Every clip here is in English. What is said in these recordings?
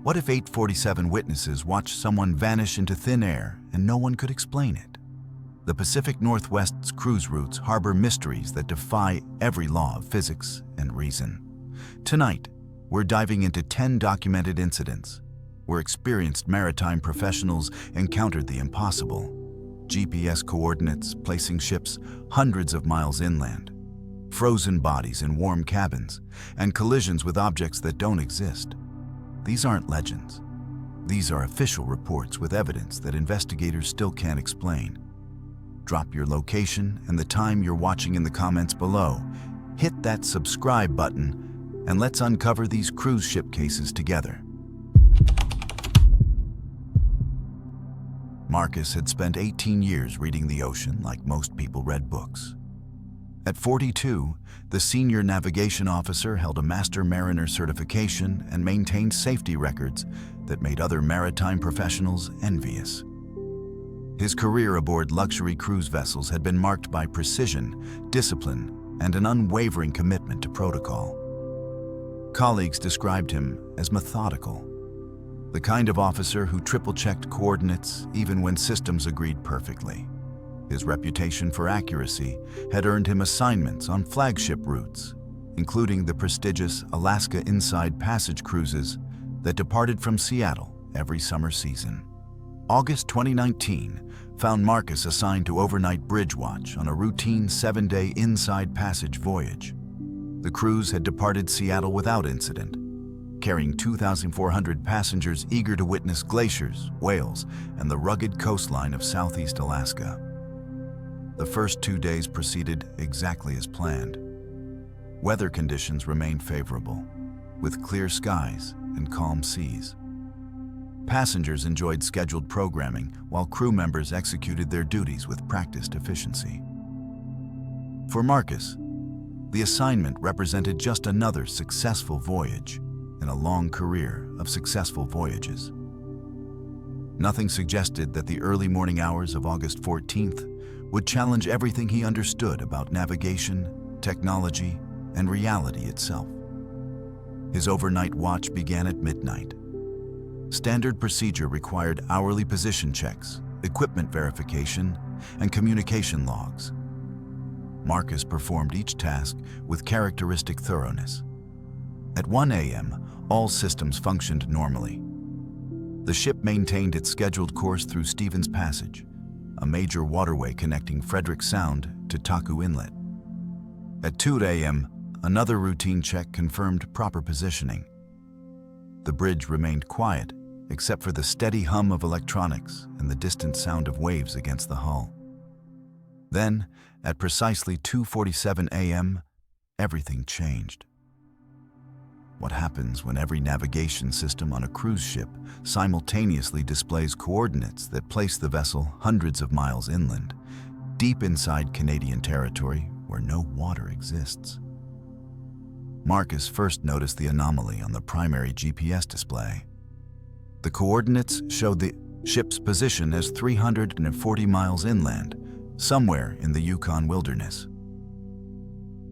What if 847 witnesses watched someone vanish into thin air and no one could explain it? The Pacific Northwest's cruise routes harbor mysteries that defy every law of physics and reason. Tonight, we're diving into 10 documented incidents where experienced maritime professionals encountered the impossible. GPS coordinates placing ships hundreds of miles inland, frozen bodies in warm cabins, and collisions with objects that don't exist. These aren't legends. These are official reports with evidence that investigators still can't explain. Drop your location and the time you're watching in the comments below. Hit that subscribe button and let's uncover these cruise ship cases together. Marcus had spent 18 years reading the ocean like most people read books. At 42, the senior navigation officer held a Master Mariner certification and maintained safety records that made other maritime professionals envious. His career aboard luxury cruise vessels had been marked by precision, discipline, and an unwavering commitment to protocol. Colleagues described him as methodical, the kind of officer who triple-checked coordinates even when systems agreed perfectly. His reputation for accuracy had earned him assignments on flagship routes, including the prestigious Alaska Inside Passage cruises that departed from Seattle every summer season. August 2019 found Marcus assigned to overnight bridge watch on a routine 7-day Inside Passage voyage. The cruise had departed Seattle without incident, carrying 2,400 passengers eager to witness glaciers, whales, and the rugged coastline of southeast Alaska. The first 2 days proceeded exactly as planned. Weather conditions remained favorable, with clear skies and calm seas. Passengers enjoyed scheduled programming while crew members executed their duties with practiced efficiency. For Marcus, the assignment represented just another successful voyage in a long career of successful voyages. Nothing suggested that the early morning hours of August 14th would challenge everything he understood about navigation, technology, and reality itself. His overnight watch began at midnight. Standard procedure required hourly position checks, equipment verification, and communication logs. Marcus performed each task with characteristic thoroughness. At 1 a.m., all systems functioned normally. The ship maintained its scheduled course through Stevens Passage, a major waterway connecting Frederick Sound to Taku Inlet. At 2 a.m., another routine check confirmed proper positioning. The bridge remained quiet, except for the steady hum of electronics and the distant sound of waves against the hull. Then, at precisely 2:47 a.m., everything changed. What happens when every navigation system on a cruise ship simultaneously displays coordinates that place the vessel hundreds of miles inland, deep inside Canadian territory where no water exists? Marcus first noticed the anomaly on the primary GPS display. The coordinates showed the ship's position as 340 miles inland, somewhere in the Yukon wilderness.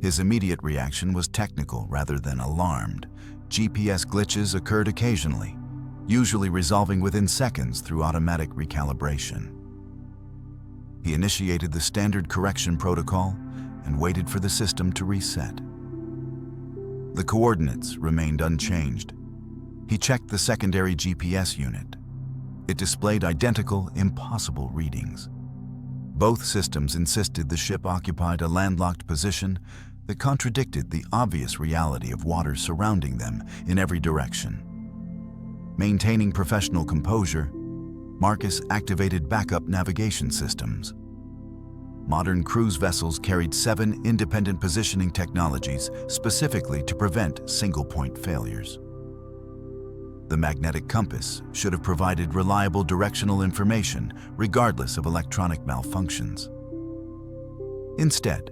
His immediate reaction was technical rather than alarmed. GPS glitches occurred occasionally, usually resolving within seconds through automatic recalibration. He initiated the standard correction protocol and waited for the system to reset. The coordinates remained unchanged. He checked the secondary GPS unit. It displayed identical, impossible readings. Both systems insisted the ship occupied a landlocked position that contradicted the obvious reality of water surrounding them in every direction. Maintaining professional composure, Marcus activated backup navigation systems. Modern cruise vessels carried 7 independent positioning technologies specifically to prevent single-point failures. The magnetic compass should have provided reliable directional information regardless of electronic malfunctions. Instead,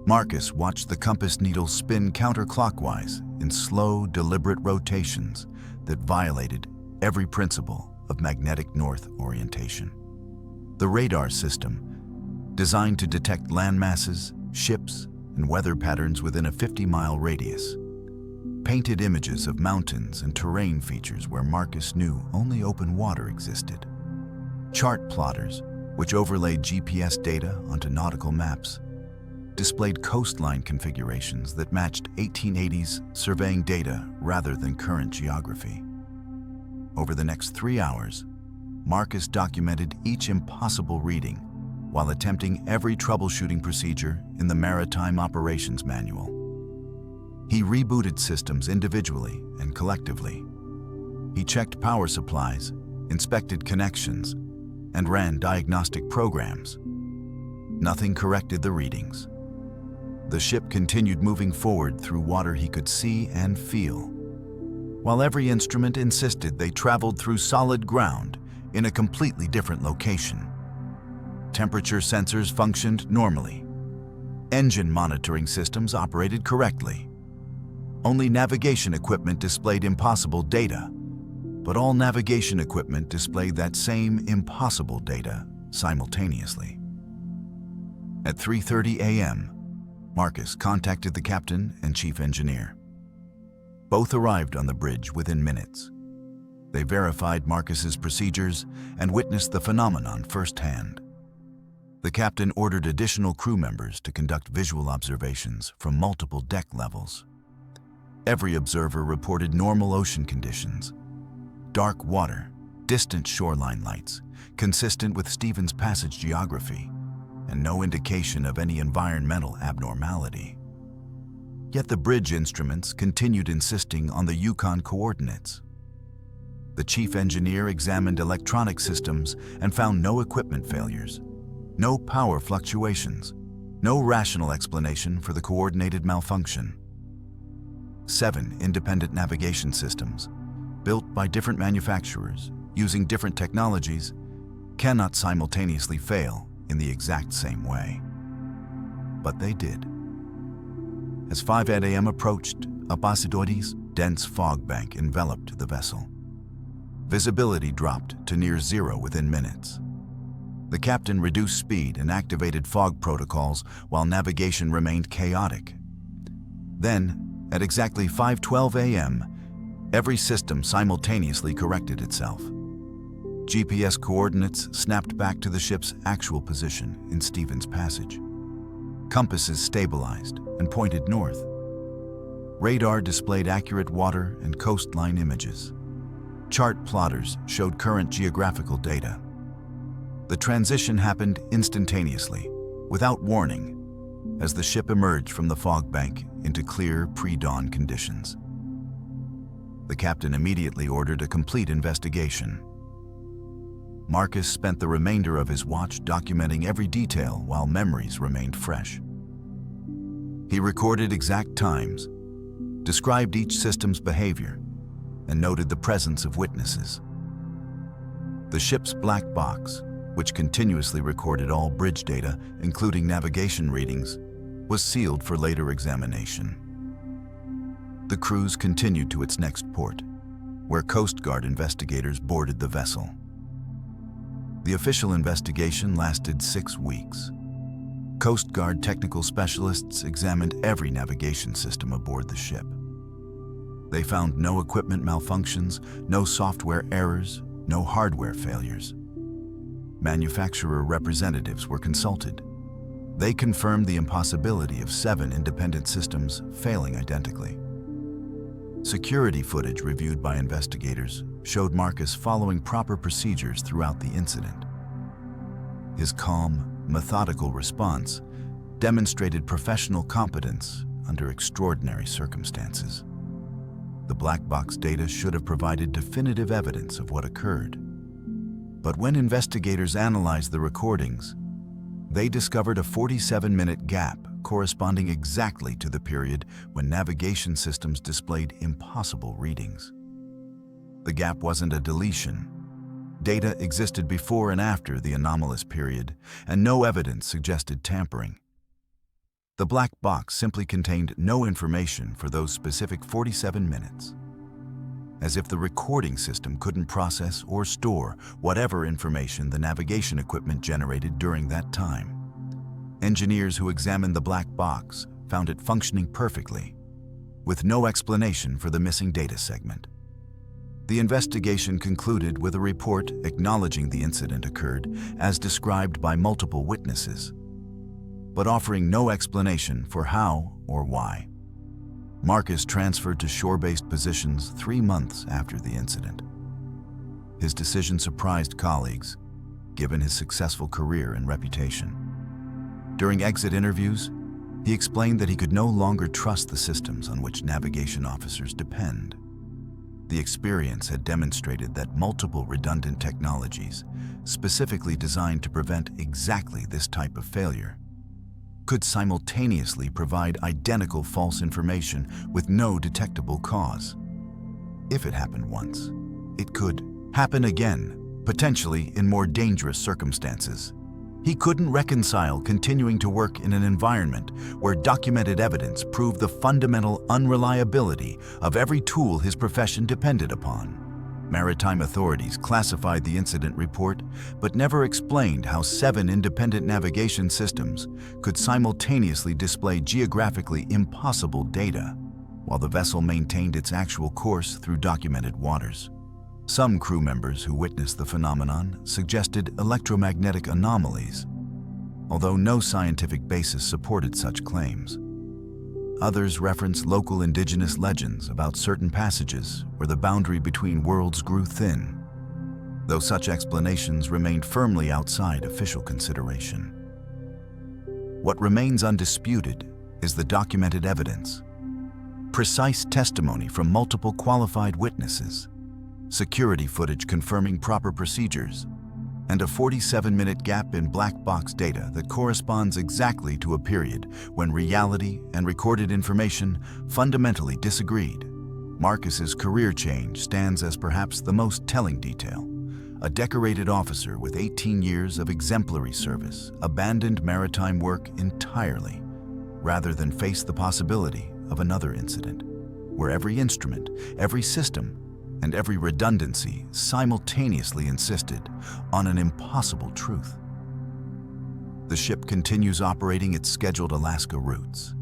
Marcus watched the compass needle spin counterclockwise in slow, deliberate rotations that violated every principle of magnetic north orientation. The radar system, designed to detect land masses, ships, and weather patterns within a 50-mile radius, painted images of mountains and terrain features where Marcus knew only open water existed. Chart plotters, which overlaid GPS data onto nautical maps, displayed coastline configurations that matched 1880s surveying data rather than current geography. Over the next 3 hours, Marcus documented each impossible reading while attempting every troubleshooting procedure in the Maritime Operations Manual. He rebooted systems individually and collectively. He checked power supplies, inspected connections, and ran diagnostic programs. Nothing corrected the readings. The ship continued moving forward through water he could see and feel, while every instrument insisted they traveled through solid ground in a completely different location. Temperature sensors functioned normally. Engine monitoring systems operated correctly. Only navigation equipment displayed impossible data, but all navigation equipment displayed that same impossible data simultaneously. At 3:30 a.m., Marcus contacted the captain and chief engineer. Both arrived on the bridge within minutes. They verified Marcus's procedures and witnessed the phenomenon firsthand. The captain ordered additional crew members to conduct visual observations from multiple deck levels. Every observer reported normal ocean conditions, dark water, distant shoreline lights, consistent with Stevens Passage geography, and no indication of any environmental abnormality. Yet the bridge instruments continued insisting on the Yukon coordinates. The chief engineer examined electronic systems and found no equipment failures, no power fluctuations, no rational explanation for the coordinated malfunction. 7 independent navigation systems, built by different manufacturers using different technologies, cannot simultaneously fail in the exact same way. But they did. As 5 a.m. approached, a Basidoides dense fog bank enveloped the vessel. Visibility dropped to near zero within minutes. The captain reduced speed and activated fog protocols while navigation remained chaotic. Then, at exactly 5:12 a.m., every system simultaneously corrected itself. GPS coordinates snapped back to the ship's actual position in Stevens Passage. Compasses stabilized and pointed north. Radar displayed accurate water and coastline images. Chart plotters showed current geographical data. The transition happened instantaneously, without warning, as the ship emerged from the fog bank into clear pre-dawn conditions. The captain immediately ordered a complete investigation. Marcus spent the remainder of his watch documenting every detail while memories remained fresh. He recorded exact times, described each system's behavior, and noted the presence of witnesses. The ship's black box, which continuously recorded all bridge data, including navigation readings, was sealed for later examination. The cruise continued to its next port, where Coast Guard investigators boarded the vessel. The official investigation lasted 6 weeks. Coast Guard technical specialists examined every navigation system aboard the ship. They found no equipment malfunctions, no software errors, no hardware failures. Manufacturer representatives were consulted. They confirmed the impossibility of 7 independent systems failing identically. Security footage reviewed by investigators showed Marcus following proper procedures throughout the incident. His calm, methodical response demonstrated professional competence under extraordinary circumstances. The black box data should have provided definitive evidence of what occurred. But when investigators analyzed the recordings, they discovered a 47-minute gap corresponding exactly to the period when navigation systems displayed impossible readings. The gap wasn't a deletion. Data existed before and after the anomalous period, and no evidence suggested tampering. The black box simply contained no information for those specific 47 minutes. As if the recording system couldn't process or store whatever information the navigation equipment generated during that time. Engineers who examined the black box found it functioning perfectly. with no explanation for the missing data segment. The investigation concluded with a report acknowledging the incident occurred as described by multiple witnesses, but offering no explanation for how or why. Marcus transferred to shore-based positions 3 months after the incident. His decision surprised colleagues, given his successful career and reputation. During exit interviews, he explained that he could no longer trust the systems on which navigation officers depend. The experience had demonstrated that multiple redundant technologies, specifically designed to prevent exactly this type of failure, could simultaneously provide identical false information with no detectable cause. If it happened once, it could happen again, potentially in more dangerous circumstances. He couldn't reconcile continuing to work in an environment where documented evidence proved the fundamental unreliability of every tool his profession depended upon. Maritime authorities classified the incident report, but never explained how 7 independent navigation systems could simultaneously display geographically impossible data, while the vessel maintained its actual course through documented waters. Some crew members who witnessed the phenomenon suggested electromagnetic anomalies, although no scientific basis supported such claims. Others referenced local indigenous legends about certain passages where the boundary between worlds grew thin, though such explanations remained firmly outside official consideration. What remains undisputed is the documented evidence, precise testimony from multiple qualified witnesses, security footage confirming proper procedures, and a 47-minute gap in black box data that corresponds exactly to a period when reality and recorded information fundamentally disagreed. Marcus's career change stands as perhaps the most telling detail. A decorated officer with 18 years of exemplary service abandoned maritime work entirely, rather than face the possibility of another incident, where every instrument, every system, and every redundancy simultaneously insisted on an impossible truth. The ship continues operating its scheduled Alaska routes.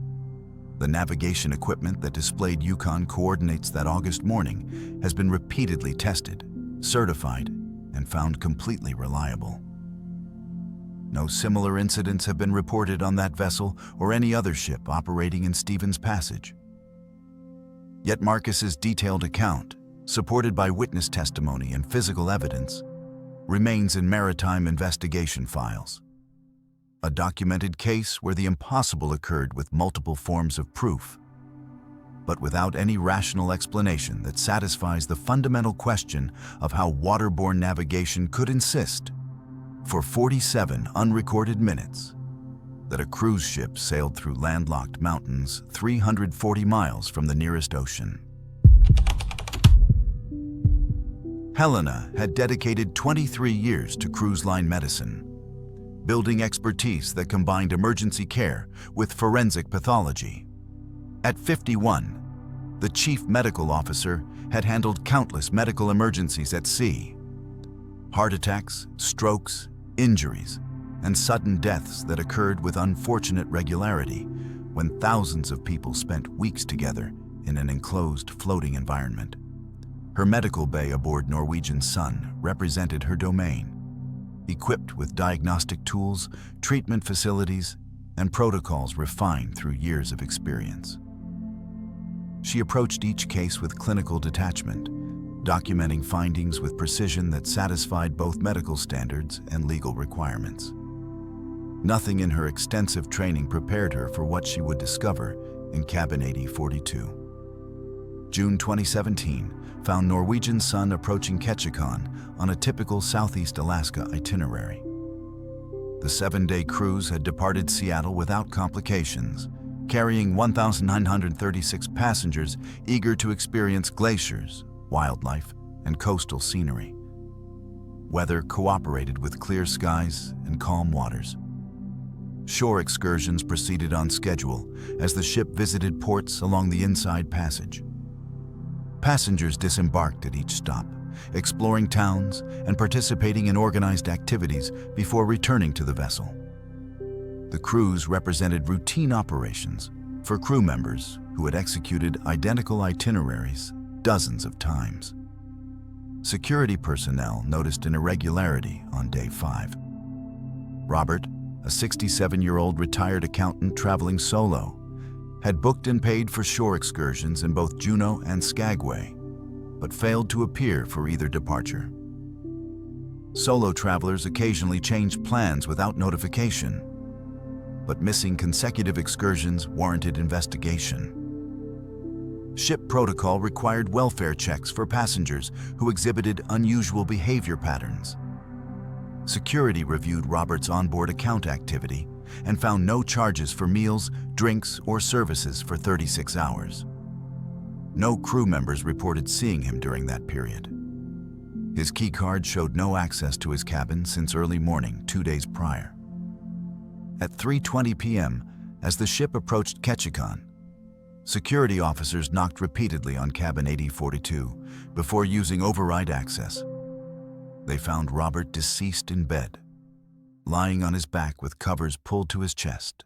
The navigation equipment that displayed Yukon coordinates that August morning has been repeatedly tested, certified, and found completely reliable. No similar incidents have been reported on that vessel or any other ship operating in Stevens Passage. Yet Marcus's detailed account, supported by witness testimony and physical evidence, remains in maritime investigation files. A documented case where the impossible occurred with multiple forms of proof, but without any rational explanation that satisfies the fundamental question of how waterborne navigation could insist, for 47 unrecorded minutes, that a cruise ship sailed through landlocked mountains 340 miles from the nearest ocean. Helena had dedicated 23 years to cruise line medicine, building expertise that combined emergency care with forensic pathology. At 51, the chief medical officer had handled countless medical emergencies at sea. Heart attacks, strokes, injuries, and sudden deaths that occurred with unfortunate regularity when thousands of people spent weeks together in an enclosed floating environment. Her medical bay aboard Norwegian Sun represented her domain, equipped with diagnostic tools, treatment facilities, and protocols refined through years of experience. She approached each case with clinical detachment, documenting findings with precision that satisfied both medical standards and legal requirements. Nothing in her extensive training prepared her for what she would discover in Cabin 8042. June 2017 found Norwegian Sun approaching Ketchikan on a typical Southeast Alaska itinerary. The 7-day cruise had departed Seattle without complications, carrying 1,936 passengers eager to experience glaciers, wildlife, and coastal scenery. Weather cooperated with clear skies and calm waters. Shore excursions proceeded on schedule as the ship visited ports along the Inside Passage. Passengers disembarked at each stop, exploring towns and participating in organized activities before returning to the vessel. The cruise represented routine operations, for crew members who had executed identical itineraries dozens of times. Security personnel noticed an irregularity on day 5. Robert, a 67-year-old retired accountant traveling solo, had booked and paid for shore excursions in both Juneau and Skagway, but failed to appear for either departure. Solo travelers occasionally changed plans without notification, but missing consecutive excursions warranted investigation. Ship protocol required welfare checks for passengers who exhibited unusual behavior patterns. Security reviewed Robert's onboard account activity and found no charges for meals, drinks, or services for 36 hours. No crew members reported seeing him during that period. His key card showed no access to his cabin since early morning 2 days prior. At 3:20 p.m., as the ship approached Ketchikan, security officers knocked repeatedly on cabin 8042 before using override access. They found Robert deceased in bed, lying on his back with covers pulled to his chest,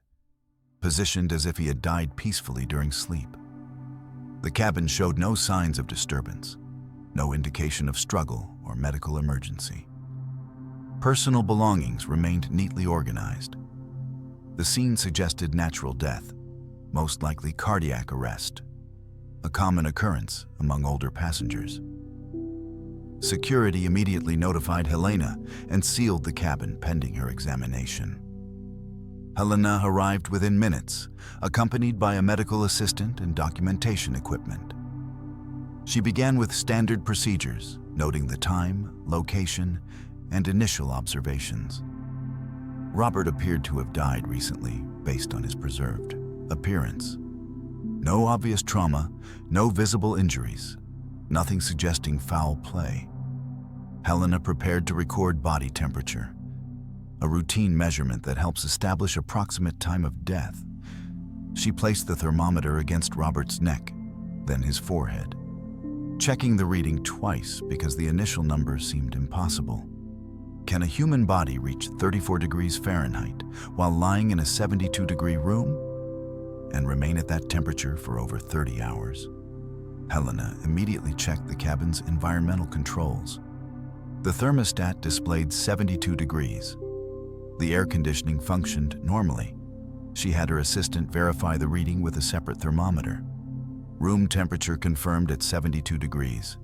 positioned as if he had died peacefully during sleep. The cabin showed no signs of disturbance, no indication of struggle or medical emergency. Personal belongings remained neatly organized. The scene suggested natural death, most likely cardiac arrest, a common occurrence among older passengers. Security immediately notified Helena and sealed the cabin pending her examination. Helena arrived within minutes, accompanied by a medical assistant and documentation equipment. She began with standard procedures, noting the time, location, and initial observations. Robert appeared to have died recently based on his preserved appearance. No obvious trauma, no visible injuries, nothing suggesting foul play. Helena prepared to record body temperature, a routine measurement that helps establish approximate time of death. She placed the thermometer against Robert's neck, then his forehead, checking the reading twice because the initial number seemed impossible. Can a human body reach 34 degrees Fahrenheit while lying in a 72-degree room and remain at that temperature for over 30 hours? Helena immediately checked the cabin's environmental controls. The thermostat displayed 72 degrees. The air conditioning functioned normally. She had her assistant verify the reading with a separate thermometer. Room temperature confirmed at 72 degrees.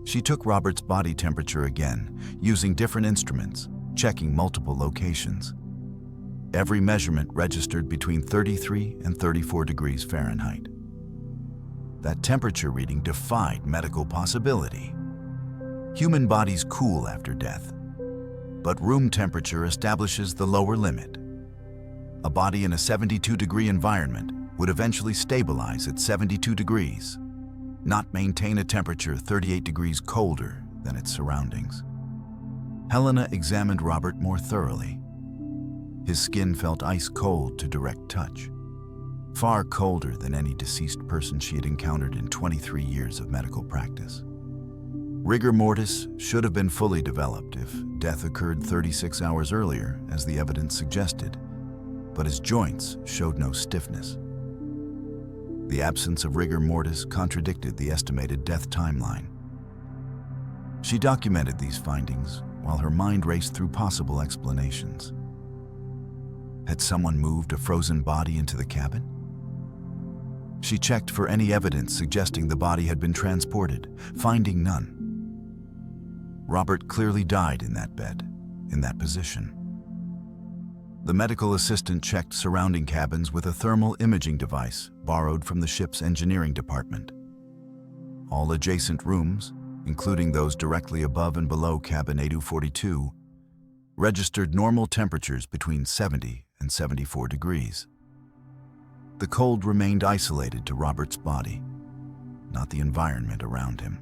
She took Robert's body temperature again, using different instruments, checking multiple locations. Every measurement registered between 33 and 34 degrees Fahrenheit. That temperature reading defied medical possibility. Human bodies cool after death, but room temperature establishes the lower limit. A body in a 72-degree environment would eventually stabilize at 72 degrees, not maintain a temperature 38 degrees colder than its surroundings. Helena examined Robert more thoroughly. His skin felt ice cold to direct touch, far colder than any deceased person she had encountered in 23 years of medical practice. Rigor mortis should have been fully developed if death occurred 36 hours earlier, as the evidence suggested, but his joints showed no stiffness. The absence of rigor mortis contradicted the estimated death timeline. She documented these findings while her mind raced through possible explanations. Had someone moved a frozen body into the cabin? She checked for any evidence suggesting the body had been transported, finding none. Robert clearly died in that bed, in that position. The medical assistant checked surrounding cabins with a thermal imaging device borrowed from the ship's engineering department. All adjacent rooms, including those directly above and below cabin 8242, registered normal temperatures between 70 and 74 degrees. The cold remained isolated to Robert's body, not the environment around him.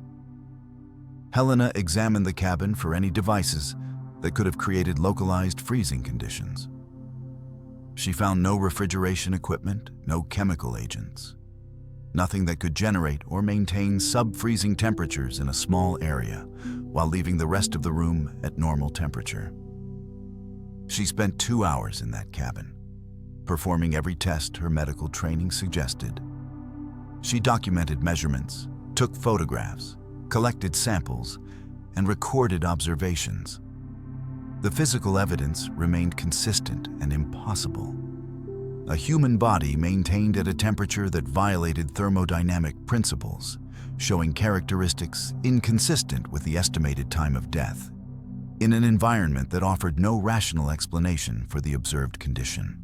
Helena examined the cabin for any devices that could have created localized freezing conditions. She found no refrigeration equipment, no chemical agents, nothing that could generate or maintain sub-freezing temperatures in a small area while leaving the rest of the room at normal temperature. She spent 2 hours in that cabin, performing every test her medical training suggested. She documented measurements, took photographs, collected samples, and recorded observations. The physical evidence remained consistent and impossible. A human body maintained at a temperature that violated thermodynamic principles, showing characteristics inconsistent with the estimated time of death, in an environment that offered no rational explanation for the observed condition.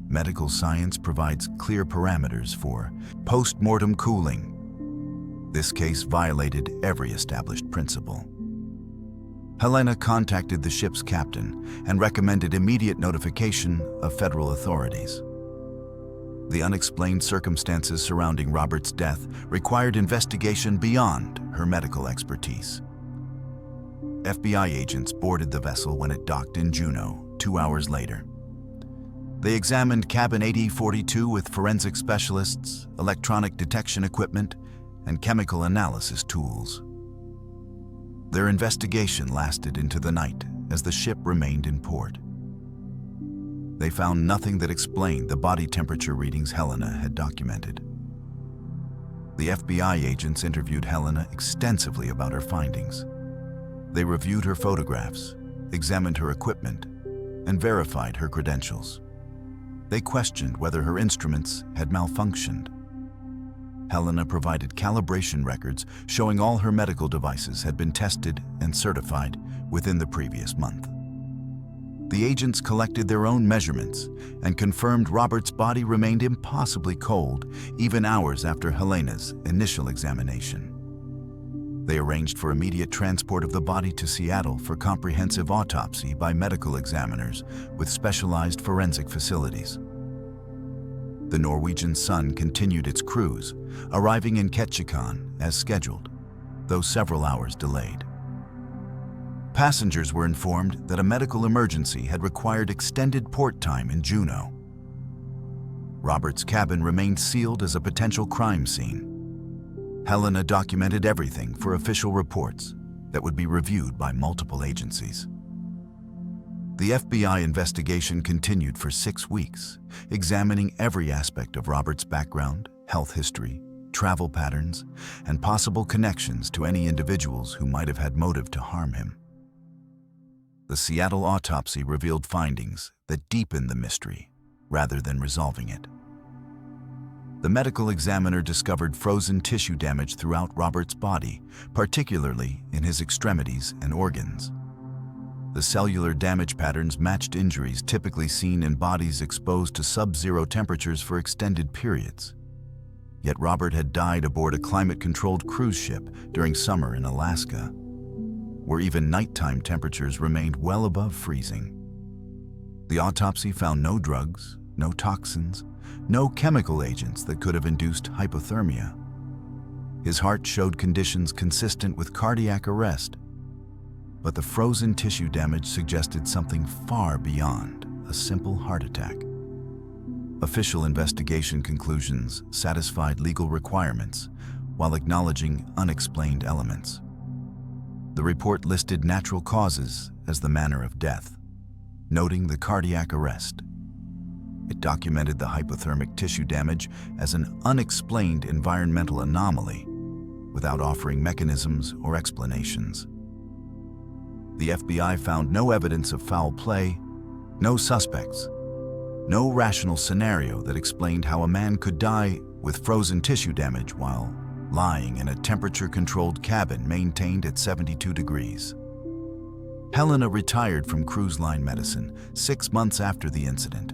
Medical science provides clear parameters for post-mortem cooling. This case violated every established principle. Helena contacted the ship's captain and recommended immediate notification of federal authorities. The unexplained circumstances surrounding Robert's death required investigation beyond her medical expertise. FBI agents boarded the vessel when it docked in Juneau 2 hours later. They examined cabin 8042 with forensic specialists, electronic detection equipment, and chemical analysis tools. Their investigation lasted into the night as the ship remained in port. They found nothing that explained the body temperature readings Helena had documented. The FBI agents interviewed Helena extensively about her findings. They reviewed her photographs, examined her equipment, and verified her credentials. They questioned whether her instruments had malfunctioned. Helena provided calibration records showing all her medical devices had been tested and certified within the previous month. The agents collected their own measurements and confirmed Robert's body remained impossibly cold even hours after Helena's initial examination. They arranged for immediate transport of the body to Seattle for comprehensive autopsy by medical examiners with specialized forensic facilities. The Norwegian Sun continued its cruise, arriving in Ketchikan as scheduled, though several hours delayed. Passengers were informed that a medical emergency had required extended port time in Juneau. Robert's cabin remained sealed as a potential crime scene. Helena documented everything for official reports that would be reviewed by multiple agencies. The FBI investigation continued for 6 weeks, examining every aspect of Robert's background, health history, travel patterns, and possible connections to any individuals who might have had motive to harm him. The Seattle autopsy revealed findings that deepened the mystery rather than resolving it. The medical examiner discovered frozen tissue damage throughout Robert's body, particularly in his extremities and organs. The cellular damage patterns matched injuries typically seen in bodies exposed to sub-zero temperatures for extended periods. Yet Robert had died aboard a climate-controlled cruise ship during summer in Alaska, where even nighttime temperatures remained well above freezing. The autopsy found no drugs, no toxins, no chemical agents that could have induced hypothermia. His heart showed conditions consistent with cardiac arrest, but the frozen tissue damage suggested something far beyond a simple heart attack. Official investigation conclusions satisfied legal requirements while acknowledging unexplained elements. The report listed natural causes as the manner of death, noting the cardiac arrest. It documented the hypothermic tissue damage as an unexplained environmental anomaly without offering mechanisms or explanations. The FBI found no evidence of foul play, no suspects, no rational scenario that explained how a man could die with frozen tissue damage while lying in a temperature-controlled cabin maintained at 72 degrees. Helena retired from cruise line medicine 6 months after the incident.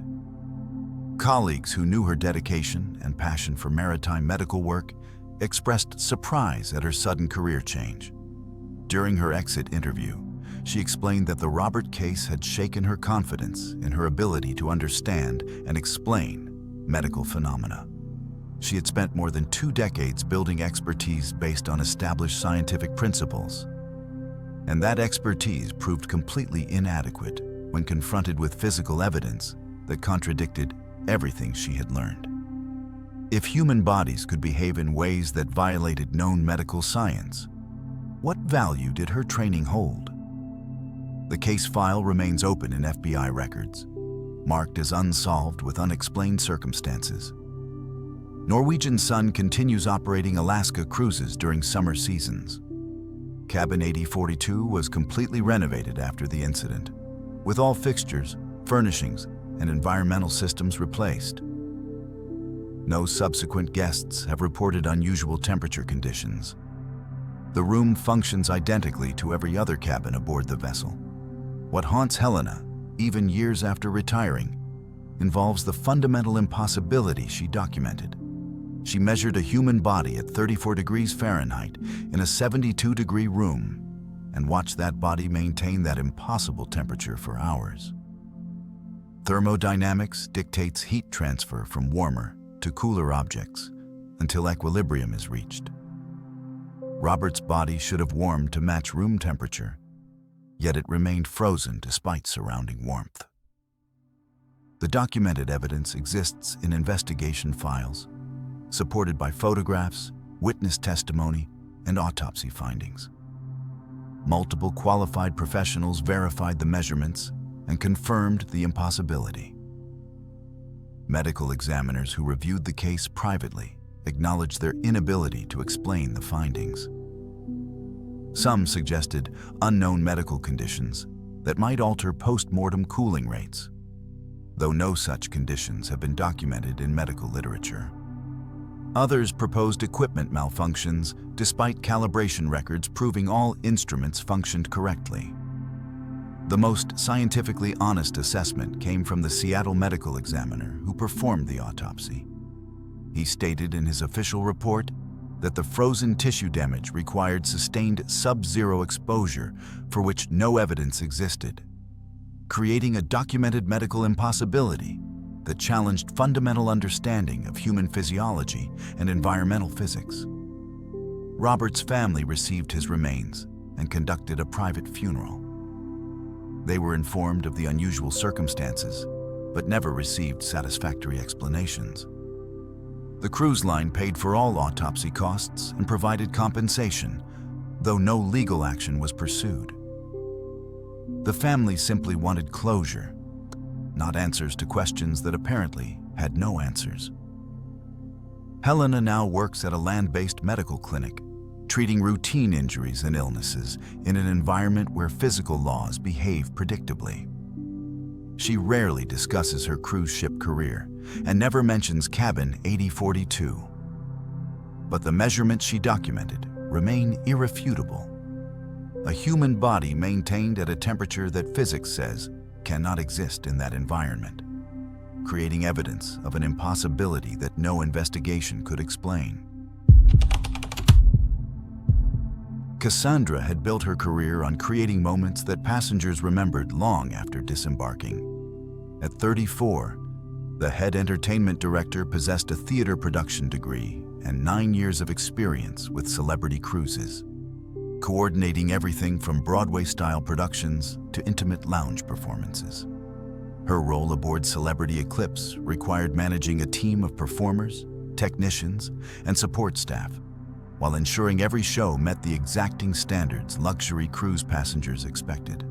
Colleagues who knew her dedication and passion for maritime medical work expressed surprise at her sudden career change. During her exit interview, she explained that the Robert case had shaken her confidence in her ability to understand and explain medical phenomena. She had spent more than 2 decades building expertise based on established scientific principles, and that expertise proved completely inadequate when confronted with physical evidence that contradicted everything she had learned. If human bodies could behave in ways that violated known medical science, what value did her training hold? The case file remains open in FBI records. marked as unsolved with unexplained circumstances. Norwegian Sun continues operating Alaska cruises during summer seasons. Cabin 8042 was completely renovated after the incident, with all fixtures, furnishings, and environmental systems replaced. No subsequent guests have reported unusual temperature conditions. The room functions identically to every other cabin aboard the vessel. What haunts Helena, even years after retiring, involves the fundamental impossibility she documented. She measured a human body at 34 degrees Fahrenheit in a 72-degree room and watched that body maintain that impossible temperature for hours. Thermodynamics dictates heat transfer from warmer to cooler objects until equilibrium is reached. Robert's body should have warmed to match room temperature, yet it remained frozen despite surrounding warmth. The documented evidence exists in investigation files, supported by photographs, witness testimony, and autopsy findings. Multiple qualified professionals verified the measurements and confirmed the impossibility. Medical examiners who reviewed the case privately acknowledged their inability to explain the findings. Some suggested unknown medical conditions that might alter post-mortem cooling rates, though no such conditions have been documented in medical literature. Others proposed equipment malfunctions despite calibration records proving all instruments functioned correctly. The most scientifically honest assessment came from the Seattle medical examiner who performed the autopsy. He stated in his official report that the frozen tissue damage required sustained sub-zero exposure for which no evidence existed, creating a documented medical impossibility that challenged fundamental understanding of human physiology and environmental physics. Robert's family received his remains and conducted a private funeral. They were informed of the unusual circumstances, but never received satisfactory explanations. The cruise line paid for all autopsy costs and provided compensation, though no legal action was pursued. The family simply wanted closure, not answers to questions that apparently had no answers. Helena now works at a land-based medical clinic, treating routine injuries and illnesses in an environment where physical laws behave predictably. She rarely discusses her cruise ship career and never mentions cabin 8042. But the measurements she documented remain irrefutable. A human body maintained at a temperature that physics says cannot exist in that environment, creating evidence of an impossibility that no investigation could explain. Cassandra had built her career on creating moments that passengers remembered long after disembarking. At 34, the head entertainment director possessed a theater production degree and 9 years of experience with celebrity cruises, coordinating everything from Broadway-style productions to intimate lounge performances. Her role aboard Celebrity Eclipse required managing a team of performers, technicians, and support staff, while ensuring every show met the exacting standards luxury cruise passengers expected.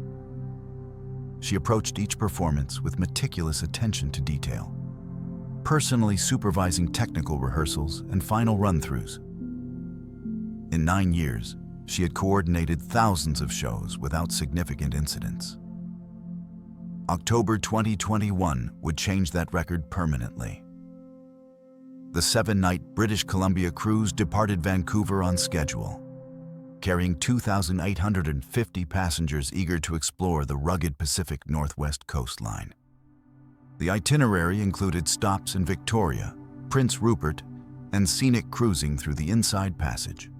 She approached each performance with meticulous attention to detail, personally supervising technical rehearsals and final run-throughs. In 9 years, she had coordinated thousands of shows without significant incidents. October 2021 would change that record permanently. The 7-night British Columbia cruise departed Vancouver on schedule, carrying 2,850 passengers eager to explore the rugged Pacific Northwest coastline. The itinerary included stops in Victoria, Prince Rupert, and scenic cruising through the Inside Passage.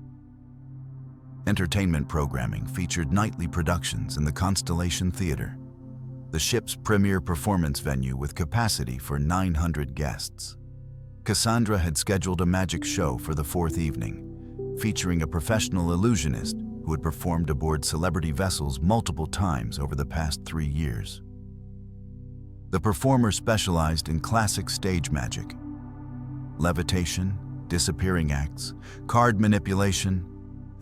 Entertainment programming featured nightly productions in the Constellation Theatre, the ship's premier performance venue with capacity for 900 guests. Cassandra had scheduled a magic show for the 4th evening, featuring a professional illusionist who had performed aboard celebrity vessels multiple times over the past 3 years. The performer specialized in classic stage magic, levitation, disappearing acts, card manipulation,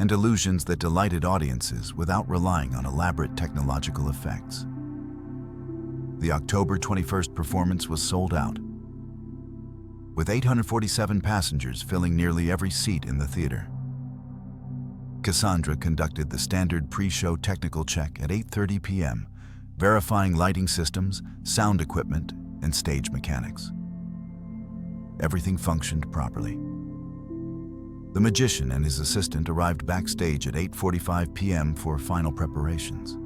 and illusions that delighted audiences without relying on elaborate technological effects. The October 21st performance was sold out, with 847 passengers filling nearly every seat in the theater. Cassandra conducted the standard pre-show technical check at 8:30 p.m., verifying lighting systems, sound equipment, and stage mechanics. Everything functioned properly. The magician and his assistant arrived backstage at 8:45 p.m. for final preparations.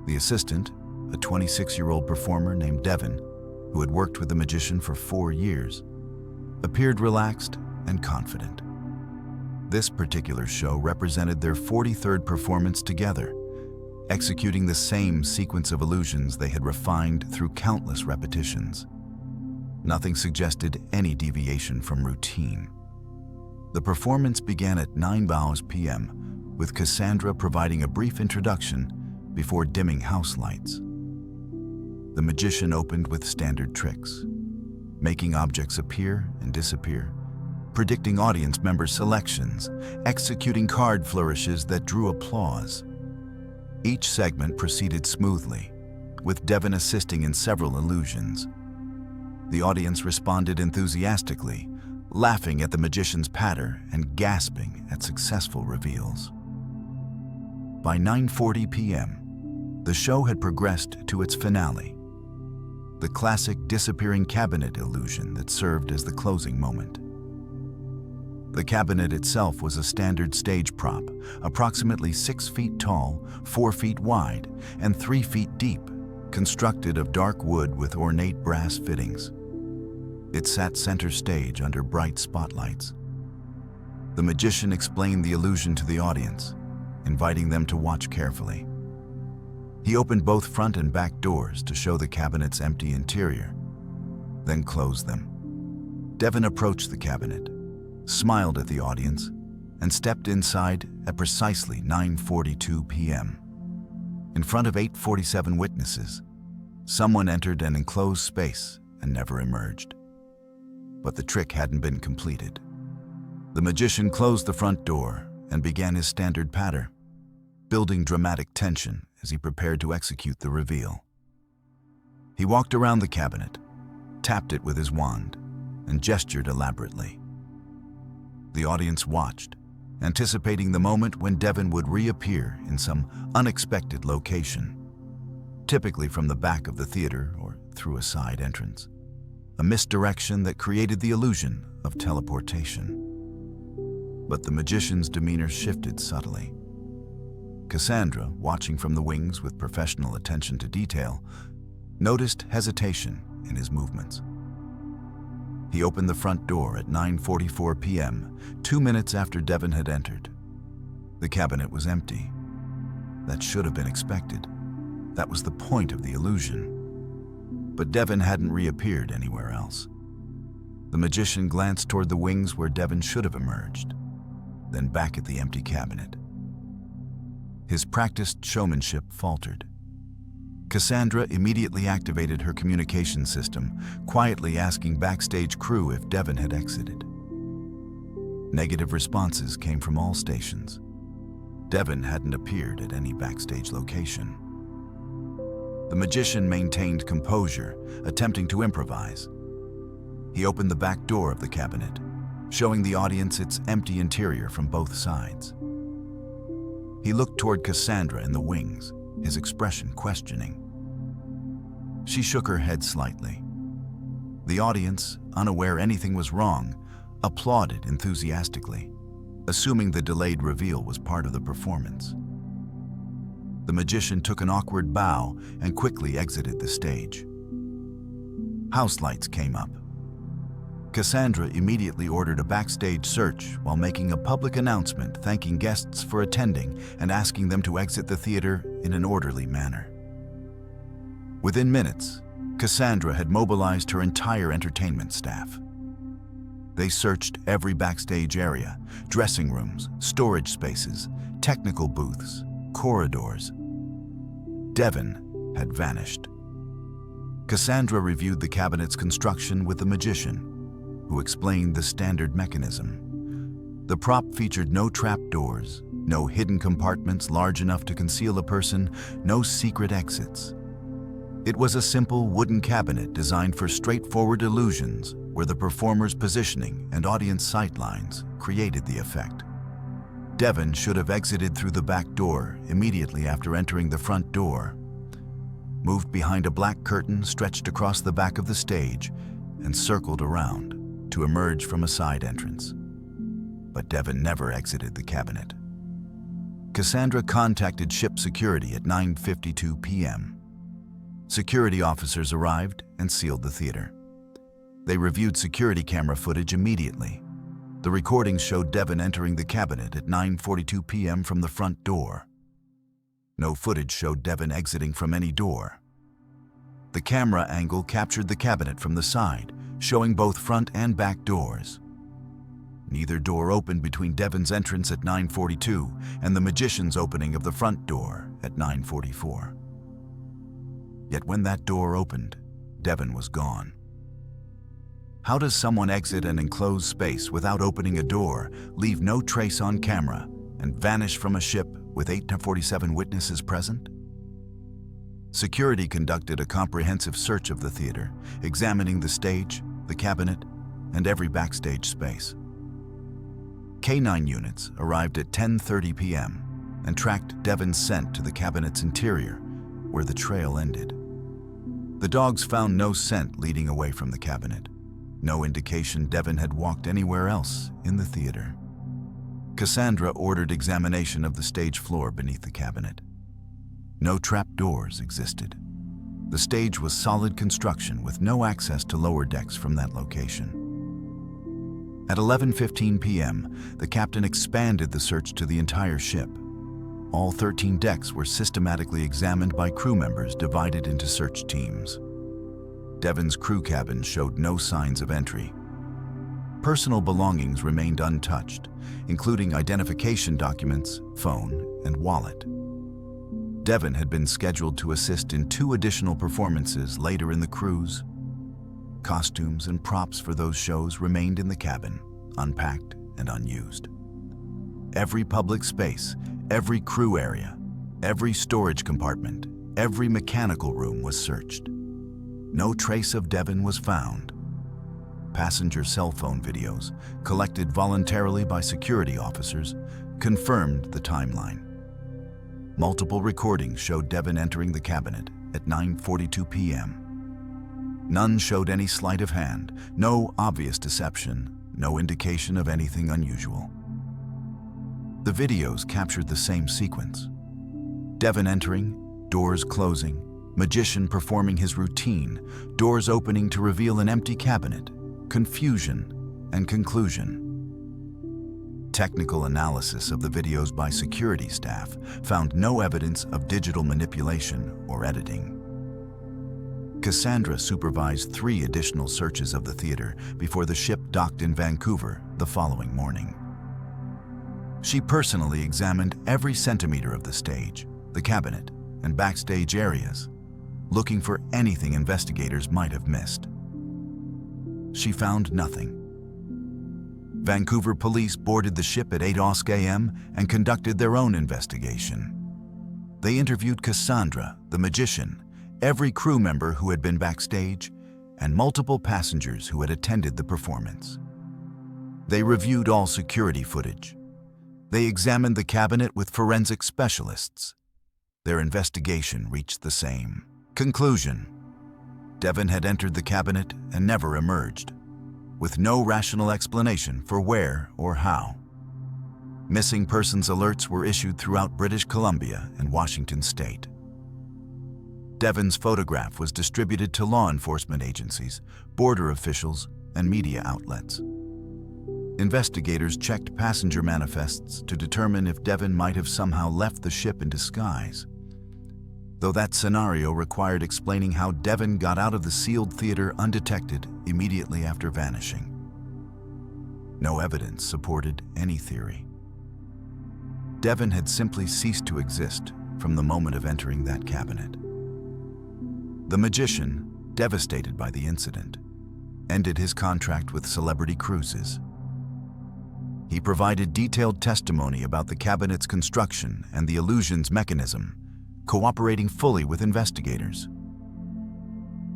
The assistant, a 26-year-old performer named Devin, who had worked with the magician for 4 years, appeared relaxed and confident. This particular show represented their 43rd performance together, executing the same sequence of illusions they had refined through countless repetitions. Nothing suggested any deviation from routine. The performance began at 9:00 p.m., with Cassandra providing a brief introduction before dimming house lights. The magician opened with standard tricks, making objects appear and disappear, predicting audience member selections, executing card flourishes that drew applause. Each segment proceeded smoothly, with Devin assisting in several illusions. The audience responded enthusiastically, laughing at the magician's patter and gasping at successful reveals. By 9:40 p.m., the show had progressed to its finale, the classic disappearing cabinet illusion that served as the closing moment. The cabinet itself was a standard stage prop, approximately 6 feet tall, 4 feet wide, and 3 feet deep, constructed of dark wood with ornate brass fittings. It sat center stage under bright spotlights. The magician explained the illusion to the audience, inviting them to watch carefully. He opened both front and back doors to show the cabinet's empty interior, then closed them. Devin approached the cabinet, smiled at the audience, and stepped inside at precisely 9:42 p.m. In front of 847 witnesses, someone entered an enclosed space and never emerged. But the trick hadn't been completed. The magician closed the front door and began his standard patter, building dramatic tension as he prepared to execute the reveal. He walked around the cabinet, tapped it with his wand, and gestured elaborately. The audience watched, anticipating the moment when Devin would reappear in some unexpected location, typically from the back of the theater or through a side entrance, a misdirection that created the illusion of teleportation. But the magician's demeanor shifted subtly. Cassandra, watching from the wings with professional attention to detail, noticed hesitation in his movements. He opened the front door at 9:44 p.m., 2 minutes after Devin had entered. The cabinet was empty. That should have been expected. That was the point of the illusion. But Devin hadn't reappeared anywhere else. The magician glanced toward the wings where Devin should have emerged, then back at the empty cabinet. His practiced showmanship faltered. Cassandra immediately activated her communication system, quietly asking backstage crew if Devin had exited. Negative responses came from all stations. Devin hadn't appeared at any backstage location. The magician maintained composure, attempting to improvise. He opened the back door of the cabinet, showing the audience its empty interior from both sides. He looked toward Cassandra in the wings, his expression questioning. She shook her head slightly. The audience, unaware anything was wrong, applauded enthusiastically, assuming the delayed reveal was part of the performance. The magician took an awkward bow and quickly exited the stage. House lights came up. Cassandra immediately ordered a backstage search while making a public announcement thanking guests for attending and asking them to exit the theater in an orderly manner. Within minutes, Cassandra had mobilized her entire entertainment staff. They searched every backstage area, dressing rooms, storage spaces, technical booths, corridors. Devin had vanished. Cassandra reviewed the cabinet's construction with the magician, who explained the standard mechanism. The prop featured no trapdoors, no hidden compartments large enough to conceal a person, no secret exits. It was a simple wooden cabinet designed for straightforward illusions where the performer's positioning and audience sightlines created the effect. Devon should have exited through the back door immediately after entering the front door, moved behind a black curtain stretched across the back of the stage, and circled around to emerge from a side entrance. But Devon never exited the cabinet. Cassandra contacted ship security at 9:52 p.m. Security officers arrived and sealed the theater. They reviewed security camera footage immediately. The recordings showed Devon entering the cabinet at 9:42 p.m. from the front door. No footage showed Devon exiting from any door. The camera angle captured the cabinet from the side, showing both front and back doors. Neither door opened between Devon's entrance at 9:42 and the magician's opening of the front door at 9:44. Yet when that door opened, Devon was gone. How does someone exit an enclosed space without opening a door, leave no trace on camera, and vanish from a ship with 8 to 47 witnesses present? Security conducted a comprehensive search of the theater, examining the stage, the cabinet, and every backstage space. K9 units arrived at 10:30 p.m. and tracked Devon's scent to the cabinet's interior, where the trail ended. The dogs found no scent leading away from the cabinet, no indication Devon had walked anywhere else in the theater. Cassandra ordered examination of the stage floor beneath the cabinet. No trap doors existed. The stage was solid construction with no access to lower decks from that location. At 11:15 p.m., the captain expanded the search to the entire ship. All 13 decks were systematically examined by crew members divided into search teams. Devon's crew cabin showed no signs of entry. Personal belongings remained untouched, including identification documents, phone, and wallet. Devon had been scheduled to assist in 2 additional performances later in the cruise. Costumes and props for those shows remained in the cabin, unpacked and unused. Every public space, every crew area, every storage compartment, every mechanical room was searched. No trace of Devon was found. Passenger cell phone videos, collected voluntarily by security officers, confirmed the timeline. Multiple recordings showed Devon entering the cabinet at 9:42 p.m. None showed any sleight of hand, no obvious deception, no indication of anything unusual. The videos captured the same sequence. Devon entering, doors closing, magician performing his routine, doors opening to reveal an empty cabinet, confusion, and conclusion. Technical analysis of the videos by security staff found no evidence of digital manipulation or editing. Cassandra supervised 3 additional searches of the theater before the ship docked in Vancouver the following morning. She personally examined every centimeter of the stage, the cabinet, and backstage areas, looking for anything investigators might have missed. She found nothing. Vancouver police boarded the ship at 8:00 a.m. and conducted their own investigation. They interviewed Cassandra, the magician, every crew member who had been backstage, and multiple passengers who had attended the performance. They reviewed all security footage. They examined the cabinet with forensic specialists. Their investigation reached the same conclusion. Devon had entered the cabinet and never emerged, with no rational explanation for where or how. Missing persons alerts were issued throughout British Columbia and Washington State. Devon's photograph was distributed to law enforcement agencies, border officials, and media outlets. Investigators checked passenger manifests to determine if Devon might have somehow left the ship in disguise, though that scenario required explaining how Devon got out of the sealed theater undetected immediately after vanishing. No evidence supported any theory. Devon had simply ceased to exist from the moment of entering that cabinet. The magician, devastated by the incident, ended his contract with Celebrity Cruises. He provided detailed testimony about the cabinet's construction and the illusion's mechanism, cooperating fully with investigators.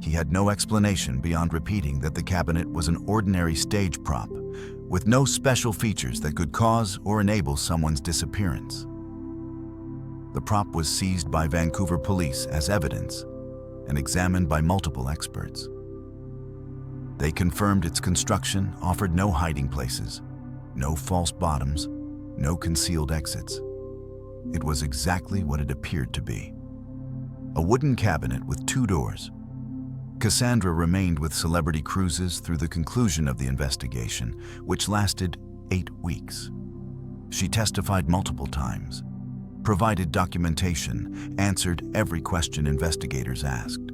He had no explanation beyond repeating that the cabinet was an ordinary stage prop, with no special features that could cause or enable someone's disappearance. The prop was seized by Vancouver police as evidence and examined by multiple experts. They confirmed its construction offered no hiding places, no false bottoms, no concealed exits. It was exactly what it appeared to be: a wooden cabinet with 2 doors. Cassandra remained with Celebrity Cruises through the conclusion of the investigation, which lasted 8 weeks. She testified multiple times, provided documentation, answered every question investigators asked.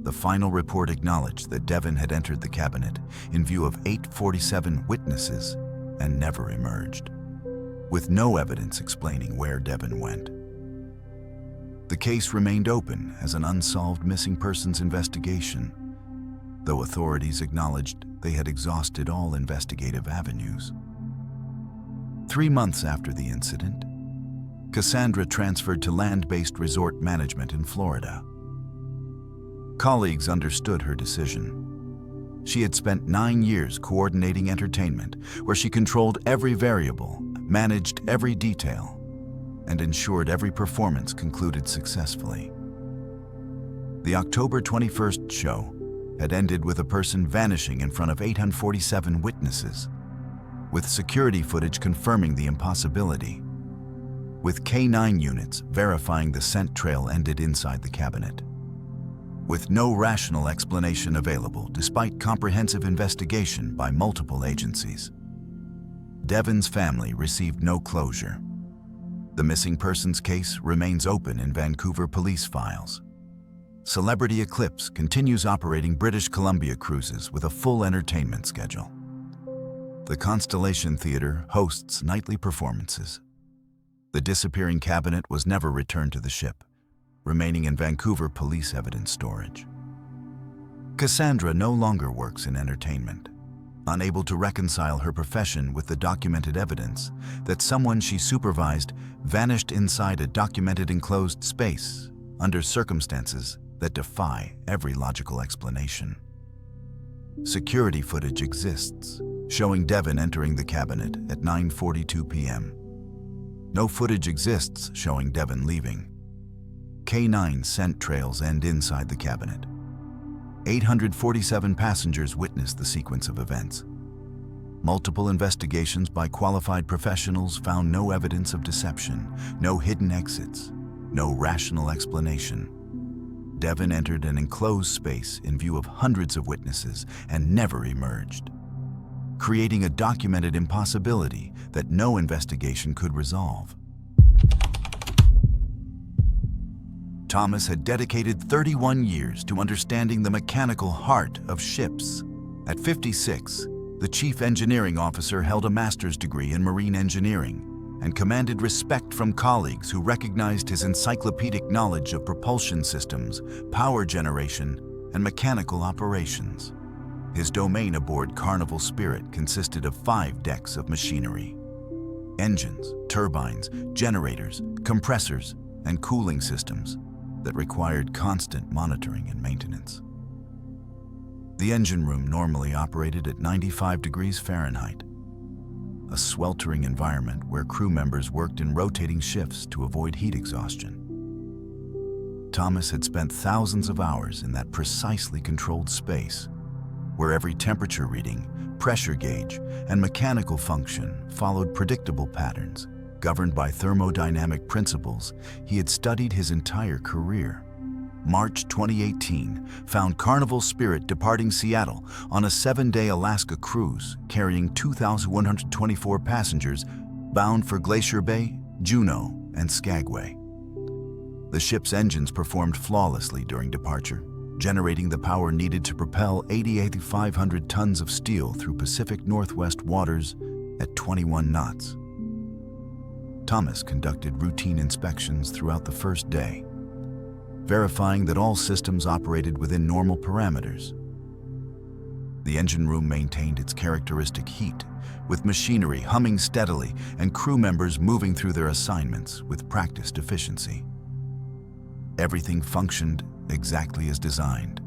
The final report acknowledged that Devon had entered the cabinet in view of 847 witnesses and never emerged, with no evidence explaining where Devon went. The case remained open as an unsolved missing persons investigation, though authorities acknowledged they had exhausted all investigative avenues. 3 months after the incident, Cassandra transferred to land-based resort management in Florida. Colleagues understood her decision. She had spent 9 years coordinating entertainment, where she controlled every variable, managed every detail, and ensured every performance concluded successfully. The October 21st show had ended with a person vanishing in front of 847 witnesses, with security footage confirming the impossibility, with K9 units verifying the scent trail ended inside the cabinet. With no rational explanation available despite comprehensive investigation by multiple agencies, Devon's family received no closure. The missing persons case remains open in Vancouver police files. Celebrity Eclipse continues operating British Columbia cruises with a full entertainment schedule. The Constellation Theatre hosts nightly performances. The disappearing cabinet was never returned to the ship, remaining in Vancouver police evidence storage. Cassandra no longer works in entertainment, unable to reconcile her profession with the documented evidence that someone she supervised vanished inside a documented enclosed space under circumstances that defy every logical explanation. Security footage exists, showing Devon entering the cabinet at 9:42 p.m. No footage exists showing Devon leaving. K9 scent trails end inside the cabinet. 847 passengers witnessed the sequence of events. Multiple investigations by qualified professionals found no evidence of deception, no hidden exits, no rational explanation. Devon entered an enclosed space in view of hundreds of witnesses and never emerged, creating a documented impossibility that no investigation could resolve. Thomas had dedicated 31 years to understanding the mechanical heart of ships. At 56, the chief engineering officer held a master's degree in marine engineering and commanded respect from colleagues who recognized his encyclopedic knowledge of propulsion systems, power generation, and mechanical operations. His domain aboard Carnival Spirit consisted of 5 decks of machinery: engines, turbines, generators, compressors, and cooling systems that required constant monitoring and maintenance. The engine room normally operated at 95 degrees Fahrenheit, a sweltering environment where crew members worked in rotating shifts to avoid heat exhaustion. Thomas had spent thousands of hours in that precisely controlled space, where every temperature reading, pressure gauge, and mechanical function followed predictable patterns. Governed by thermodynamic principles he had studied his entire career. March 2018 found Carnival Spirit departing Seattle on a 7-day Alaska cruise carrying 2,124 passengers bound for Glacier Bay, Juneau, and Skagway. The ship's engines performed flawlessly during departure, generating the power needed to propel 8,500 tons of steel through Pacific Northwest waters at 21 knots. Thomas conducted routine inspections throughout the first day, verifying that all systems operated within normal parameters. The engine room maintained its characteristic heat, with machinery humming steadily and crew members moving through their assignments with practiced efficiency. Everything functioned exactly as designed,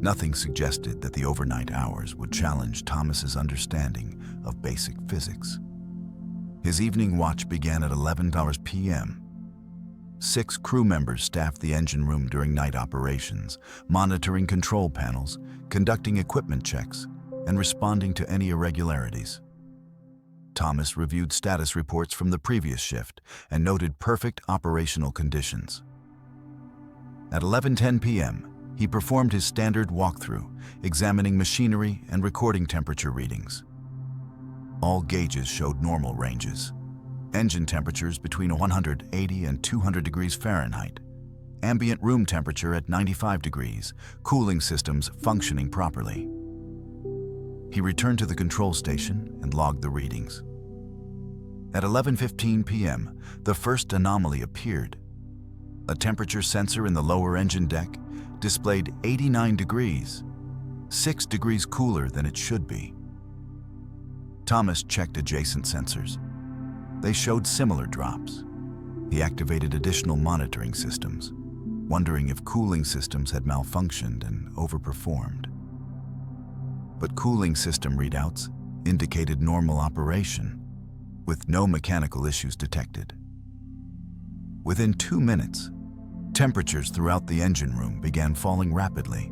Nothing suggested that the overnight hours would challenge Thomas's understanding of basic physics. His evening watch began at 11 p.m. 6 crew members staffed the engine room during night operations, monitoring control panels, conducting equipment checks, and responding to any irregularities. Thomas reviewed status reports from the previous shift and noted perfect operational conditions. At 11:10 p.m., he performed his standard walkthrough, examining machinery and recording temperature readings. All gauges showed normal ranges. Engine temperatures between 180 and 200 degrees Fahrenheit, ambient room temperature at 95 degrees, cooling systems functioning properly. He returned to the control station and logged the readings. At 11:15 p.m., the first anomaly appeared. A temperature sensor in the lower engine deck displayed 89 degrees, 6 degrees cooler than it should be. Thomas checked adjacent sensors. They showed similar drops. He activated additional monitoring systems, wondering if cooling systems had malfunctioned and overperformed. But cooling system readouts indicated normal operation, with no mechanical issues detected. Within 2 minutes, temperatures throughout the engine room began falling rapidly.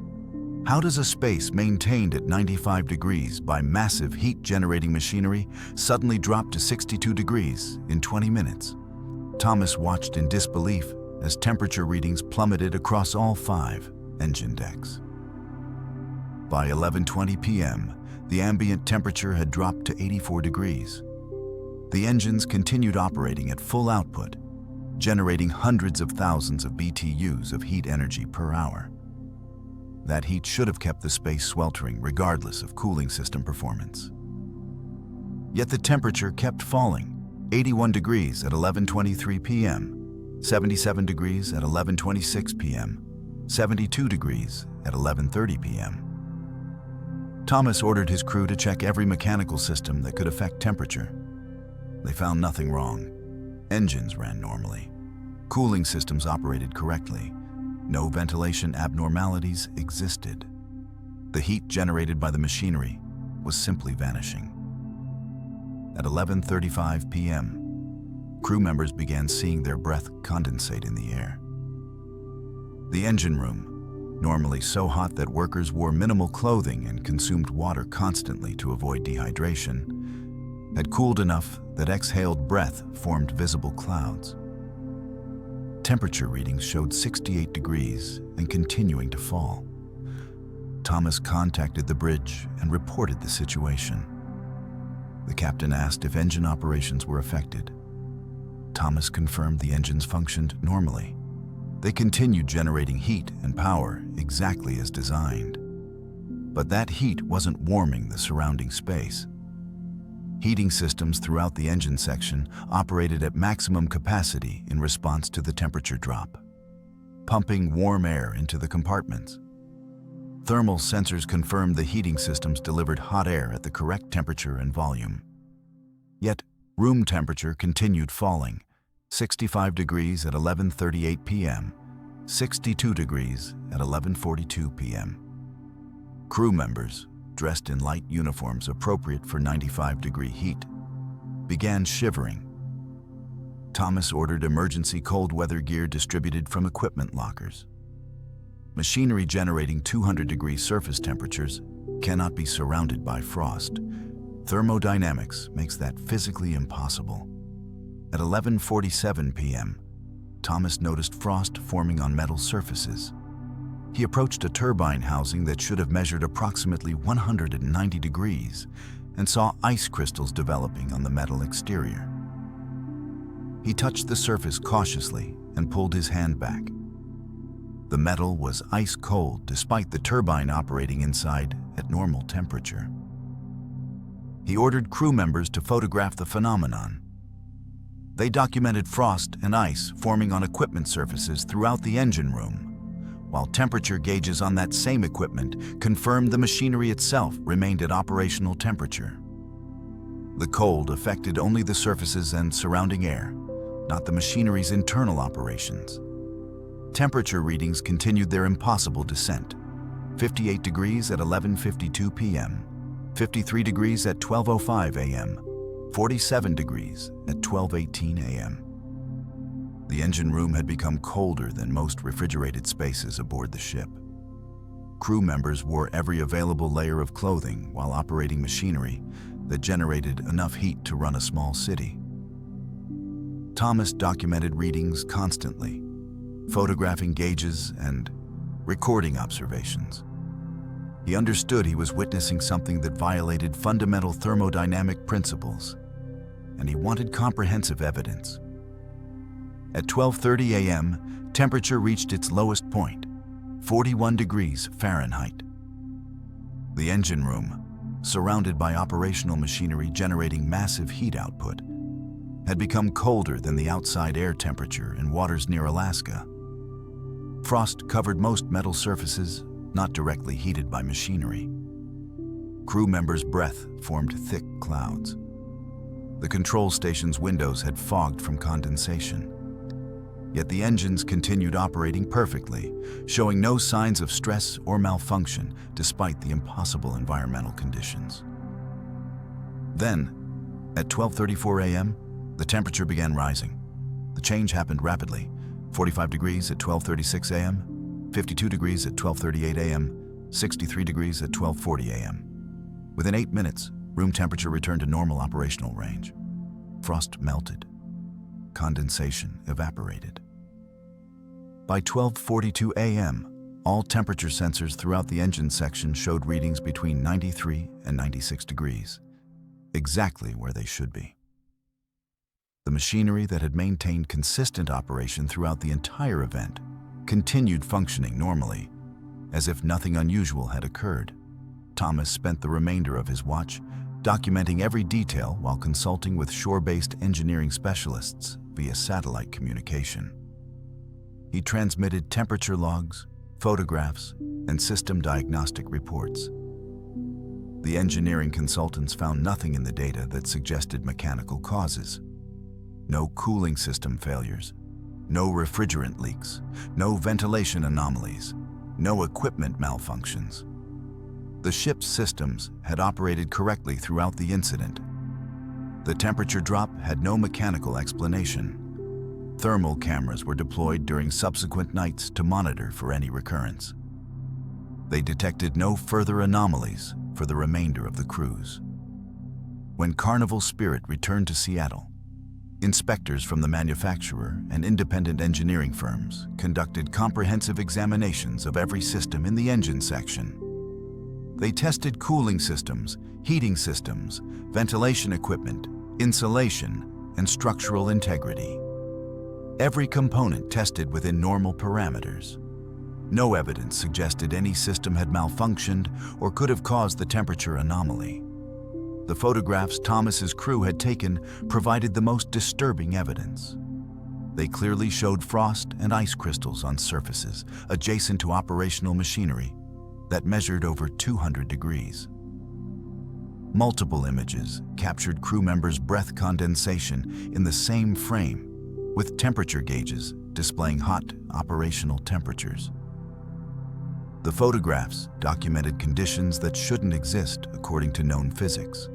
How does a space maintained at 95 degrees by massive heat-generating machinery suddenly drop to 62 degrees in 20 minutes? Thomas watched in disbelief as temperature readings plummeted across all 5 engine decks. By 11:20 p.m., the ambient temperature had dropped to 84 degrees. The engines continued operating at full output, generating hundreds of thousands of BTUs of heat energy per hour. That heat should have kept the space sweltering regardless of cooling system performance. Yet the temperature kept falling, 81 degrees at 11:23 p.m., 77 degrees at 11:26 p.m., 72 degrees at 11:30 p.m. Thomas ordered his crew to check every mechanical system that could affect temperature. They found nothing wrong. Engines ran normally. Cooling systems operated correctly. No ventilation abnormalities existed. The heat generated by the machinery was simply vanishing. At 11:35 p.m., crew members began seeing their breath condensate in the air. The engine room, normally so hot that workers wore minimal clothing and consumed water constantly to avoid dehydration, had cooled enough that exhaled breath formed visible clouds. Temperature readings showed 68 degrees and continuing to fall. Thomas contacted the bridge and reported the situation. The captain asked if engine operations were affected. Thomas confirmed the engines functioned normally. They continued generating heat and power exactly as designed. But that heat wasn't warming the surrounding space. Heating systems throughout the engine section operated at maximum capacity in response to the temperature drop, pumping warm air into the compartments. Thermal sensors confirmed the heating systems delivered hot air at the correct temperature and volume. Yet, room temperature continued falling, 65 degrees at 11:38 p.m., 62 degrees at 11:42 p.m. Crew members, dressed in light uniforms appropriate for 95-degree heat, began shivering. Thomas ordered emergency cold weather gear distributed from equipment lockers. Machinery generating 200-degree surface temperatures cannot be surrounded by frost. Thermodynamics makes that physically impossible. At 11:47 p.m., Thomas noticed frost forming on metal surfaces. He approached a turbine housing that should have measured approximately 190 degrees and saw ice crystals developing on the metal exterior. He touched the surface cautiously and pulled his hand back. The metal was ice cold despite the turbine operating inside at normal temperature. He ordered crew members to photograph the phenomenon. They documented frost and ice forming on equipment surfaces throughout the engine room, while temperature gauges on that same equipment confirmed the machinery itself remained at operational temperature. The cold affected only the surfaces and surrounding air, not the machinery's internal operations. Temperature readings continued their impossible descent. 58 degrees at 11:52 p.m., 53 degrees at 12:05 a.m., 47 degrees at 12:18 a.m. The engine room had become colder than most refrigerated spaces aboard the ship. Crew members wore every available layer of clothing while operating machinery that generated enough heat to run a small city. Thomas documented readings constantly, photographing gauges and recording observations. He understood he was witnessing something that violated fundamental thermodynamic principles, and he wanted comprehensive evidence. At 12:30 a.m., temperature reached its lowest point, 41 degrees Fahrenheit. The engine room, surrounded by operational machinery generating massive heat output, had become colder than the outside air temperature in waters near Alaska. Frost covered most metal surfaces not directly heated by machinery. Crew members' breath formed thick clouds. The control station's windows had fogged from condensation. Yet the engines continued operating perfectly, showing no signs of stress or malfunction despite the impossible environmental conditions. Then, at 12:34 a.m., the temperature began rising. The change happened rapidly: 45 degrees at 12:36 a.m., 52 degrees at 12:38 a.m., 63 degrees at 12:40 a.m. Within 8 minutes, room temperature returned to normal operational range. Frost melted. Condensation evaporated. By 12:42 a.m., all temperature sensors throughout the engine section showed readings between 93 and 96 degrees, exactly where they should be. The machinery that had maintained consistent operation throughout the entire event continued functioning normally, as if nothing unusual had occurred. Thomas spent the remainder of his watch documenting every detail while consulting with shore-based engineering specialists via satellite communication. He transmitted temperature logs, photographs, and system diagnostic reports. The engineering consultants found nothing in the data that suggested mechanical causes. No cooling system failures, no refrigerant leaks, no ventilation anomalies, no equipment malfunctions. The ship's systems had operated correctly throughout the incident. The temperature drop had no mechanical explanation. Thermal cameras were deployed during subsequent nights to monitor for any recurrence. They detected no further anomalies for the remainder of the cruise. When Carnival Spirit returned to Seattle, inspectors from the manufacturer and independent engineering firms conducted comprehensive examinations of every system in the engine section. They tested cooling systems, heating systems, ventilation equipment, insulation, and structural integrity. Every component tested within normal parameters. No evidence suggested any system had malfunctioned or could have caused the temperature anomaly. The photographs Thomas's crew had taken provided the most disturbing evidence. They clearly showed frost and ice crystals on surfaces adjacent to operational machinery that measured over 200 degrees. Multiple images captured crew members' breath condensation in the same frame, with temperature gauges displaying hot operational temperatures. The photographs documented conditions that shouldn't exist according to known physics.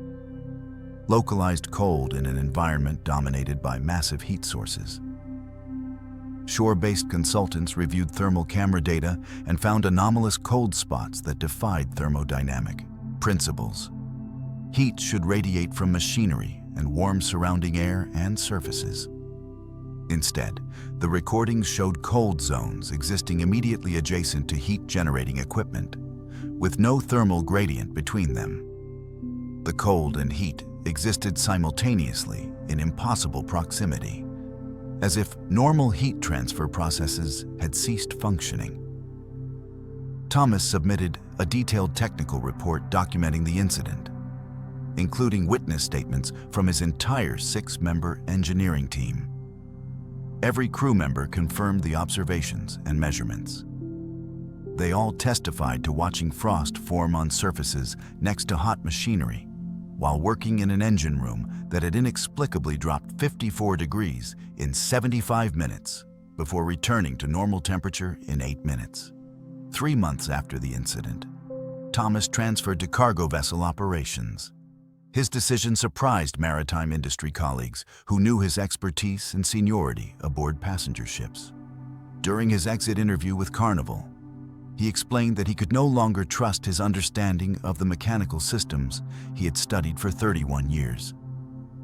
Localized cold in an environment dominated by massive heat sources. Shore-based consultants reviewed thermal camera data and found anomalous cold spots that defied thermodynamic principles. Heat should radiate from machinery and warm surrounding air and surfaces. Instead, the recordings showed cold zones existing immediately adjacent to heat-generating equipment, with no thermal gradient between them. The cold and heat existed simultaneously in impossible proximity, as if normal heat transfer processes had ceased functioning. Thomas submitted a detailed technical report documenting the incident, including witness statements from his entire 6-member engineering team. Every crew member confirmed the observations and measurements. They all testified to watching frost form on surfaces next to hot machinery while working in an engine room that had inexplicably dropped 54 degrees in 75 minutes before returning to normal temperature in 8 minutes. 3 months after the incident, Thomas transferred to cargo vessel operations. His decision surprised maritime industry colleagues who knew his expertise and seniority aboard passenger ships. During his exit interview with Carnival, he explained that he could no longer trust his understanding of the mechanical systems he had studied for 31 years.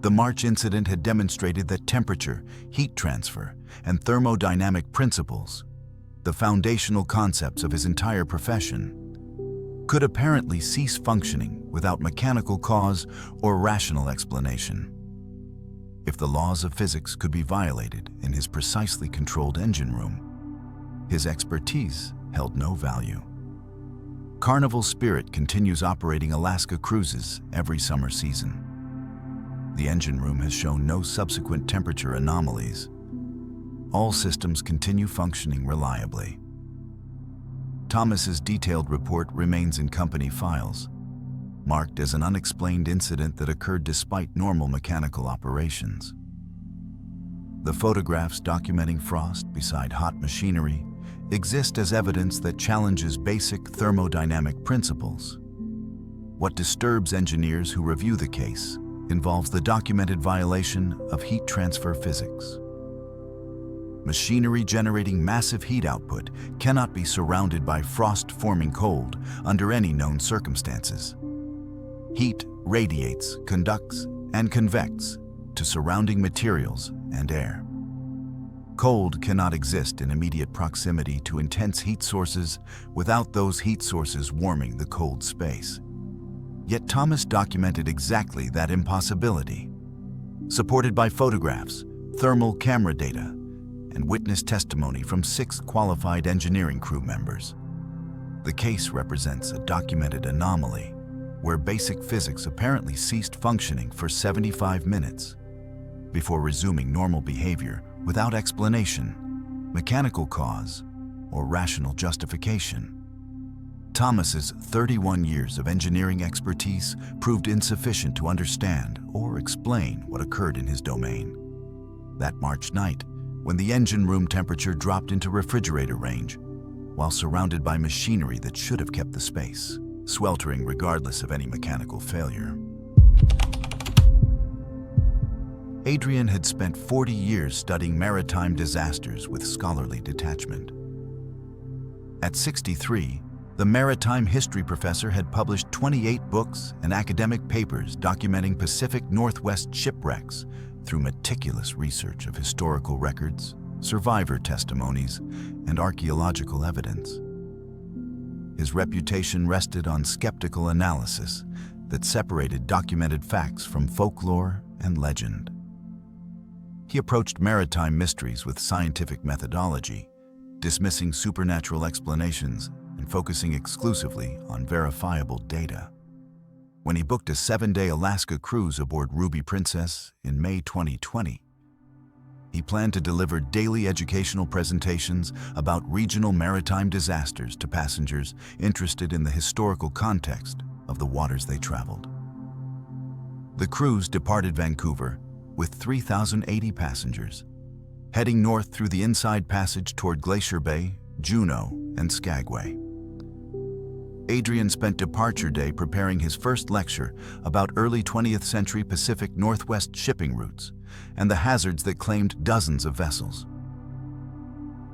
The March incident had demonstrated that temperature, heat transfer, and thermodynamic principles, the foundational concepts of his entire profession, could apparently cease functioning without mechanical cause or rational explanation. If the laws of physics could be violated in his precisely controlled engine room, his expertise held no value. Carnival Spirit continues operating Alaska cruises every summer season. The engine room has shown no subsequent temperature anomalies. All systems continue functioning reliably. Thomas's detailed report remains in company files, marked as an unexplained incident that occurred despite normal mechanical operations. The photographs documenting frost beside hot machinery exist as evidence that challenges basic thermodynamic principles. What disturbs engineers who review the case involves the documented violation of heat transfer physics. Machinery generating massive heat output cannot be surrounded by frost-forming cold under any known circumstances. Heat radiates, conducts, and convects to surrounding materials and air. Cold cannot exist in immediate proximity to intense heat sources without those heat sources warming the cold space. Yet Thomas documented exactly that impossibility, supported by photographs, thermal camera data, and witness testimony from 6 qualified engineering crew members. The case represents a documented anomaly where basic physics apparently ceased functioning for 75 minutes before resuming normal behavior without explanation, mechanical cause, or rational justification. Thomas's 31 years of engineering expertise proved insufficient to understand or explain what occurred in his domain. That March night, when the engine room temperature dropped into refrigerator range, while surrounded by machinery that should have kept the space sweltering regardless of any mechanical failure. Adrian had spent 40 years studying maritime disasters with scholarly detachment. At 63, the maritime history professor had published 28 books and academic papers documenting Pacific Northwest shipwrecks through meticulous research of historical records, survivor testimonies, and archaeological evidence. His reputation rested on skeptical analysis that separated documented facts from folklore and legend. He approached maritime mysteries with scientific methodology, dismissing supernatural explanations and focusing exclusively on verifiable data. When he booked a 7-day Alaska cruise aboard Ruby Princess in May 2020, he planned to deliver daily educational presentations about regional maritime disasters to passengers interested in the historical context of the waters they traveled. The cruise departed Vancouver with 3,080 passengers, heading north through the Inside Passage toward Glacier Bay, Juneau, and Skagway. Adrian spent departure day preparing his first lecture about early 20th century Pacific Northwest shipping routes and the hazards that claimed dozens of vessels.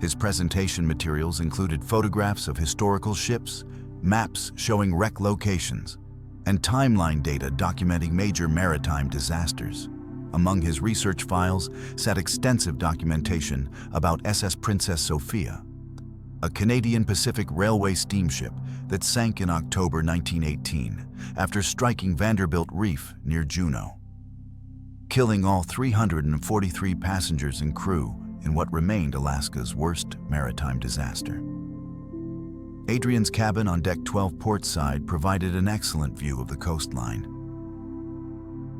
His presentation materials included photographs of historical ships, maps showing wreck locations, and timeline data documenting major maritime disasters. Among his research files sat extensive documentation about SS Princess Sophia, a Canadian Pacific Railway steamship that sank in October 1918 after striking Vanderbilt Reef near Juneau, killing all 343 passengers and crew in what remained Alaska's worst maritime disaster. Adrian's cabin on Deck 12 port side provided an excellent view of the coastline.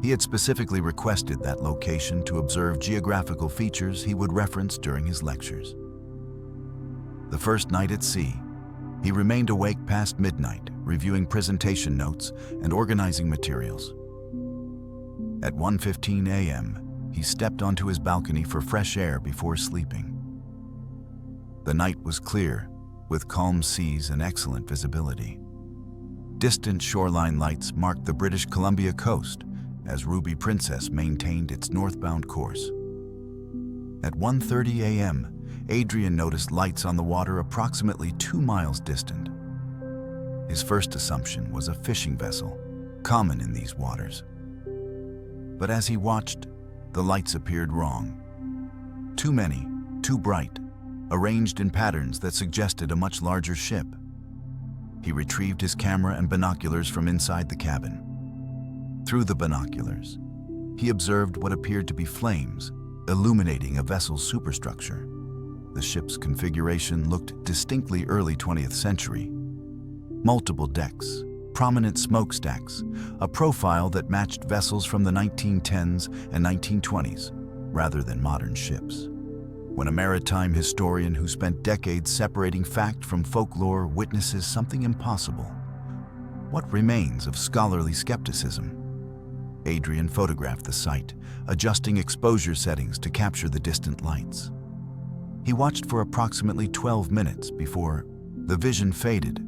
He had specifically requested that location to observe geographical features he would reference during his lectures. The first night at sea, he remained awake past midnight, reviewing presentation notes and organizing materials. At 1:15 a.m., he stepped onto his balcony for fresh air before sleeping. The night was clear, with calm seas and excellent visibility. Distant shoreline lights marked the British Columbia coast as Ruby Princess maintained its northbound course. At 1:30 a.m., Adrian noticed lights on the water approximately 2 miles distant. His first assumption was a fishing vessel, common in these waters. But as he watched, the lights appeared wrong. Too many, too bright, arranged in patterns that suggested a much larger ship. He retrieved his camera and binoculars from inside the cabin. Through the binoculars, he observed what appeared to be flames, illuminating a vessel's superstructure. The ship's configuration looked distinctly early 20th century. Multiple decks, prominent smokestacks, a profile that matched vessels from the 1910s and 1920s, rather than modern ships. When a maritime historian who spent decades separating fact from folklore witnesses something impossible, what remains of scholarly skepticism? Adrian photographed the site, adjusting exposure settings to capture the distant lights. He watched for approximately 12 minutes before the vision faded,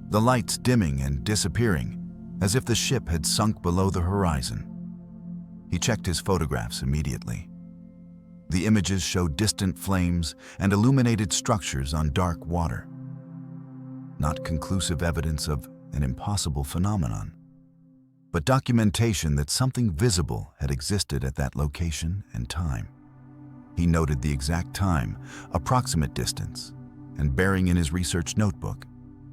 the lights dimming and disappearing, as if the ship had sunk below the horizon. He checked his photographs immediately. The images showed distant flames and illuminated structures on dark water. Not conclusive evidence of an impossible phenomenon, but documentation that something visible had existed at that location and time. He noted the exact time, approximate distance, and bearing in his research notebook,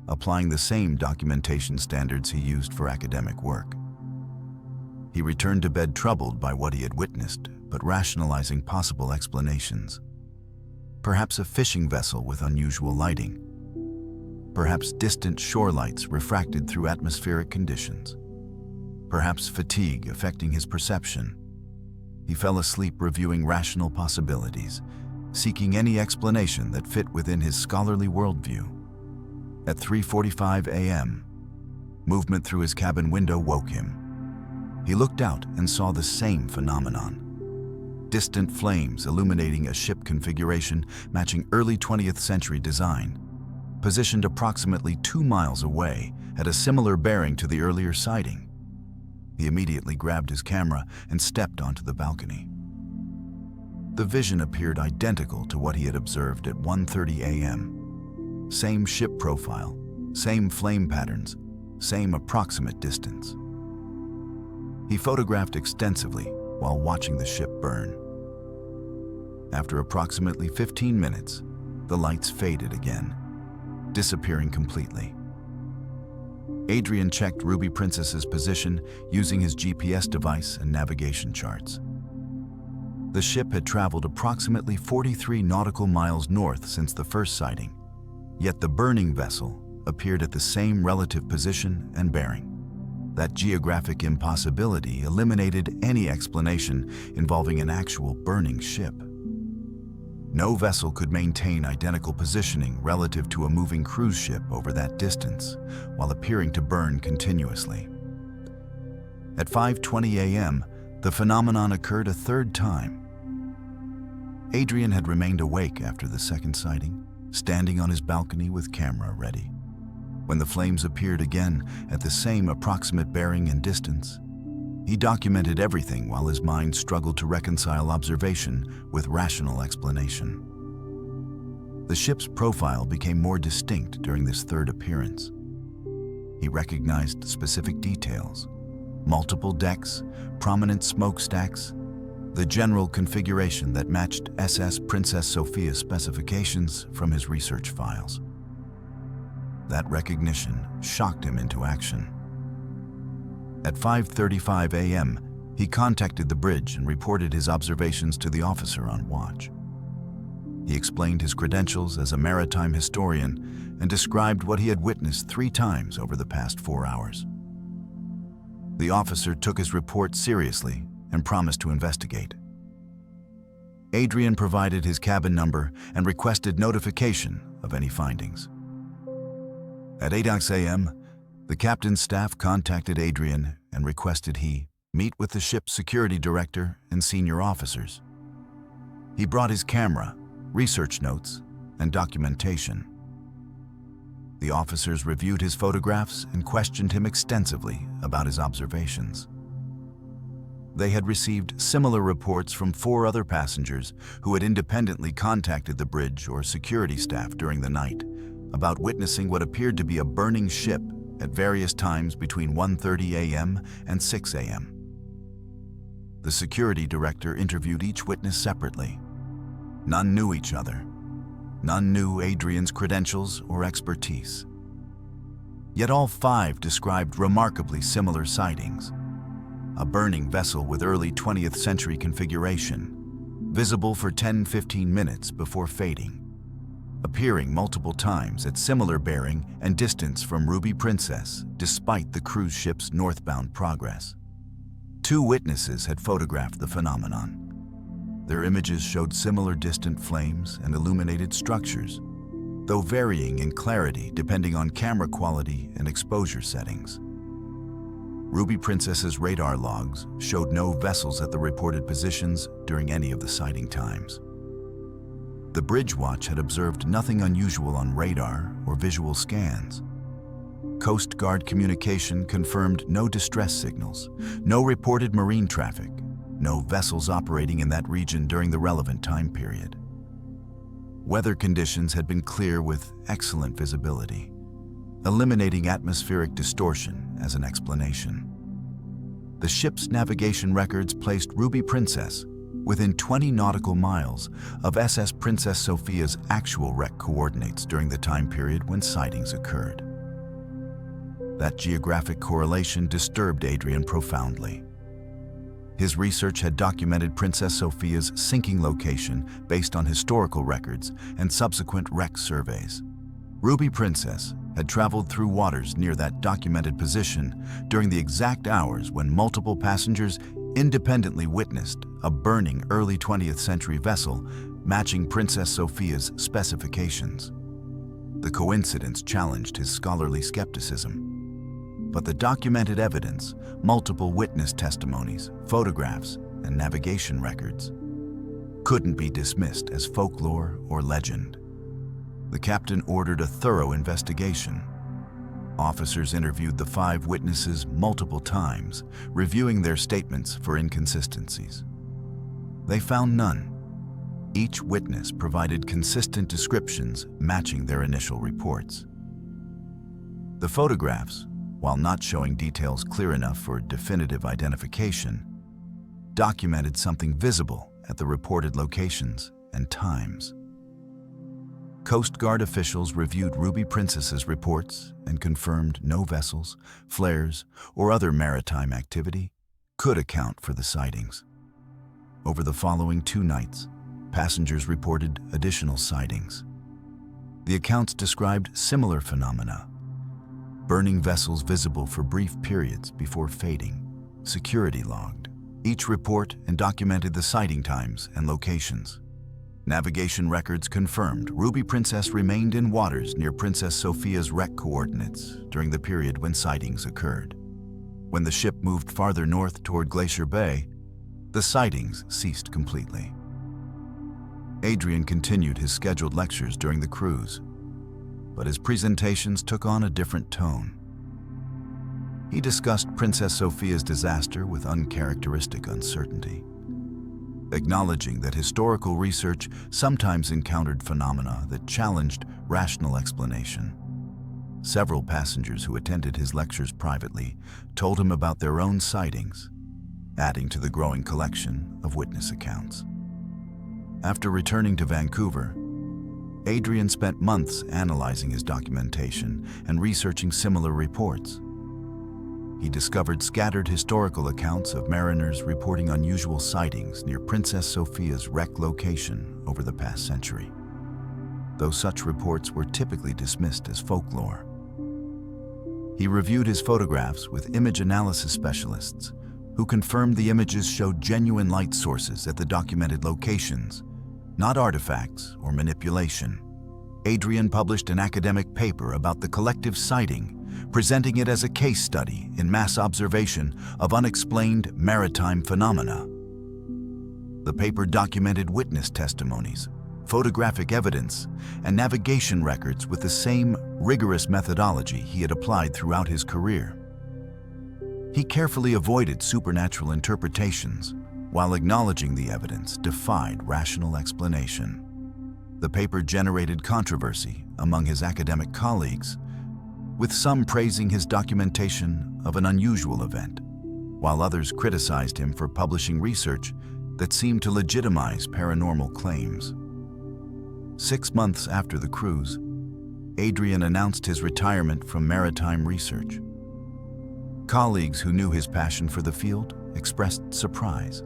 applying the same documentation standards he used for academic work. He returned to bed troubled by what he had witnessed, but rationalizing possible explanations. Perhaps a fishing vessel with unusual lighting. Perhaps distant shore lights refracted through atmospheric conditions. Perhaps fatigue affecting his perception. He fell asleep reviewing rational possibilities, seeking any explanation that fit within his scholarly worldview. At 3:45 a.m., movement through his cabin window woke him. He looked out and saw the same phenomenon. Distant flames illuminating a ship configuration matching early 20th century design, positioned approximately 2 miles away at a similar bearing to the earlier sighting. He immediately grabbed his camera and stepped onto the balcony. The vision appeared identical to what he had observed at 1:30 a.m. Same ship profile, same flame patterns, same approximate distance. He photographed extensively while watching the ship burn. After approximately 15 minutes, the lights faded again, disappearing completely. Adrian checked Ruby Princess's position using his GPS device and navigation charts. The ship had traveled approximately 43 nautical miles north since the first sighting, yet the burning vessel appeared at the same relative position and bearing. That geographic impossibility eliminated any explanation involving an actual burning ship. No vessel could maintain identical positioning relative to a moving cruise ship over that distance, while appearing to burn continuously. At 5:20 a.m., the phenomenon occurred a third time. Adrian had remained awake after the second sighting, standing on his balcony with camera ready. When the flames appeared again at the same approximate bearing and distance, he documented everything while his mind struggled to reconcile observation with rational explanation. The ship's profile became more distinct during this third appearance. He recognized specific details: multiple decks, prominent smokestacks, the general configuration that matched SS Princess Sophia's specifications from his research files. That recognition shocked him into action. At 5:35 a.m., he contacted the bridge and reported his observations to the officer on watch. He explained his credentials as a maritime historian and described what he had witnessed 3 times over the past 4 hours. The officer took his report seriously and promised to investigate. Adrian provided his cabin number and requested notification of any findings. At 8 a.m., the captain's staff contacted Adrian and requested he meet with the ship's security director and senior officers. He brought his camera, research notes, and documentation. The officers reviewed his photographs and questioned him extensively about his observations. They had received similar reports from 4 other passengers who had independently contacted the bridge or security staff during the night about witnessing what appeared to be a burning ship at various times between 1:30 a.m. and 6 a.m. The security director interviewed each witness separately. None knew each other. None knew Adrian's credentials or expertise. Yet all 5 described remarkably similar sightings. A burning vessel with early 20th century configuration, visible for 10-15 minutes before fading, appearing multiple times at similar bearing and distance from Ruby Princess despite the cruise ship's northbound progress. 2 witnesses had photographed the phenomenon. Their images showed similar distant flames and illuminated structures, though varying in clarity depending on camera quality and exposure settings. Ruby Princess's radar logs showed no vessels at the reported positions during any of the sighting times. The Bridge Watch had observed nothing unusual on radar or visual scans. Coast Guard communication confirmed no distress signals, no reported marine traffic, no vessels operating in that region during the relevant time period. Weather conditions had been clear with excellent visibility, eliminating atmospheric distortion as an explanation. The ship's navigation records placed Ruby Princess within 20 nautical miles of SS Princess Sophia's actual wreck coordinates during the time period when sightings occurred. That geographic correlation disturbed Adrian profoundly. His research had documented Princess Sophia's sinking location based on historical records and subsequent wreck surveys. Ruby Princess had traveled through waters near that documented position during the exact hours when multiple passengers independently witnessed a burning early 20th century vessel matching Princess Sophia's specifications. The coincidence challenged his scholarly skepticism. But the documented evidence, multiple witness testimonies, photographs, and navigation records couldn't be dismissed as folklore or legend. The captain ordered a thorough investigation. Officers interviewed the 5 witnesses multiple times, reviewing their statements for inconsistencies. They found none. Each witness provided consistent descriptions matching their initial reports. The photographs, while not showing details clear enough for definitive identification, documented something visible at the reported locations and times. Coast Guard officials reviewed Ruby Princess's reports and confirmed no vessels, flares, or other maritime activity could account for the sightings. Over the following 2 nights, passengers reported additional sightings. The accounts described similar phenomena: burning vessels visible for brief periods before fading, security logged. Each report and documented the sighting times and locations. Navigation records confirmed Ruby Princess remained in waters near Princess Sophia's wreck coordinates during the period when sightings occurred. When the ship moved farther north toward Glacier Bay, the sightings ceased completely. Adrian continued his scheduled lectures during the cruise, but his presentations took on a different tone. He discussed Princess Sophia's disaster with uncharacteristic uncertainty, acknowledging that historical research sometimes encountered phenomena that challenged rational explanation. Several passengers who attended his lectures privately told him about their own sightings, adding to the growing collection of witness accounts. After returning to Vancouver, Adrian spent months analyzing his documentation and researching similar reports. He discovered scattered historical accounts of mariners reporting unusual sightings near Princess Sophia's wreck location over the past century, though such reports were typically dismissed as folklore. He reviewed his photographs with image analysis specialists who confirmed the images showed genuine light sources at the documented locations, not artifacts or manipulation. Adrian published an academic paper about the collective sighting, presenting it as a case study in mass observation of unexplained maritime phenomena. The paper documented witness testimonies, photographic evidence, and navigation records with the same rigorous methodology he had applied throughout his career. He carefully avoided supernatural interpretations while acknowledging the evidence defied rational explanation. The paper generated controversy among his academic colleagues, with some praising his documentation of an unusual event, while others criticized him for publishing research that seemed to legitimize paranormal claims. 6 months after the cruise, Adrian announced his retirement from maritime research. Colleagues who knew his passion for the field expressed surprise.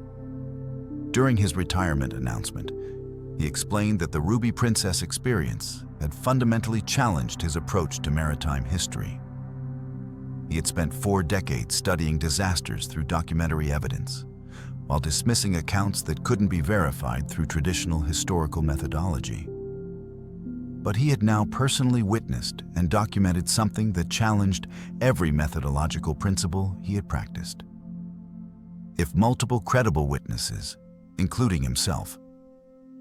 During his retirement announcement, he explained that the Ruby Princess experience had fundamentally challenged his approach to maritime history. He had spent 4 decades studying disasters through documentary evidence, while dismissing accounts that couldn't be verified through traditional historical methodology. But he had now personally witnessed and documented something that challenged every methodological principle he had practiced. If multiple credible witnesses, including himself,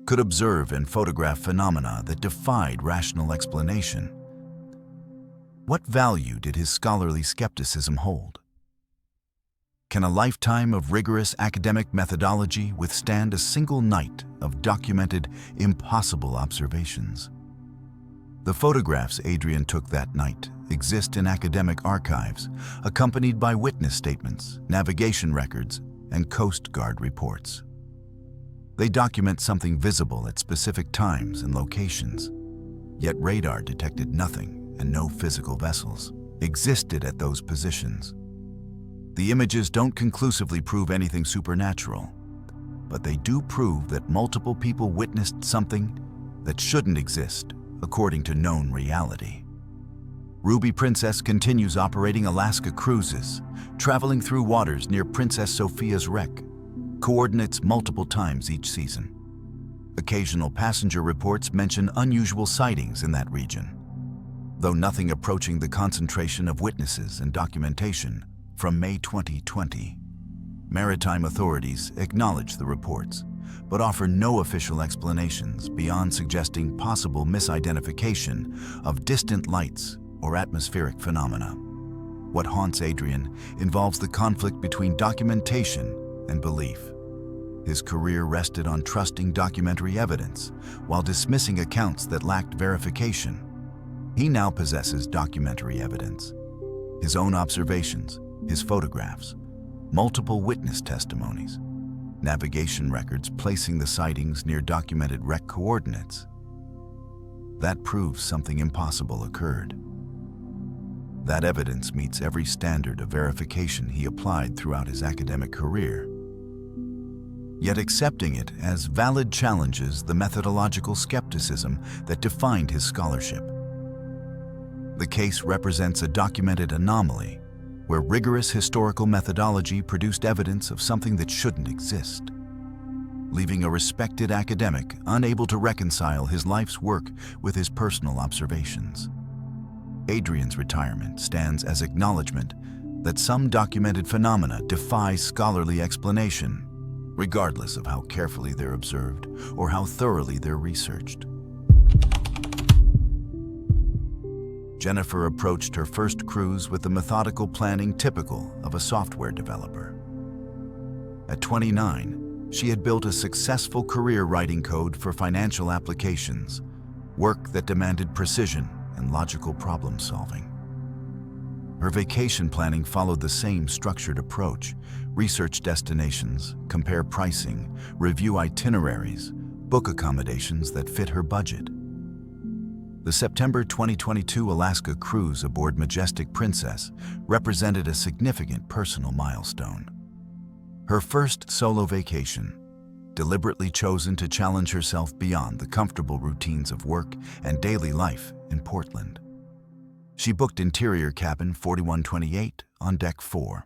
could observe and photograph phenomena that defied rational explanation, what value did his scholarly skepticism hold? Can a lifetime of rigorous academic methodology withstand a single night of documented, impossible observations? The photographs Adrian took that night exist in academic archives, accompanied by witness statements, navigation records, and Coast Guard reports. They document something visible at specific times and locations, yet radar detected nothing and no physical vessels existed at those positions. The images don't conclusively prove anything supernatural, but they do prove that multiple people witnessed something that shouldn't exist according to known reality. Ruby Princess continues operating Alaska cruises, traveling through waters near Princess Sophia's wreck, coordinates multiple times each season. Occasional passenger reports mention unusual sightings in that region, though nothing approaching the concentration of witnesses and documentation from May 2020. Maritime authorities acknowledge the reports, but offer no official explanations beyond suggesting possible misidentification of distant lights or atmospheric phenomena. What haunts Adrian involves the conflict between documentation and belief. His career rested on trusting documentary evidence while dismissing accounts that lacked verification. He now possesses documentary evidence: his own observations, his photographs, multiple witness testimonies, navigation records placing the sightings near documented wreck coordinates. That proves something impossible occurred. That evidence meets every standard of verification he applied throughout his academic career. Yet accepting it as valid challenges the methodological skepticism that defined his scholarship. The case represents a documented anomaly where rigorous historical methodology produced evidence of something that shouldn't exist, leaving a respected academic unable to reconcile his life's work with his personal observations. Adrian's retirement stands as acknowledgement that some documented phenomena defy scholarly explanation, regardless of how carefully they're observed or how thoroughly they're researched. Jennifer approached her first cruise with the methodical planning typical of a software developer. At 29, she had built a successful career writing code for financial applications, work that demanded precision and logical problem solving. Her vacation planning followed the same structured approach: research destinations, compare pricing, review itineraries, book accommodations that fit her budget. The September 2022 Alaska cruise aboard Majestic Princess represented a significant personal milestone. Her first solo vacation, deliberately chosen to challenge herself beyond the comfortable routines of work and daily life in Portland. She booked interior cabin 4128 on deck 4.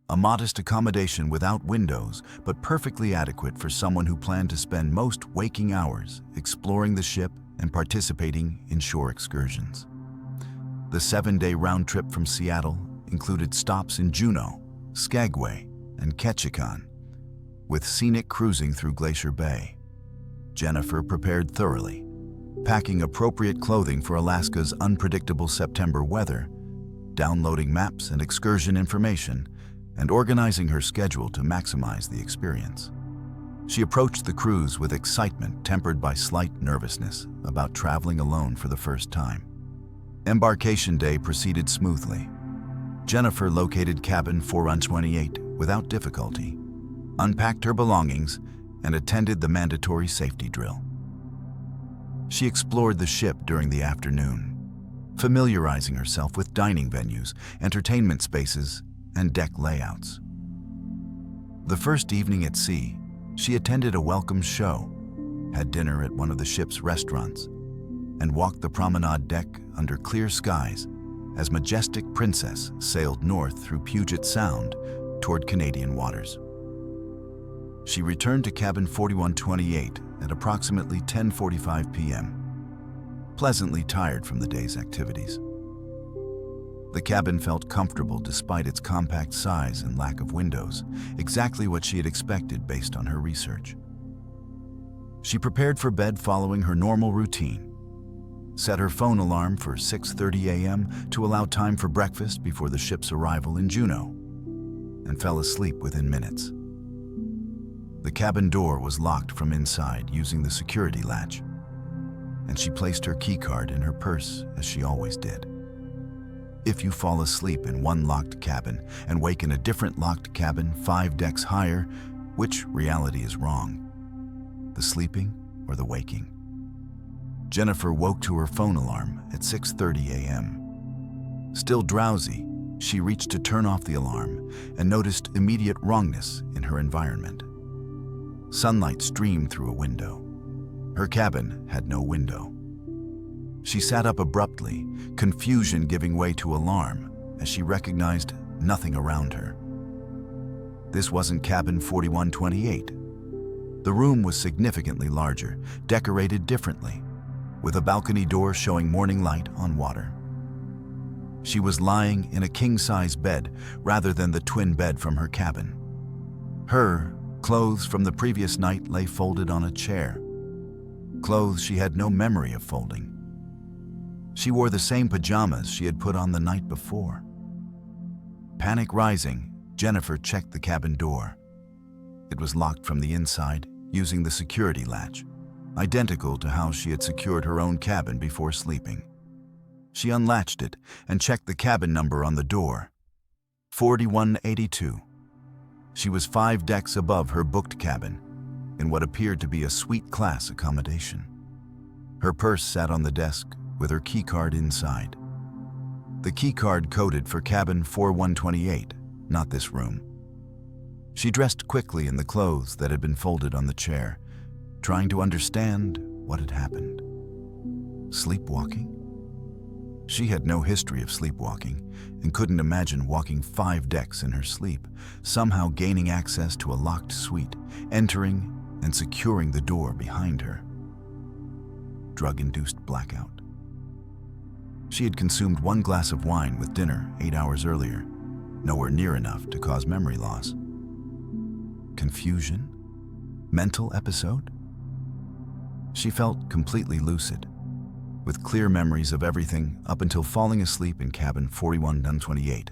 A modest accommodation without windows, but perfectly adequate for someone who planned to spend most waking hours exploring the ship and participating in shore excursions. The 7-day round trip from Seattle included stops in Juneau, Skagway, and Ketchikan, with scenic cruising through Glacier Bay. Jennifer prepared thoroughly, packing appropriate clothing for Alaska's unpredictable September weather, downloading maps and excursion information, and organizing her schedule to maximize the experience. She approached the cruise with excitement tempered by slight nervousness about traveling alone for the first time. Embarkation day proceeded smoothly. Jennifer located cabin 428 without difficulty, unpacked her belongings, and attended the mandatory safety drill. She explored the ship during the afternoon, familiarizing herself with dining venues, entertainment spaces, and deck layouts. The first evening at sea, she attended a welcome show, had dinner at one of the ship's restaurants, and walked the promenade deck under clear skies as Majestic Princess sailed north through Puget Sound toward Canadian waters. She returned to cabin 4128 at approximately 10:45 p.m., pleasantly tired from the day's activities. The cabin felt comfortable despite its compact size and lack of windows, exactly what she had expected based on her research. She prepared for bed following her normal routine, set her phone alarm for 6:30 a.m. to allow time for breakfast before the ship's arrival in Juneau, and fell asleep within minutes. The cabin door was locked from inside using the security latch, and she placed her keycard in her purse as she always did. If you fall asleep in one locked cabin and wake in a different locked cabin 5 decks higher, which reality is wrong? The sleeping or the waking? Jennifer woke to her phone alarm at 6:30 a.m. Still drowsy, she reached to turn off the alarm and noticed immediate wrongness in her environment. Sunlight streamed through a window. Her cabin had no window. She sat up abruptly, confusion giving way to alarm as she recognized nothing around her. This wasn't cabin 4128. The room was significantly larger, decorated differently, with a balcony door showing morning light on water. She was lying in a king-size bed rather than the twin bed from her cabin. Her clothes from the previous night lay folded on a chair, clothes she had no memory of folding. She wore the same pajamas she had put on the night before. Panic rising, Jennifer checked the cabin door. It was locked from the inside using the security latch, identical to how she had secured her own cabin before sleeping. She unlatched it and checked the cabin number on the door, 4182. She was 5 decks above her booked cabin, in what appeared to be a suite-class accommodation. Her purse sat on the desk with her keycard inside. The keycard coded for cabin 4128, not this room. She dressed quickly in the clothes that had been folded on the chair, trying to understand what had happened. Sleepwalking? She had no history of sleepwalking and couldn't imagine walking 5 decks in her sleep, somehow gaining access to a locked suite, entering and securing the door behind her. Drug-induced blackout. She had consumed 1 glass of wine with dinner 8 hours earlier, nowhere near enough to cause memory loss. Confusion? Mental episode? She felt completely lucid, with clear memories of everything up until falling asleep in cabin 4128.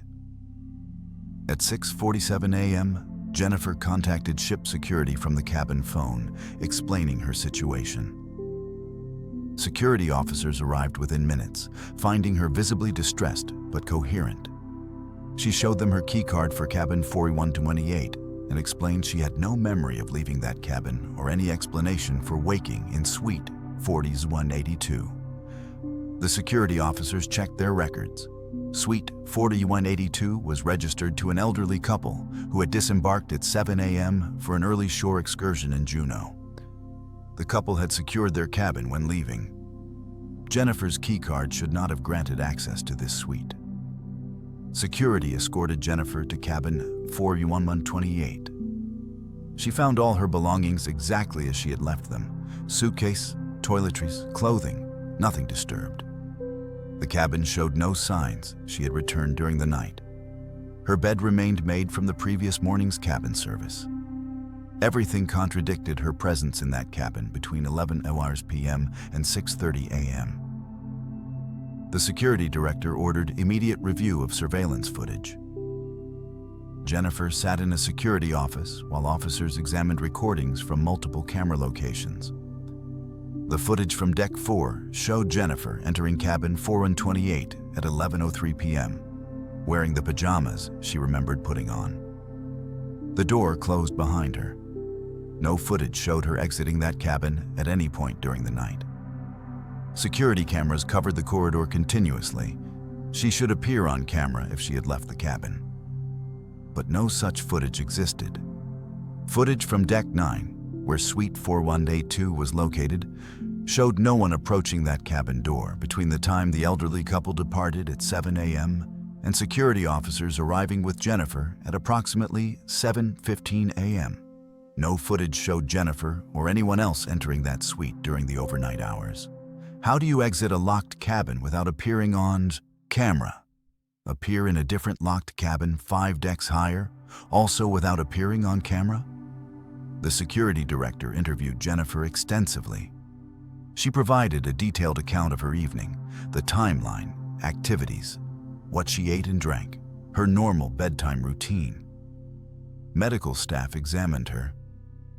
At 6:47 a.m., Jennifer contacted ship security from the cabin phone, explaining her situation. Security officers arrived within minutes, finding her visibly distressed but coherent. She showed them her keycard for cabin 4128 and explained she had no memory of leaving that cabin or any explanation for waking in suite 4182. The security officers checked their records. Suite 4182 was registered to an elderly couple who had disembarked at 7 a.m. for an early shore excursion in Juneau. The couple had secured their cabin when leaving. Jennifer's keycard should not have granted access to this suite. Security escorted Jennifer to cabin 4128. She found all her belongings exactly as she had left them: suitcase, toiletries, clothing, nothing disturbed. The cabin showed no signs she had returned during the night. Her bed remained made from the previous morning's cabin service. Everything contradicted her presence in that cabin between 11 p.m. and 6:30 a.m. The security director ordered immediate review of surveillance footage. Jennifer sat in a security office while officers examined recordings from multiple camera locations. The footage from Deck 4 showed Jennifer entering cabin 4128 at 11:03 p.m., wearing the pajamas she remembered putting on. The door closed behind her. No footage showed her exiting that cabin at any point during the night. Security cameras covered the corridor continuously. She should appear on camera if she had left the cabin. But no such footage existed. Footage from Deck 9, where Suite 4182 was located, showed no one approaching that cabin door between the time the elderly couple departed at 7 a.m. and security officers arriving with Jennifer at approximately 7:15 a.m. No footage showed Jennifer or anyone else entering that suite during the overnight hours. How do you exit a locked cabin without appearing on camera? Appear in a different locked cabin 5 decks higher, also without appearing on camera? The security director interviewed Jennifer extensively. She provided a detailed account of her evening, the timeline, activities, what she ate and drank, her normal bedtime routine. Medical staff examined her,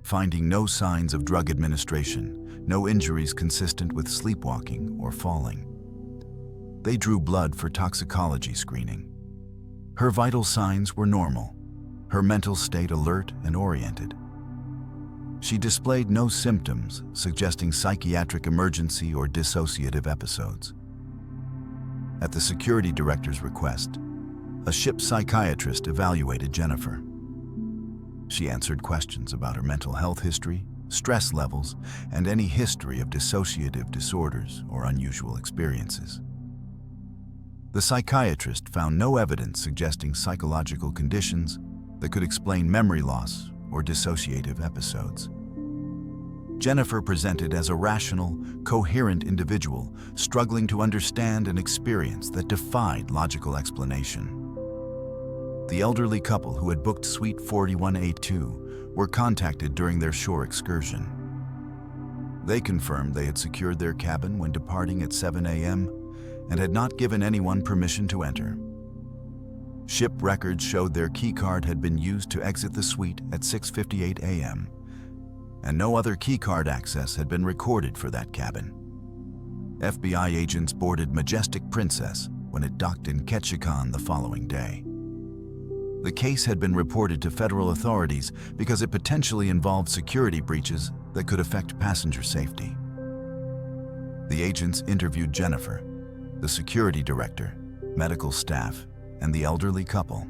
finding no signs of drug administration, no injuries consistent with sleepwalking or falling. They drew blood for toxicology screening. Her vital signs were normal, her mental state alert and oriented. She displayed no symptoms suggesting psychiatric emergency or dissociative episodes. At the security director's request, a ship psychiatrist evaluated Jennifer. She answered questions about her mental health history, stress levels, and any history of dissociative disorders or unusual experiences. The psychiatrist found no evidence suggesting psychological conditions that could explain memory loss or dissociative episodes. Jennifer presented as a rational, coherent individual struggling to understand an experience that defied logical explanation. The elderly couple who had booked Suite 4182 were contacted during their shore excursion. They confirmed they had secured their cabin when departing at 7 a.m. and had not given anyone permission to enter. Ship records showed their keycard had been used to exit the suite at 6:58 a.m., and no other keycard access had been recorded for that cabin. FBI agents boarded Majestic Princess when it docked in Ketchikan the following day. The case had been reported to federal authorities because it potentially involved security breaches that could affect passenger safety. The agents interviewed Jennifer, the security director, medical staff, and the elderly couple.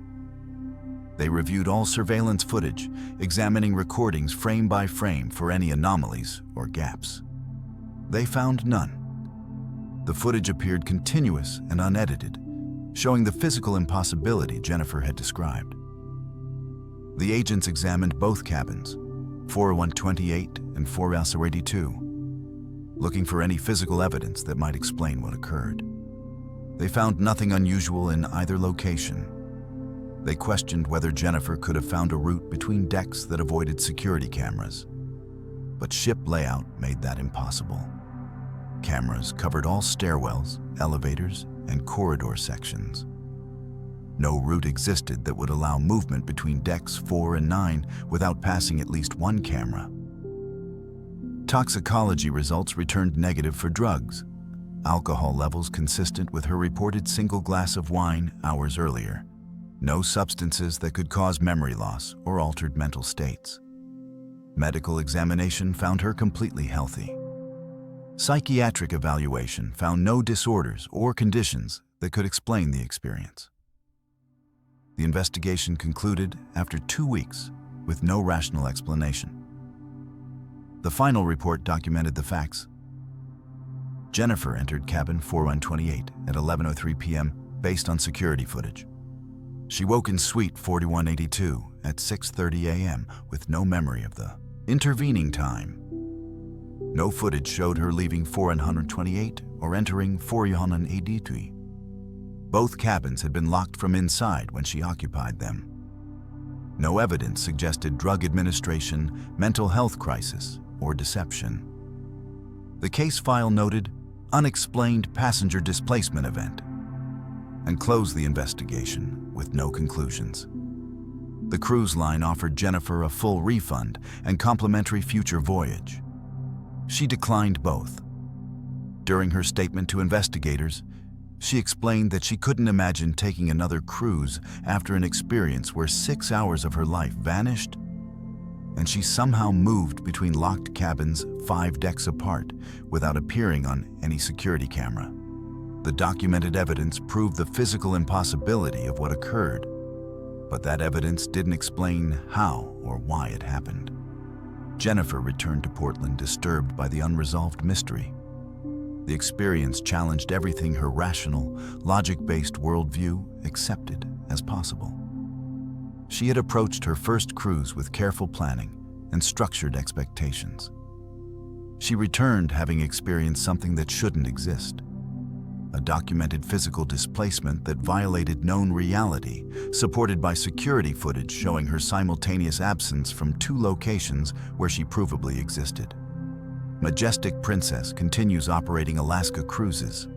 They reviewed all surveillance footage, examining recordings frame by frame for any anomalies or gaps. They found none. The footage appeared continuous and unedited, showing the physical impossibility Jennifer had described. The agents examined both cabins, 4128 and 4182, looking for any physical evidence that might explain what occurred. They found nothing unusual in either location. They questioned whether Jennifer could have found a route between decks that avoided security cameras, but ship layout made that impossible. Cameras covered all stairwells, elevators, and corridor sections. No route existed that would allow movement between decks 4 and 9 without passing at least one camera. Toxicology results returned negative for drugs, alcohol levels consistent with her reported single glass of wine hours earlier, no substances that could cause memory loss or altered mental states. Medical examination found her completely healthy. Psychiatric evaluation found no disorders or conditions that could explain the experience. The investigation concluded after 2 weeks with no rational explanation. The final report documented the facts. Jennifer entered cabin 4128 at 11:03 p.m. based on security footage. She woke in Suite 4182 at 6:30 a.m. with no memory of the intervening time. No footage showed her leaving 4128 or entering 4182. Both cabins had been locked from inside when she occupied them. No evidence suggested drug administration, mental health crisis, or deception. The case file noted unexplained passenger displacement event and closed the investigation with no conclusions. The cruise line offered Jennifer a full refund and complimentary future voyage. She declined both. During her statement to investigators, she explained that she couldn't imagine taking another cruise after an experience where 6 hours of her life vanished, and she somehow moved between locked cabins 5 decks apart without appearing on any security camera. The documented evidence proved the physical impossibility of what occurred, but that evidence didn't explain how or why it happened. Jennifer returned to Portland disturbed by the unresolved mystery. The experience challenged everything her rational, logic-based worldview accepted as possible. She had approached her first cruise with careful planning and structured expectations. She returned having experienced something that shouldn't exist. A documented physical displacement that violated known reality, supported by security footage showing her simultaneous absence from 2 locations where she provably existed. Majestic Princess continues operating Alaska cruises.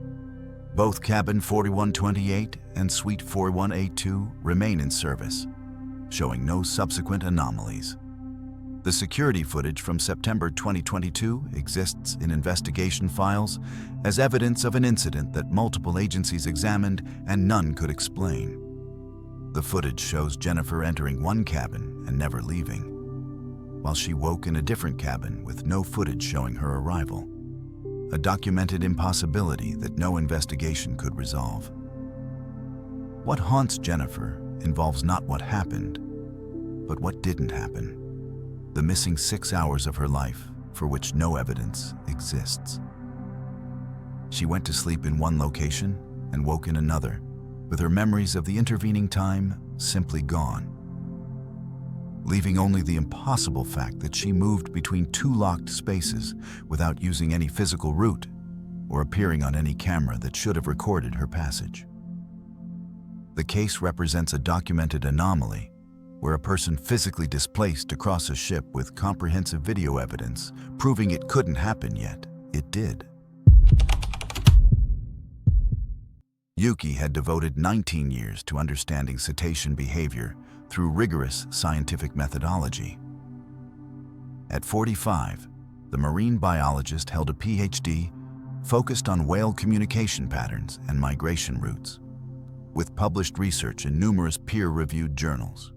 Both Cabin 4128 and Suite 4182 remain in service, showing no subsequent anomalies. The security footage from September 2022 exists in investigation files as evidence of an incident that multiple agencies examined and none could explain. The footage shows Jennifer entering one cabin and never leaving, while she woke in a different cabin with no footage showing her arrival. A documented impossibility that no investigation could resolve. What haunts Jennifer involves not what happened, but what didn't happen. The missing 6 hours of her life for which no evidence exists. She went to sleep in one location and woke in another, with her memories of the intervening time simply gone, leaving only the impossible fact that she moved between 2 locked spaces without using any physical route or appearing on any camera that should have recorded her passage. The case represents a documented anomaly where a person physically displaced across a ship with comprehensive video evidence proving it couldn't happen, yet it did. Yuki had devoted 19 years to understanding cetacean behavior through rigorous scientific methodology. At 45, the marine biologist held a PhD focused on whale communication patterns and migration routes, with published research in numerous peer-reviewed journals.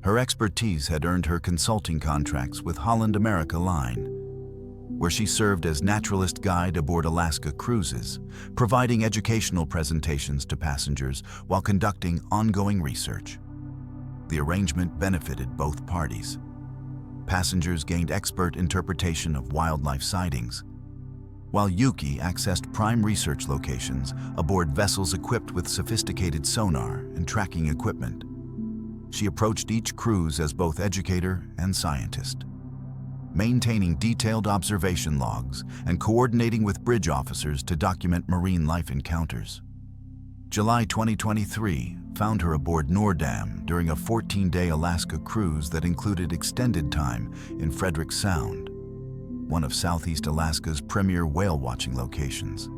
Her expertise had earned her consulting contracts with Holland America Line, where she served as naturalist guide aboard Alaska cruises, providing educational presentations to passengers while conducting ongoing research. The arrangement benefited both parties. Passengers gained expert interpretation of wildlife sightings, while Yuki accessed prime research locations aboard vessels equipped with sophisticated sonar and tracking equipment. She approached each cruise as both educator and scientist, maintaining detailed observation logs and coordinating with bridge officers to document marine life encounters. July 2023 found her aboard Nordam during a 14-day Alaska cruise that included extended time in Frederick Sound, one of Southeast Alaska's premier whale-watching locations.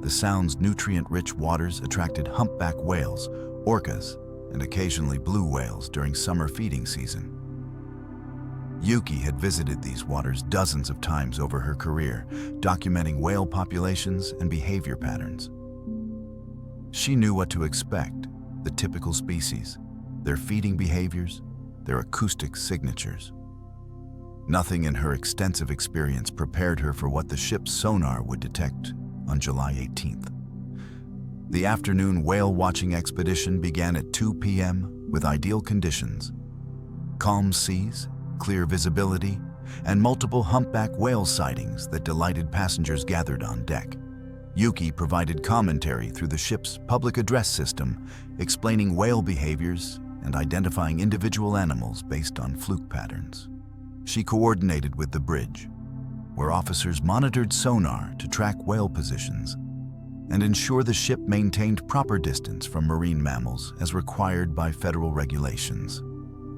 The Sound's nutrient-rich waters attracted humpback whales, orcas, and occasionally blue whales during summer feeding season. Yuki had visited these waters dozens of times over her career, documenting whale populations and behavior patterns. She knew what to expect: the typical species, their feeding behaviors, their acoustic signatures. Nothing in her extensive experience prepared her for what the ship's sonar would detect on July 18th. The afternoon whale-watching expedition began at 2 p.m. with ideal conditions: calm seas, clear visibility, and multiple humpback whale sightings that delighted passengers gathered on deck. Yuki provided commentary through the ship's public address system, explaining whale behaviors and identifying individual animals based on fluke patterns. She coordinated with the bridge, where officers monitored sonar to track whale positions and ensure the ship maintained proper distance from marine mammals as required by federal regulations.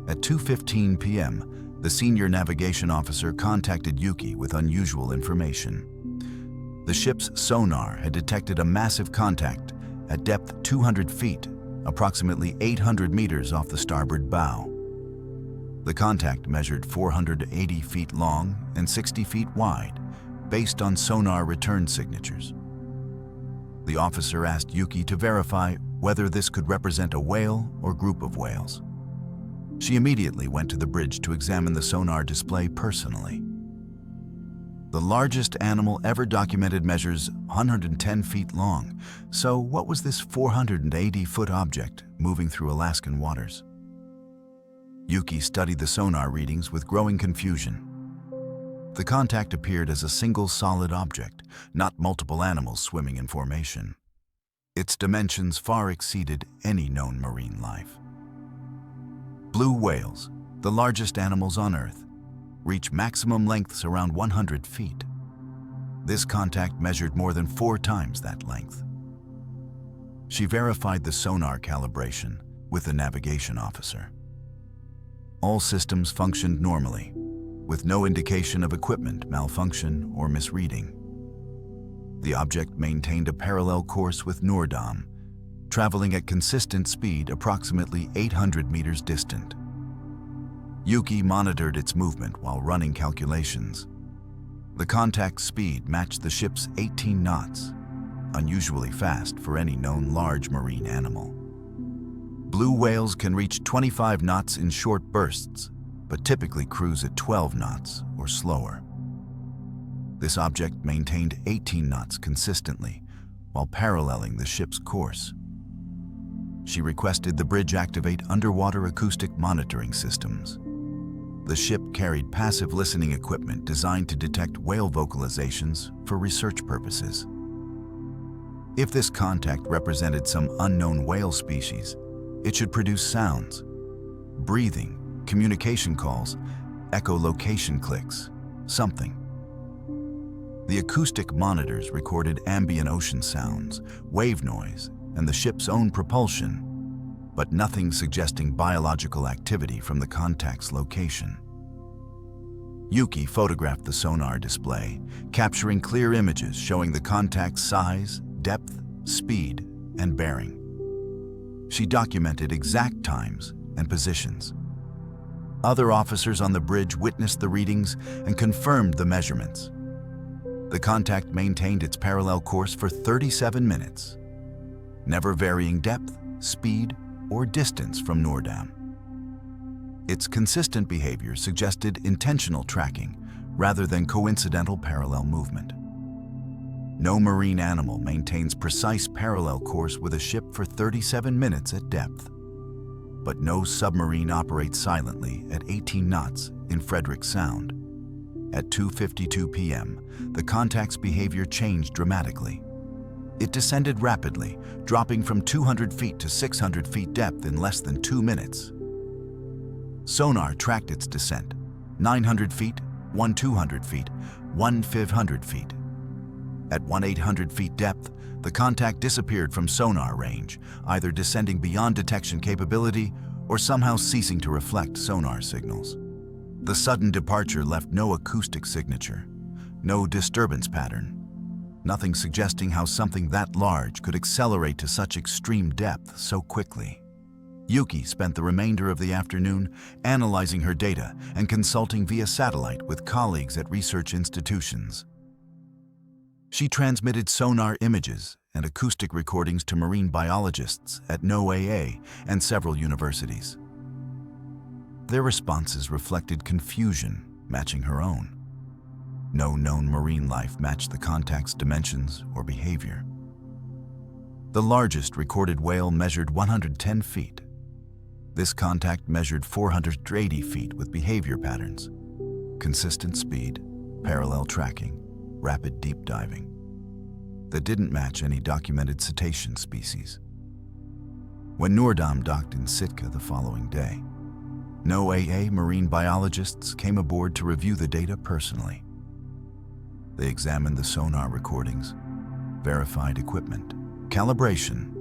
At 2:15 p.m., the senior navigation officer contacted Yuki with unusual information. The ship's sonar had detected a massive contact at depth 200 feet, approximately 800 meters off the starboard bow. The contact measured 480 feet long and 60 feet wide, based on sonar return signatures. The officer asked Yuki to verify whether this could represent a whale or group of whales. She immediately went to the bridge to examine the sonar display personally. The largest animal ever documented measures 110 feet long, so what was this 480-foot object moving through Alaskan waters? Yuki studied the sonar readings with growing confusion. The contact appeared as a single solid object, not multiple animals swimming in formation. Its dimensions far exceeded any known marine life. Blue whales, the largest animals on Earth, reach maximum lengths around 100 feet. This contact measured more than 4 times that length. She verified the sonar calibration with the navigation officer. All systems functioned normally, with no indication of equipment malfunction or misreading. The object maintained a parallel course with Noordam, traveling at consistent speed approximately 800 meters distant. Yuki monitored its movement while running calculations. The contact speed matched the ship's 18 knots, unusually fast for any known large marine animal. Blue whales can reach 25 knots in short bursts, but typically cruise at 12 knots or slower. This object maintained 18 knots consistently while paralleling the ship's course. She requested the bridge activate underwater acoustic monitoring systems. The ship carried passive listening equipment designed to detect whale vocalizations for research purposes. If this contact represented some unknown whale species, it should produce sounds, breathing, communication calls, echolocation clicks, something. The acoustic monitors recorded ambient ocean sounds, wave noise, and the ship's own propulsion, but nothing suggesting biological activity from the contact's location. Yuki photographed the sonar display, capturing clear images showing the contact's size, depth, speed, and bearing. She documented exact times and positions. Other officers on the bridge witnessed the readings and confirmed the measurements. The contact maintained its parallel course for 37 minutes, never varying depth, speed, or distance from Noordam. Its consistent behavior suggested intentional tracking rather than coincidental parallel movement. No marine animal maintains precise parallel course with a ship for 37 minutes at depth. But no submarine operates silently at 18 knots in Frederick Sound. At 2:52 p.m., the contact's behavior changed dramatically. It descended rapidly, dropping from 200 feet to 600 feet depth in less than 2 minutes. Sonar tracked its descent: 900 feet, 1,200 feet, 1,500 feet. At 1,800 feet depth, the contact disappeared from sonar range, either descending beyond detection capability or somehow ceasing to reflect sonar signals. The sudden departure left no acoustic signature, no disturbance pattern, nothing suggesting how something that large could accelerate to such extreme depth so quickly. Yuki spent the remainder of the afternoon analyzing her data and consulting via satellite with colleagues at research institutions. She transmitted sonar images and acoustic recordings to marine biologists at NOAA and several universities. Their responses reflected confusion, matching her own. No known marine life matched the contact's dimensions or behavior. The largest recorded whale measured 110 feet. This contact measured 480 feet with behavior patterns: consistent speed, parallel tracking, rapid deep diving, that didn't match any documented cetacean species. When Noordam docked in Sitka the following day, NOAA marine biologists came aboard to review the data personally. They examined the sonar recordings, verified equipment, calibration,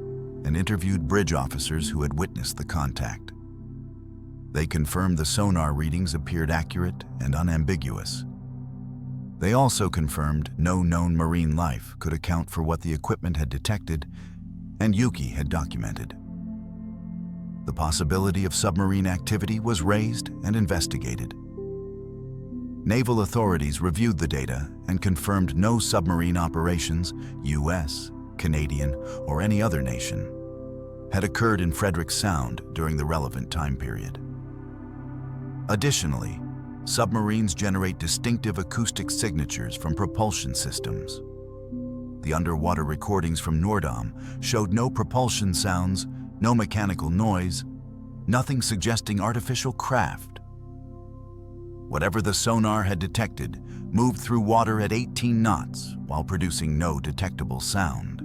and interviewed bridge officers who had witnessed the contact. They confirmed the sonar readings appeared accurate and unambiguous. They also confirmed no known marine life could account for what the equipment had detected and Yuki had documented. The possibility of submarine activity was raised and investigated. Naval authorities reviewed the data and confirmed no submarine operations, US, Canadian, or any other nation, had occurred in Frederick Sound during the relevant time period. Additionally, submarines generate distinctive acoustic signatures from propulsion systems. The underwater recordings from Noordam showed no propulsion sounds, no mechanical noise, nothing suggesting artificial craft. Whatever the sonar had detected moved through water at 18 knots while producing no detectable sound.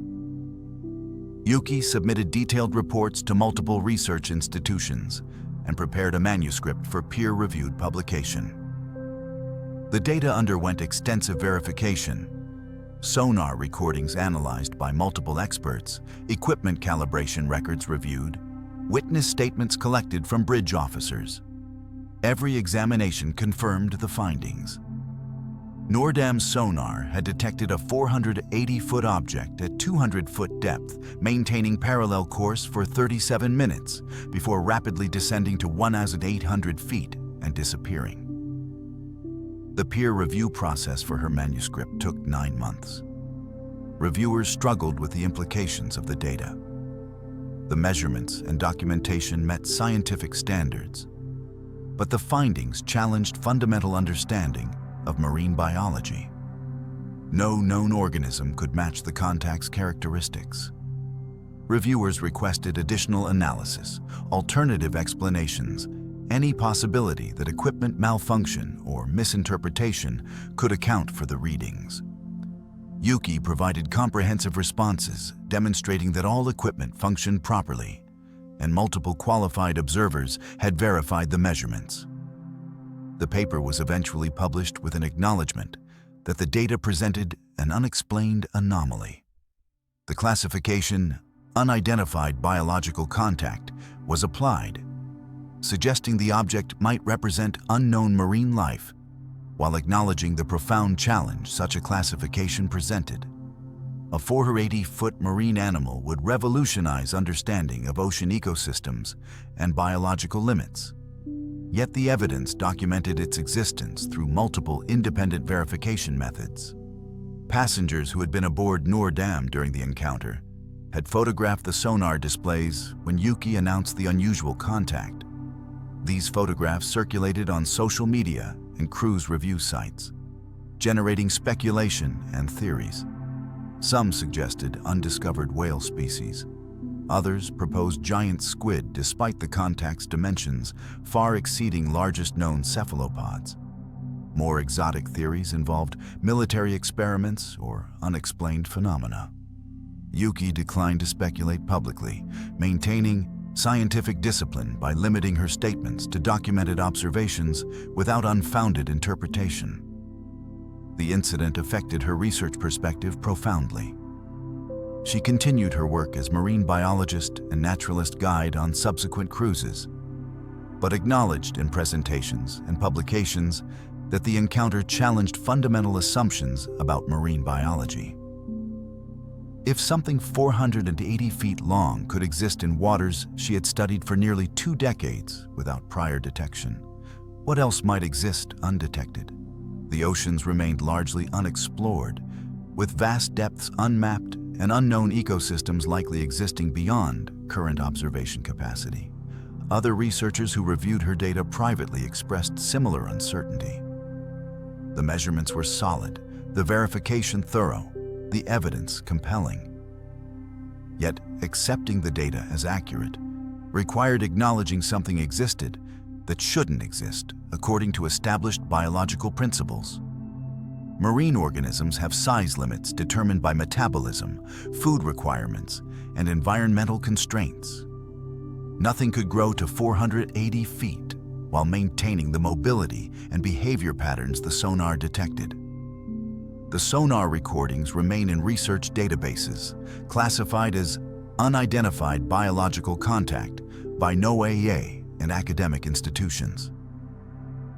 Yuki submitted detailed reports to multiple research institutions and prepared a manuscript for peer-reviewed publication. The data underwent extensive verification. Sonar recordings analyzed by multiple experts, equipment calibration records reviewed, witness statements collected from bridge officers. Every examination confirmed the findings. Noordam's sonar had detected a 480-foot object at 200-foot depth, maintaining parallel course for 37 minutes before rapidly descending to 1,800 feet and disappearing. The peer review process for her manuscript took 9 months. Reviewers struggled with the implications of the data. The measurements and documentation met scientific standards, but the findings challenged fundamental understanding of marine biology. No known organism could match the contact's characteristics. Reviewers requested additional analysis, alternative explanations, any possibility that equipment malfunction or misinterpretation could account for the readings. Yuki provided comprehensive responses demonstrating that all equipment functioned properly, and multiple qualified observers had verified the measurements. The paper was eventually published with an acknowledgement that the data presented an unexplained anomaly. The classification, unidentified biological contact, was applied, suggesting the object might represent unknown marine life, while acknowledging the profound challenge such a classification presented. A 480-foot marine animal would revolutionize understanding of ocean ecosystems and biological limits. Yet the evidence documented its existence through multiple independent verification methods. Passengers who had been aboard Noordam during the encounter had photographed the sonar displays when Yuki announced the unusual contact. These photographs circulated on social media and cruise review sites, generating speculation and theories. Some suggested undiscovered whale species. Others proposed giant squid despite the contact's dimensions far exceeding largest known cephalopods. More exotic theories involved military experiments or unexplained phenomena. Yuki declined to speculate publicly, maintaining scientific discipline by limiting her statements to documented observations without unfounded interpretation. The incident affected her research perspective profoundly. She continued her work as marine biologist and naturalist guide on subsequent cruises, but acknowledged in presentations and publications that the encounter challenged fundamental assumptions about marine biology. If something 480 feet long could exist in waters she had studied for nearly 2 decades without prior detection, what else might exist undetected? The oceans remained largely unexplored, with vast depths unmapped and unknown ecosystems likely existing beyond current observation capacity. Other researchers who reviewed her data privately expressed similar uncertainty. The measurements were solid, the verification thorough, the evidence compelling. Yet, accepting the data as accurate required acknowledging something existed that shouldn't exist according to established biological principles. Marine organisms have size limits determined by metabolism, food requirements, and environmental constraints. Nothing could grow to 480 feet while maintaining the mobility and behavior patterns the sonar detected. The sonar recordings remain in research databases, classified as unidentified biological contact by NOAA and academic institutions.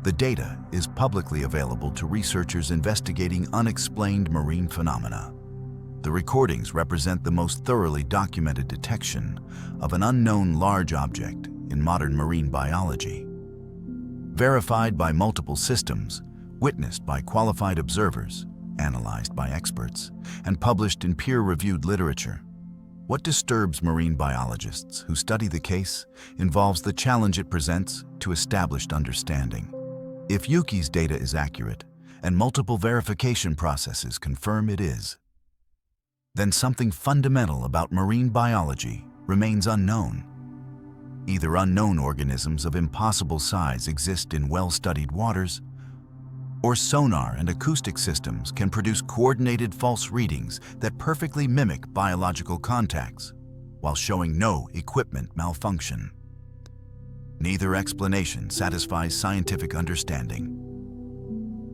The data is publicly available to researchers investigating unexplained marine phenomena. The recordings represent the most thoroughly documented detection of an unknown large object in modern marine biology. Verified by multiple systems, witnessed by qualified observers, analyzed by experts, and published in peer-reviewed literature. What disturbs marine biologists who study the case involves the challenge it presents to established understanding. If Yuki's data is accurate, and multiple verification processes confirm it is, then something fundamental about marine biology remains unknown. Either unknown organisms of impossible size exist in well-studied waters, or sonar and acoustic systems can produce coordinated false readings that perfectly mimic biological contacts, while showing no equipment malfunction. Neither explanation satisfies scientific understanding.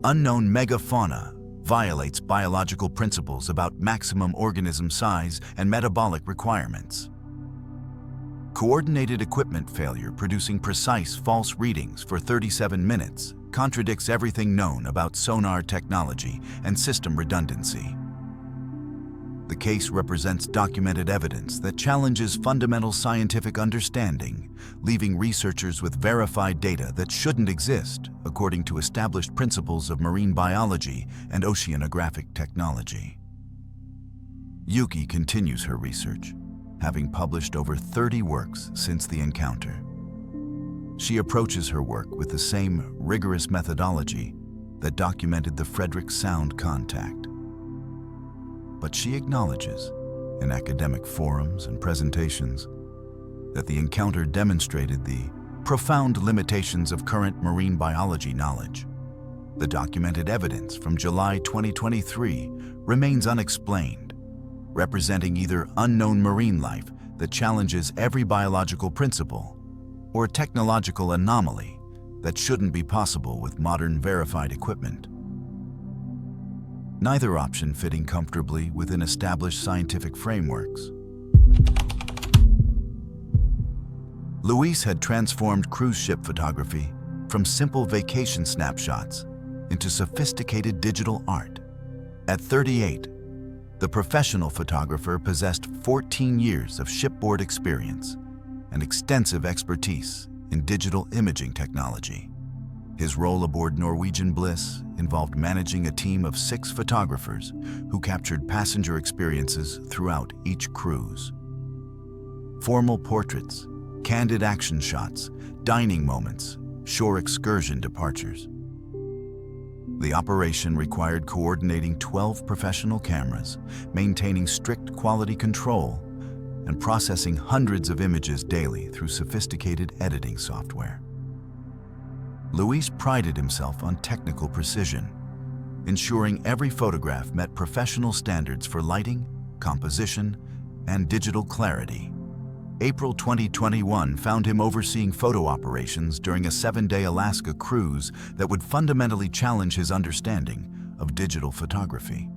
Unknown megafauna violates biological principles about maximum organism size and metabolic requirements. Coordinated equipment failure producing precise false readings for 37 minutes contradicts everything known about sonar technology and system redundancy. The case represents documented evidence that challenges fundamental scientific understanding, leaving researchers with verified data that shouldn't exist according to established principles of marine biology and oceanographic technology. Yuki continues her research, having published over 30 works since the encounter. She approaches her work with the same rigorous methodology that documented the Frederick Sound contact. But she acknowledges, in academic forums and presentations, that the encounter demonstrated the profound limitations of current marine biology knowledge. The documented evidence from July 2023 remains unexplained, representing either unknown marine life that challenges every biological principle or a technological anomaly that shouldn't be possible with modern verified equipment. Neither option fitting comfortably within established scientific frameworks. Luis had transformed cruise ship photography from simple vacation snapshots into sophisticated digital art. At 38, the professional photographer possessed 14 years of shipboard experience and extensive expertise in digital imaging technology. His role aboard Norwegian Bliss involved managing a team of 6 photographers who captured passenger experiences throughout each cruise. Formal portraits, candid action shots, dining moments, shore excursion departures. The operation required coordinating 12 professional cameras, maintaining strict quality control, and processing hundreds of images daily through sophisticated editing software. Luis prided himself on technical precision, ensuring every photograph met professional standards for lighting, composition, and digital clarity. April 2021 found him overseeing photo operations during a 7-day Alaska cruise that would fundamentally challenge his understanding of digital photography.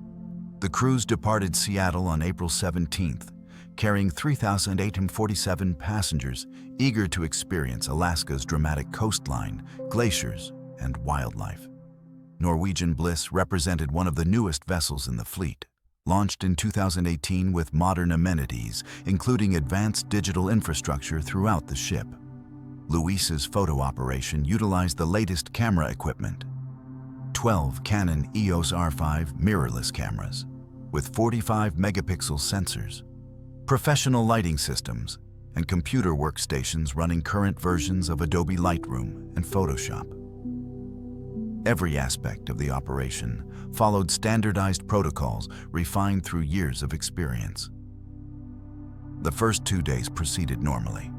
The cruise departed Seattle on April 17th, carrying 3,847 passengers eager to experience Alaska's dramatic coastline, glaciers, and wildlife. Norwegian Bliss represented one of the newest vessels in the fleet, launched in 2018 with modern amenities, including advanced digital infrastructure throughout the ship. Luis's photo operation utilized the latest camera equipment, 12 Canon EOS R5 mirrorless cameras with 45 megapixel sensors, professional lighting systems, and computer workstations running current versions of Adobe Lightroom and Photoshop. Every aspect of the operation followed standardized protocols refined through years of experience. The first 2 days proceeded normally.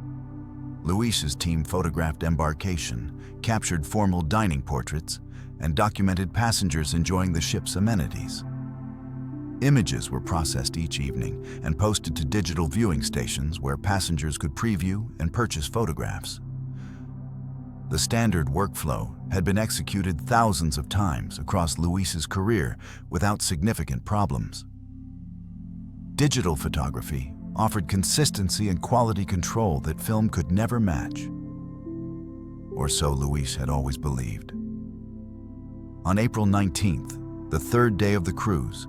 Luis's team photographed embarkation, captured formal dining portraits, and documented passengers enjoying the ship's amenities. Images were processed each evening and posted to digital viewing stations where passengers could preview and purchase photographs. The standard workflow had been executed thousands of times across Luis's career without significant problems. Digital photography offered consistency and quality control that film could never match. or so Luis had always believed. On April 19th, the third day of the cruise,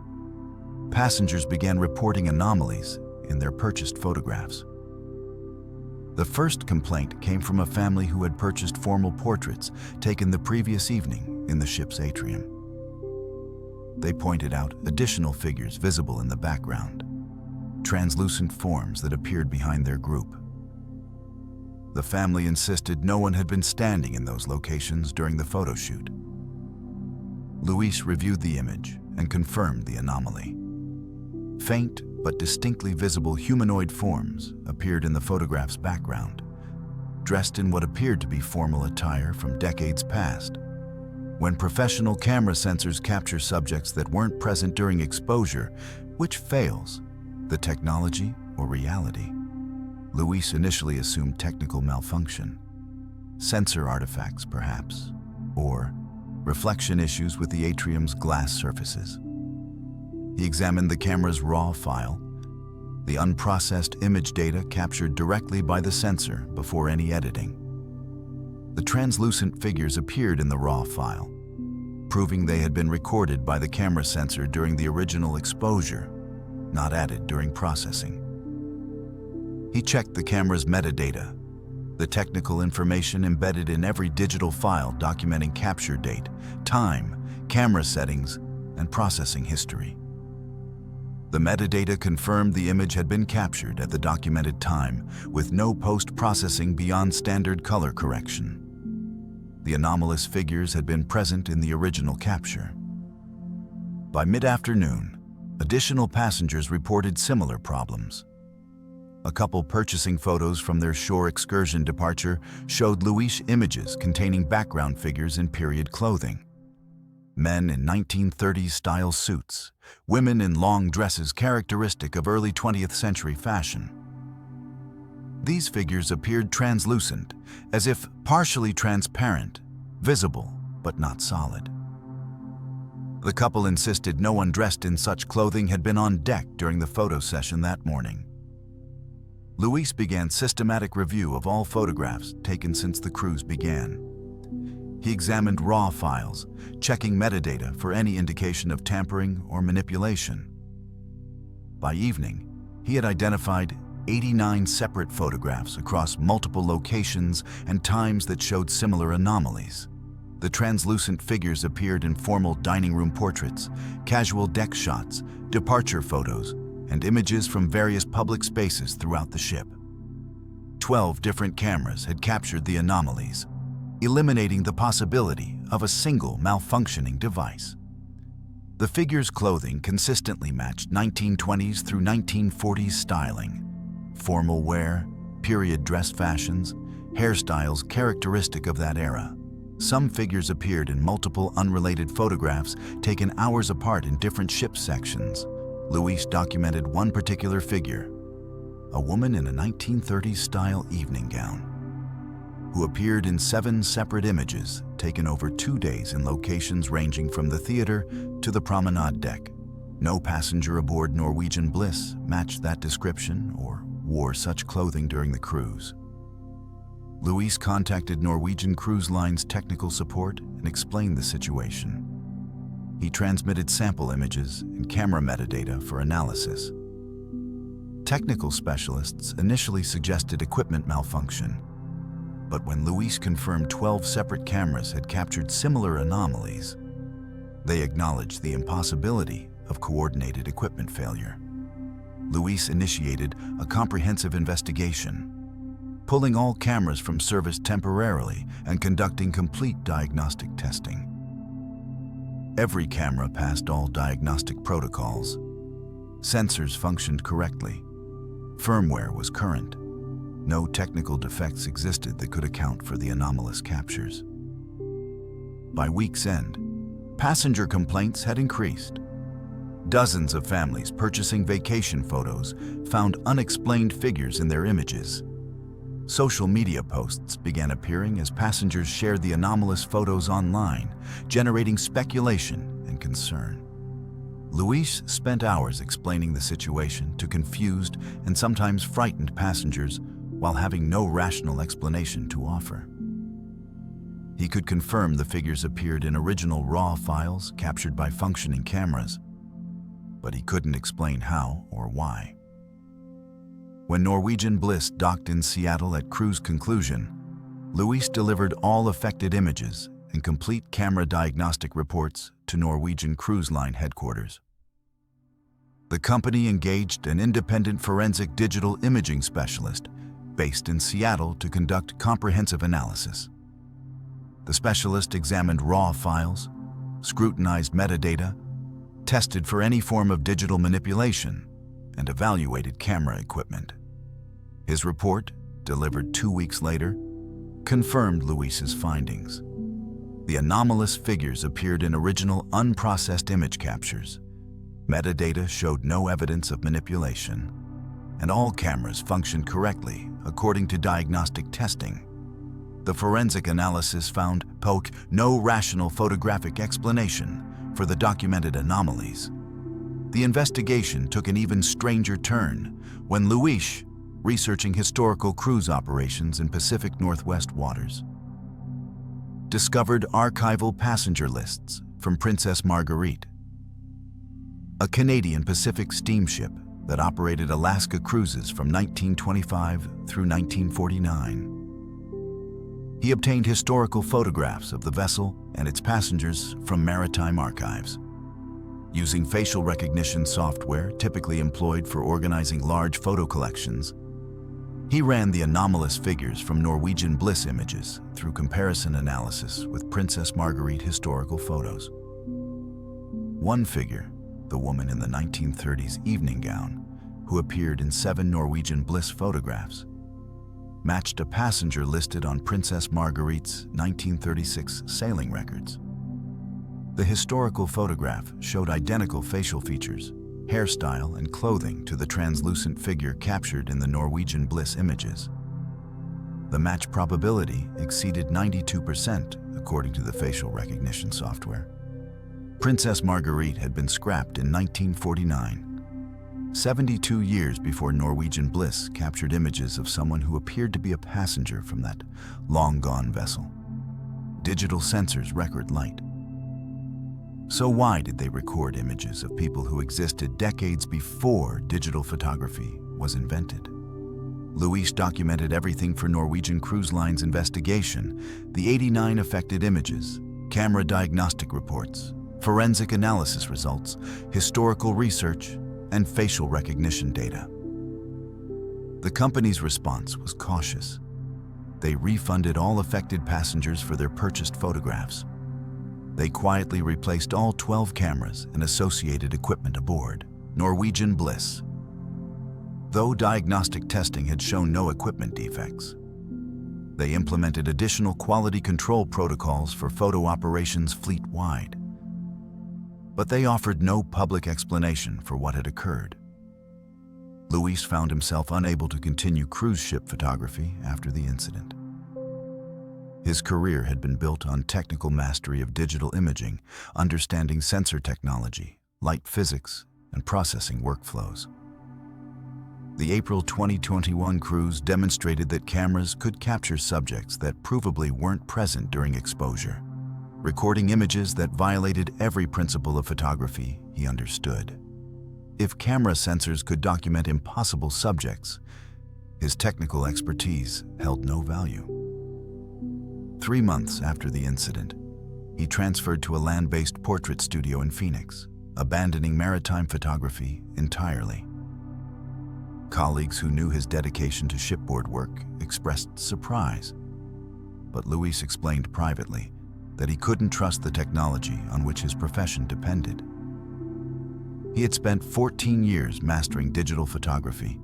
passengers began reporting anomalies in their purchased photographs. The first complaint came from a family who had purchased formal portraits taken the previous evening in the ship's atrium. They pointed out additional figures visible in the background, translucent forms that appeared behind their group. The family insisted no one had been standing in those locations during the photo shoot. Luis reviewed the image and confirmed the anomaly. Faint but distinctly visible humanoid forms appeared in the photograph's background, dressed in what appeared to be formal attire from decades past. When professional camera sensors capture subjects that weren't present during exposure, which fails, the technology or reality? Luis initially assumed technical malfunction, sensor artifacts perhaps, or reflection issues with the atrium's glass surfaces. He examined the camera's RAW file, the unprocessed image data captured directly by the sensor before any editing. The translucent figures appeared in the RAW file, proving they had been recorded by the camera sensor during the original exposure, not added during processing. He checked the camera's metadata, the technical information embedded in every digital file documenting capture date, time, camera settings, and processing history. The metadata confirmed the image had been captured at the documented time with no post-processing beyond standard color correction. The anomalous figures had been present in the original capture. By mid-afternoon, additional passengers reported similar problems. A couple purchasing photos from their shore excursion departure showed Luis images containing background figures in period clothing. Men in 1930s-style suits, women in long dresses characteristic of early 20th century fashion. These figures appeared translucent, as if partially transparent, visible but not solid. The couple insisted no one dressed in such clothing had been on deck during the photo session that morning. Luis began systematic review of all photographs taken since the cruise began. He examined RAW files, checking metadata for any indication of tampering or manipulation. By evening, he had identified 89 separate photographs across multiple locations and times that showed similar anomalies. The translucent figures appeared in formal dining room portraits, casual deck shots, departure photos, and images from various public spaces throughout the ship. 12 different cameras had captured the anomalies, eliminating the possibility of a single malfunctioning device. The figures' clothing consistently matched 1920s through 1940s styling, formal wear, period dress fashions, hairstyles characteristic of that era. Some figures appeared in multiple unrelated photographs taken hours apart in different ship sections. Luis documented one particular figure, a woman in a 1930s-style evening gown, who appeared in 7 separate images taken over 2 days in locations ranging from the theater to the promenade deck. No passenger aboard Norwegian Bliss matched that description or wore such clothing during the cruise. Luis contacted Norwegian Cruise Line's technical support and explained the situation. He transmitted sample images and camera metadata for analysis. Technical specialists initially suggested equipment malfunction, but when Luis confirmed 12 separate cameras had captured similar anomalies, they acknowledged the impossibility of coordinated equipment failure. Luis initiated a comprehensive investigation, pulling all cameras from service temporarily and conducting complete diagnostic testing. Every camera passed all diagnostic protocols. Sensors functioned correctly. Firmware was current. No technical defects existed that could account for the anomalous captures. By week's end, passenger complaints had increased. Dozens of families purchasing vacation photos found unexplained figures in their images. Social media posts began appearing as passengers shared the anomalous photos online, generating speculation and concern. Luis spent hours explaining the situation to confused and sometimes frightened passengers while having no rational explanation to offer. He could confirm the figures appeared in original RAW files captured by functioning cameras, but he couldn't explain how or why. When Norwegian Bliss docked in Seattle at cruise conclusion, Luis delivered all affected images and complete camera diagnostic reports to Norwegian Cruise Line headquarters. The company engaged an independent forensic digital imaging specialist based in Seattle to conduct comprehensive analysis. The specialist examined raw files, scrutinized metadata, tested for any form of digital manipulation, and evaluated camera equipment. His report, delivered 2 weeks later, confirmed Luis's findings. The anomalous figures appeared in original unprocessed image captures. Metadata showed no evidence of manipulation, and all cameras functioned correctly according to diagnostic testing. The forensic analysis found no rational photographic explanation for the documented anomalies. The investigation took an even stranger turn when Luis, researching historical cruise operations in Pacific Northwest waters, discovered archival passenger lists from Princess Marguerite, a Canadian Pacific steamship that operated Alaska cruises from 1925 through 1949. He obtained historical photographs of the vessel and its passengers from Maritime archives. Using facial recognition software typically employed for organizing large photo collections, he ran the anomalous figures from Norwegian Bliss images through comparison analysis with Princess Marguerite historical photos. One figure, the woman in the 1930s evening gown, who appeared in 7 Norwegian Bliss photographs, matched a passenger listed on Princess Marguerite's 1936 sailing records. The historical photograph showed identical facial features, hairstyle, and clothing to the translucent figure captured in the Norwegian Bliss images. The match probability exceeded 92% according to the facial recognition software. Princess Marguerite had been scrapped in 1949, 72 years before Norwegian Bliss captured images of someone who appeared to be a passenger from that long-gone vessel. Digital sensors record light. So why did they record images of people who existed decades before digital photography was invented? Luis documented everything for Norwegian Cruise Line's investigation: the 89 affected images, camera diagnostic reports, forensic analysis results, historical research, and facial recognition data. The company's response was cautious. They refunded all affected passengers for their purchased photographs. They quietly replaced all 12 cameras and associated equipment aboard Norwegian Bliss. Though diagnostic testing had shown no equipment defects, they implemented additional quality control protocols for photo operations fleet-wide. But they offered no public explanation for what had occurred. Luis found himself unable to continue cruise ship photography after the incident. His career had been built on technical mastery of digital imaging, understanding sensor technology, light physics, and processing workflows. The April 2021 cruise demonstrated that cameras could capture subjects that provably weren't present during exposure, recording images that violated every principle of photography he understood. If camera sensors could document impossible subjects, his technical expertise held no value. 3 months after the incident, he transferred to a land-based portrait studio in Phoenix, abandoning maritime photography entirely. Colleagues who knew his dedication to shipboard work expressed surprise, but Luis explained privately that he couldn't trust the technology on which his profession depended. He had spent 14 years mastering digital photography,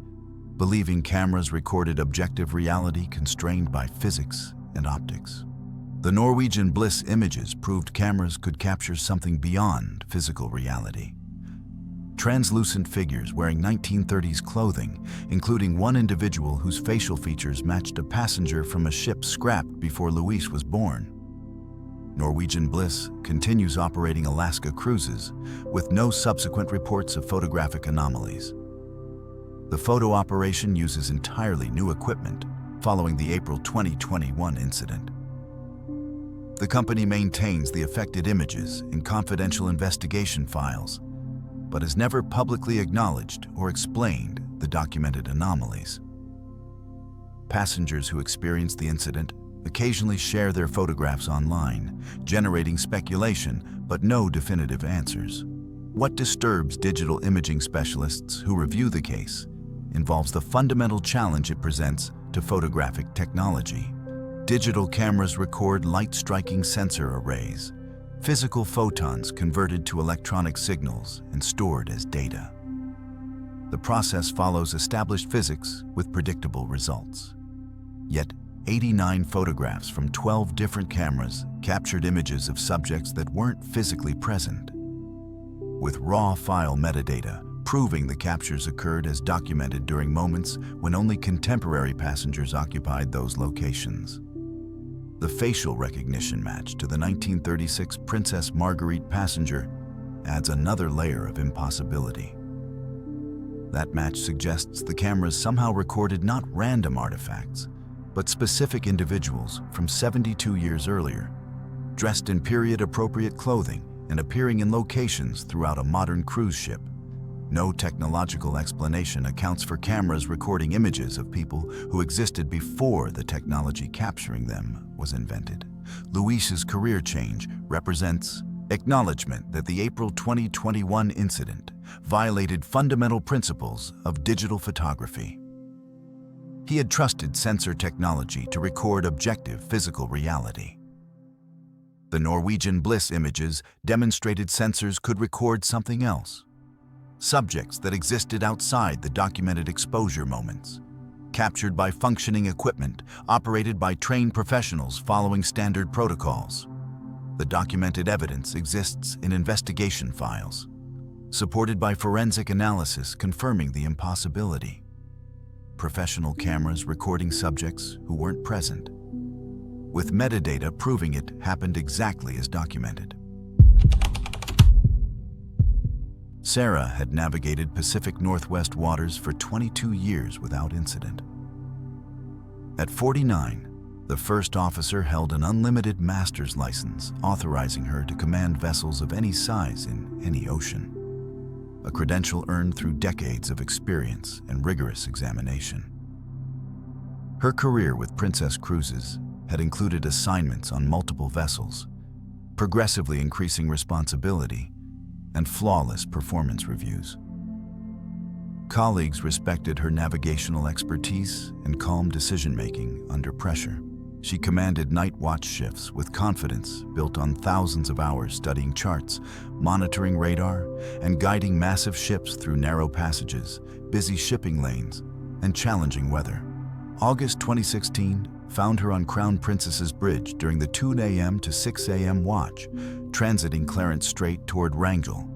believing cameras recorded objective reality constrained by physics and optics. The Norwegian Bliss images proved cameras could capture something beyond physical reality. Translucent figures wearing 1930s clothing, including one individual whose facial features matched a passenger from a ship scrapped before Luis was born. Norwegian Bliss continues operating Alaska cruises with no subsequent reports of photographic anomalies. The photo operation uses entirely new equipment following the April 2021 incident. The company maintains the affected images in confidential investigation files, but has never publicly acknowledged or explained the documented anomalies. Passengers who experienced the incident occasionally share their photographs online, generating speculation but no definitive answers. What disturbs digital imaging specialists who review the case involves the fundamental challenge it presents to photographic technology. Digital cameras record light-striking sensor arrays, physical photons converted to electronic signals and stored as data. The process follows established physics with predictable results. Yet, 89 photographs from 12 different cameras captured images of subjects that weren't physically present, with raw file metadata proving the captures occurred as documented during moments when only contemporary passengers occupied those locations. The facial recognition match to the 1936 Princess Marguerite passenger adds another layer of impossibility. That match suggests the cameras somehow recorded not random artifacts, but specific individuals from 72 years earlier, dressed in period-appropriate clothing and appearing in locations throughout a modern cruise ship. No technological explanation accounts for cameras recording images of people who existed before the technology capturing them was invented. Luis's career change represents acknowledgement that the April 2021 incident violated fundamental principles of digital photography. He had trusted sensor technology to record objective physical reality. The Norwegian Bliss images demonstrated sensors could record something else. Subjects that existed outside the documented exposure moments, captured by functioning equipment operated by trained professionals following standard protocols. The documented evidence exists in investigation files, supported by forensic analysis confirming the impossibility. Professional cameras recording subjects who weren't present, with metadata proving it happened exactly as documented. Sarah had navigated Pacific Northwest waters for 22 years without incident. At 49, the first officer held an unlimited master's license authorizing her to command vessels of any size in any ocean, a credential earned through decades of experience and rigorous examination. Her career with Princess Cruises had included assignments on multiple vessels, progressively increasing responsibility and flawless performance reviews. Colleagues respected her navigational expertise and calm decision-making under pressure. She commanded night watch shifts with confidence built on thousands of hours studying charts, monitoring radar, and guiding massive ships through narrow passages, busy shipping lanes, and challenging weather. August 2016 found her on Crown Princess's Bridge during the 2 a.m. to 6 a.m. watch, transiting Clarence Strait toward Wrangell,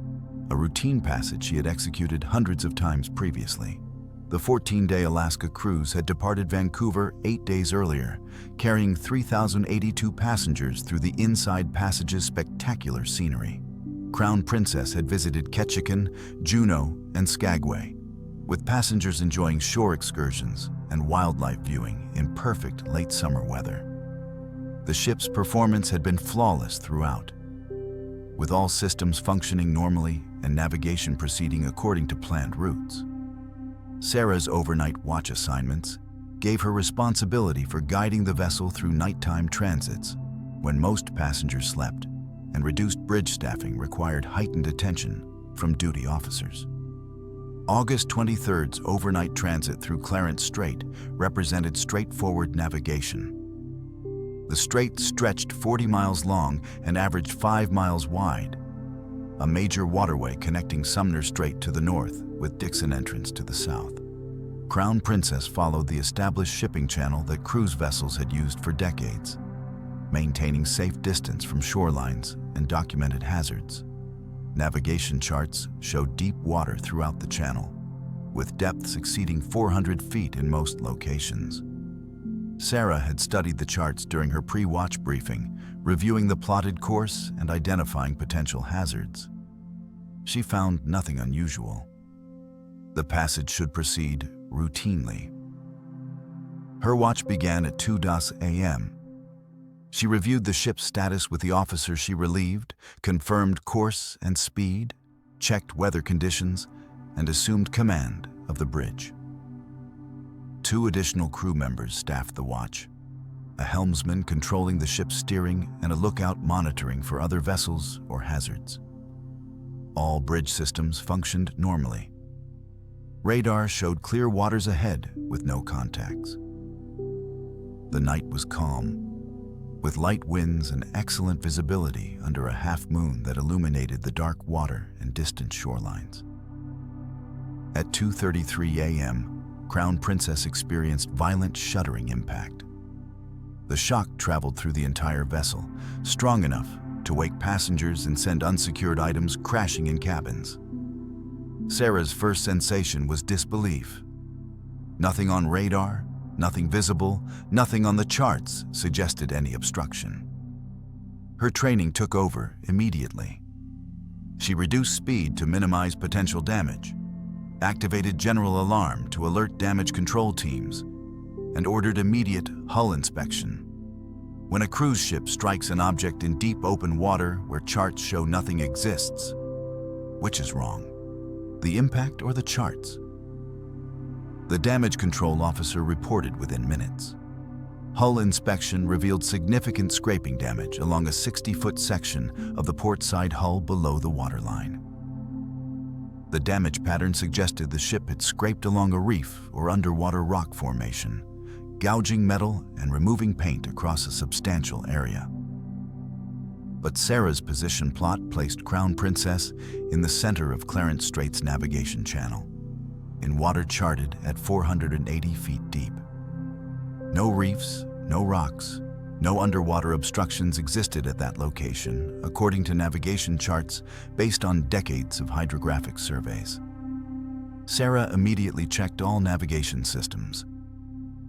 a routine passage she had executed hundreds of times previously. The 14-day Alaska cruise had departed Vancouver 8 days earlier, carrying 3,082 passengers through the Inside Passage's spectacular scenery. Crown Princess had visited Ketchikan, Juneau, and Skagway, with passengers enjoying shore excursions and wildlife viewing in perfect late summer weather. The ship's performance had been flawless throughout, with all systems functioning normally and navigation proceeding according to planned routes. Sarah's overnight watch assignments gave her responsibility for guiding the vessel through nighttime transits when most passengers slept, and reduced bridge staffing required heightened attention from duty officers. August 23rd's overnight transit through Clarence Strait represented straightforward navigation. The strait stretched 40 miles long and averaged 5 miles wide, a major waterway connecting Sumner Strait to the north with Dixon Entrance to the south. Crown Princess followed the established shipping channel that cruise vessels had used for decades, maintaining safe distance from shorelines and documented hazards. Navigation charts showed deep water throughout the channel, with depths exceeding 400 feet in most locations. Sarah had studied the charts during her pre-watch briefing, reviewing the plotted course and identifying potential hazards. She found nothing unusual. The passage should proceed routinely. Her watch began at 2 a.m. She reviewed the ship's status with the officer she relieved, confirmed course and speed, checked weather conditions, and assumed command of the bridge. 2 additional crew members staffed the watch, a helmsman controlling the ship's steering and a lookout monitoring for other vessels or hazards. All bridge systems functioned normally. Radar showed clear waters ahead with no contacts. The night was calm, with light winds and excellent visibility under a half-moon that illuminated the dark water and distant shorelines. At 2:33 a.m., Crown Princess experienced violent shuddering impact. The shock traveled through the entire vessel, strong enough to wake passengers and send unsecured items crashing in cabins. Sarah's first sensation was disbelief. Nothing on radar, nothing visible, nothing on the charts suggested any obstruction. Her training took over immediately. She reduced speed to minimize potential damage, activated general alarm to alert damage control teams, and ordered immediate hull inspection. When a cruise ship strikes an object in deep open water where charts show nothing exists, which is wrong? The impact or the charts? The damage control officer reported within minutes. Hull inspection revealed significant scraping damage along a 60-foot section of the port side hull below the waterline. The damage pattern suggested the ship had scraped along a reef or underwater rock formation, gouging metal and removing paint across a substantial area. But Sarah's position plot placed Crown Princess in the center of Clarence Strait's navigation channel, in water charted at 480 feet deep. No reefs, no rocks, no underwater obstructions existed at that location, according to navigation charts based on decades of hydrographic surveys. Sarah immediately checked all navigation systems.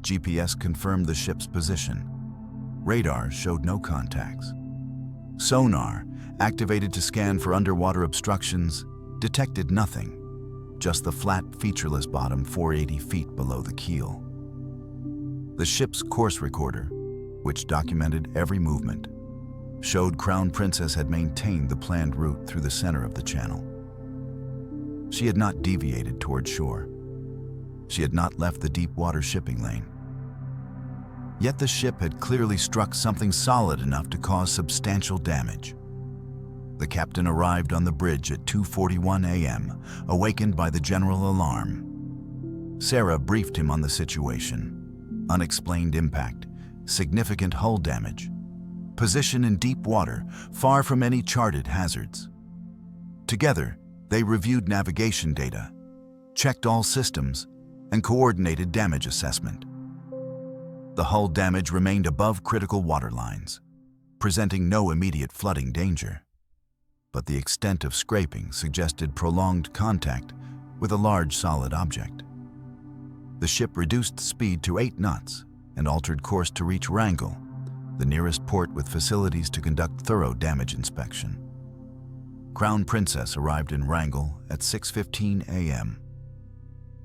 GPS confirmed the ship's position. Radar showed no contacts. Sonar, activated to scan for underwater obstructions, detected nothing, just the flat, featureless bottom 480 feet below the keel. The ship's course recorder, which documented every movement, showed Crown Princess had maintained the planned route through the center of the channel. She had not deviated toward shore. She had not left the deep water shipping lane. Yet the ship had clearly struck something solid enough to cause substantial damage. The captain arrived on the bridge at 2:41 a.m., awakened by the general alarm. Sarah briefed him on the situation: unexplained impact, significant hull damage, position in deep water, far from any charted hazards. Together, they reviewed navigation data, checked all systems, and coordinated damage assessment. The hull damage remained above critical water lines, presenting no immediate flooding danger. But the extent of scraping suggested prolonged contact with a large solid object. The ship reduced speed to 8 knots and altered course to reach Wrangell, the nearest port with facilities to conduct thorough damage inspection. Crown Princess arrived in Wrangell at 6:15 a.m.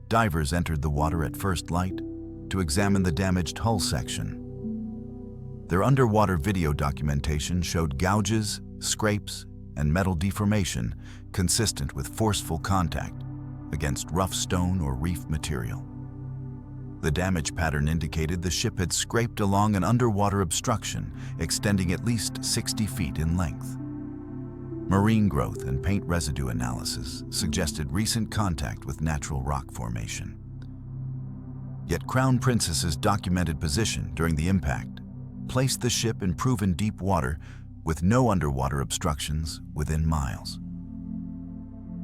Divers entered the water at first light to examine the damaged hull section. Their underwater video documentation showed gouges, scrapes, and metal deformation consistent with forceful contact against rough stone or reef material. The damage pattern indicated the ship had scraped along an underwater obstruction extending at least 60 feet in length. Marine growth and paint residue analysis suggested recent contact with natural rock formation. Yet Crown Princess's documented position during the impact placed the ship in proven deep water with no underwater obstructions within miles.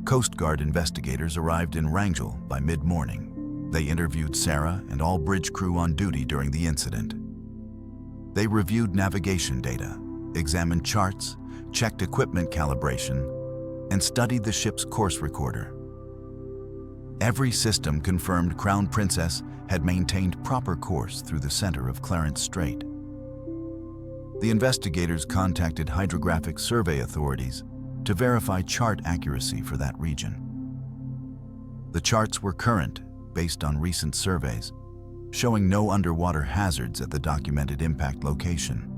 Coast Guard investigators arrived in Wrangell by mid-morning. They interviewed Sarah and all bridge crew on duty during the incident. They reviewed navigation data, examined charts, checked equipment calibration, and studied the ship's course recorder. Every system confirmed Crown Princess had maintained proper course through the center of Clarence Strait. The investigators contacted hydrographic survey authorities to verify chart accuracy for that region. The charts were current, based on recent surveys, showing no underwater hazards at the documented impact location.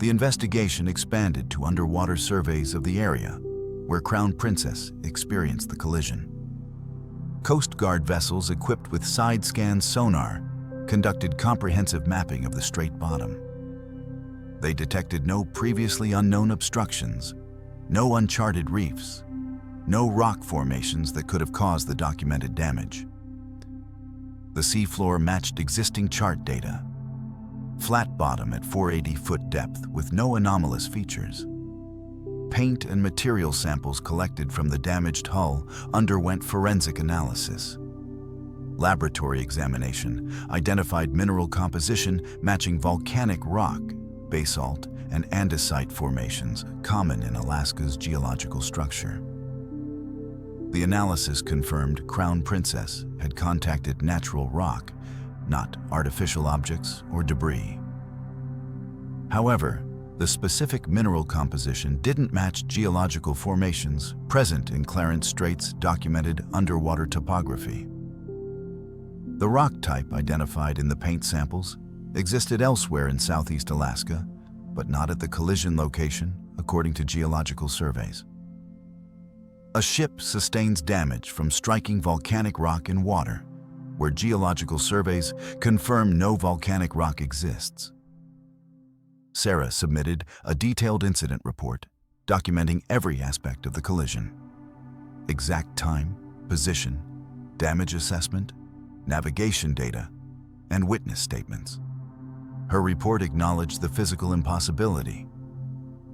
The investigation expanded to underwater surveys of the area where Crown Princess experienced the collision. Coast Guard vessels equipped with side-scan sonar conducted comprehensive mapping of the strait bottom. They detected no previously unknown obstructions, no uncharted reefs, no rock formations that could have caused the documented damage. The seafloor matched existing chart data. Flat bottom at 480-foot depth with no anomalous features. Paint and material samples collected from the damaged hull underwent forensic analysis. Laboratory examination identified mineral composition matching volcanic rock, basalt, and andesite formations common in Alaska's geological structure. The analysis confirmed Crown Princess had contacted natural rock, not artificial objects or debris. However, the specific mineral composition didn't match geological formations present in Clarence Strait's documented underwater topography. The rock type identified in the paint samples existed elsewhere in southeast Alaska, but not at the collision location, according to geological surveys. A ship sustains damage from striking volcanic rock in water, where geological surveys confirm no volcanic rock exists. Sarah submitted a detailed incident report documenting every aspect of the collision: exact time, position, damage assessment, navigation data, and witness statements. Her report acknowledged the physical impossibility.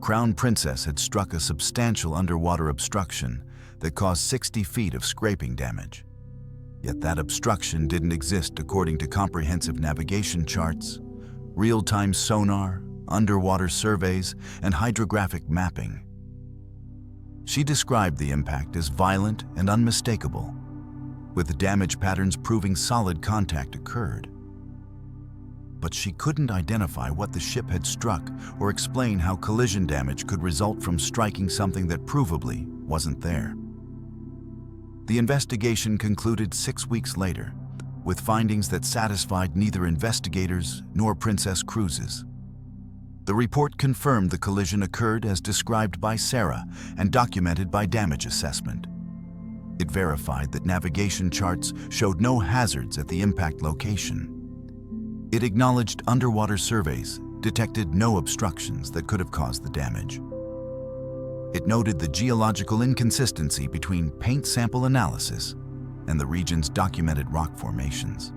Crown Princess had struck a substantial underwater obstruction that caused 60 feet of scraping damage. Yet that obstruction didn't exist according to comprehensive navigation charts, real-time sonar, underwater surveys, and hydrographic mapping. She described the impact as violent and unmistakable, with damage patterns proving solid contact occurred. But she couldn't identify what the ship had struck or explain how collision damage could result from striking something that provably wasn't there. The investigation concluded 6 weeks later, with findings that satisfied neither investigators nor Princess Cruises. The report confirmed the collision occurred as described by Sarah and documented by damage assessment. It verified that navigation charts showed no hazards at the impact location. It acknowledged underwater surveys detected no obstructions that could have caused the damage. It noted the geological inconsistency between paint sample analysis and the region's documented rock formations.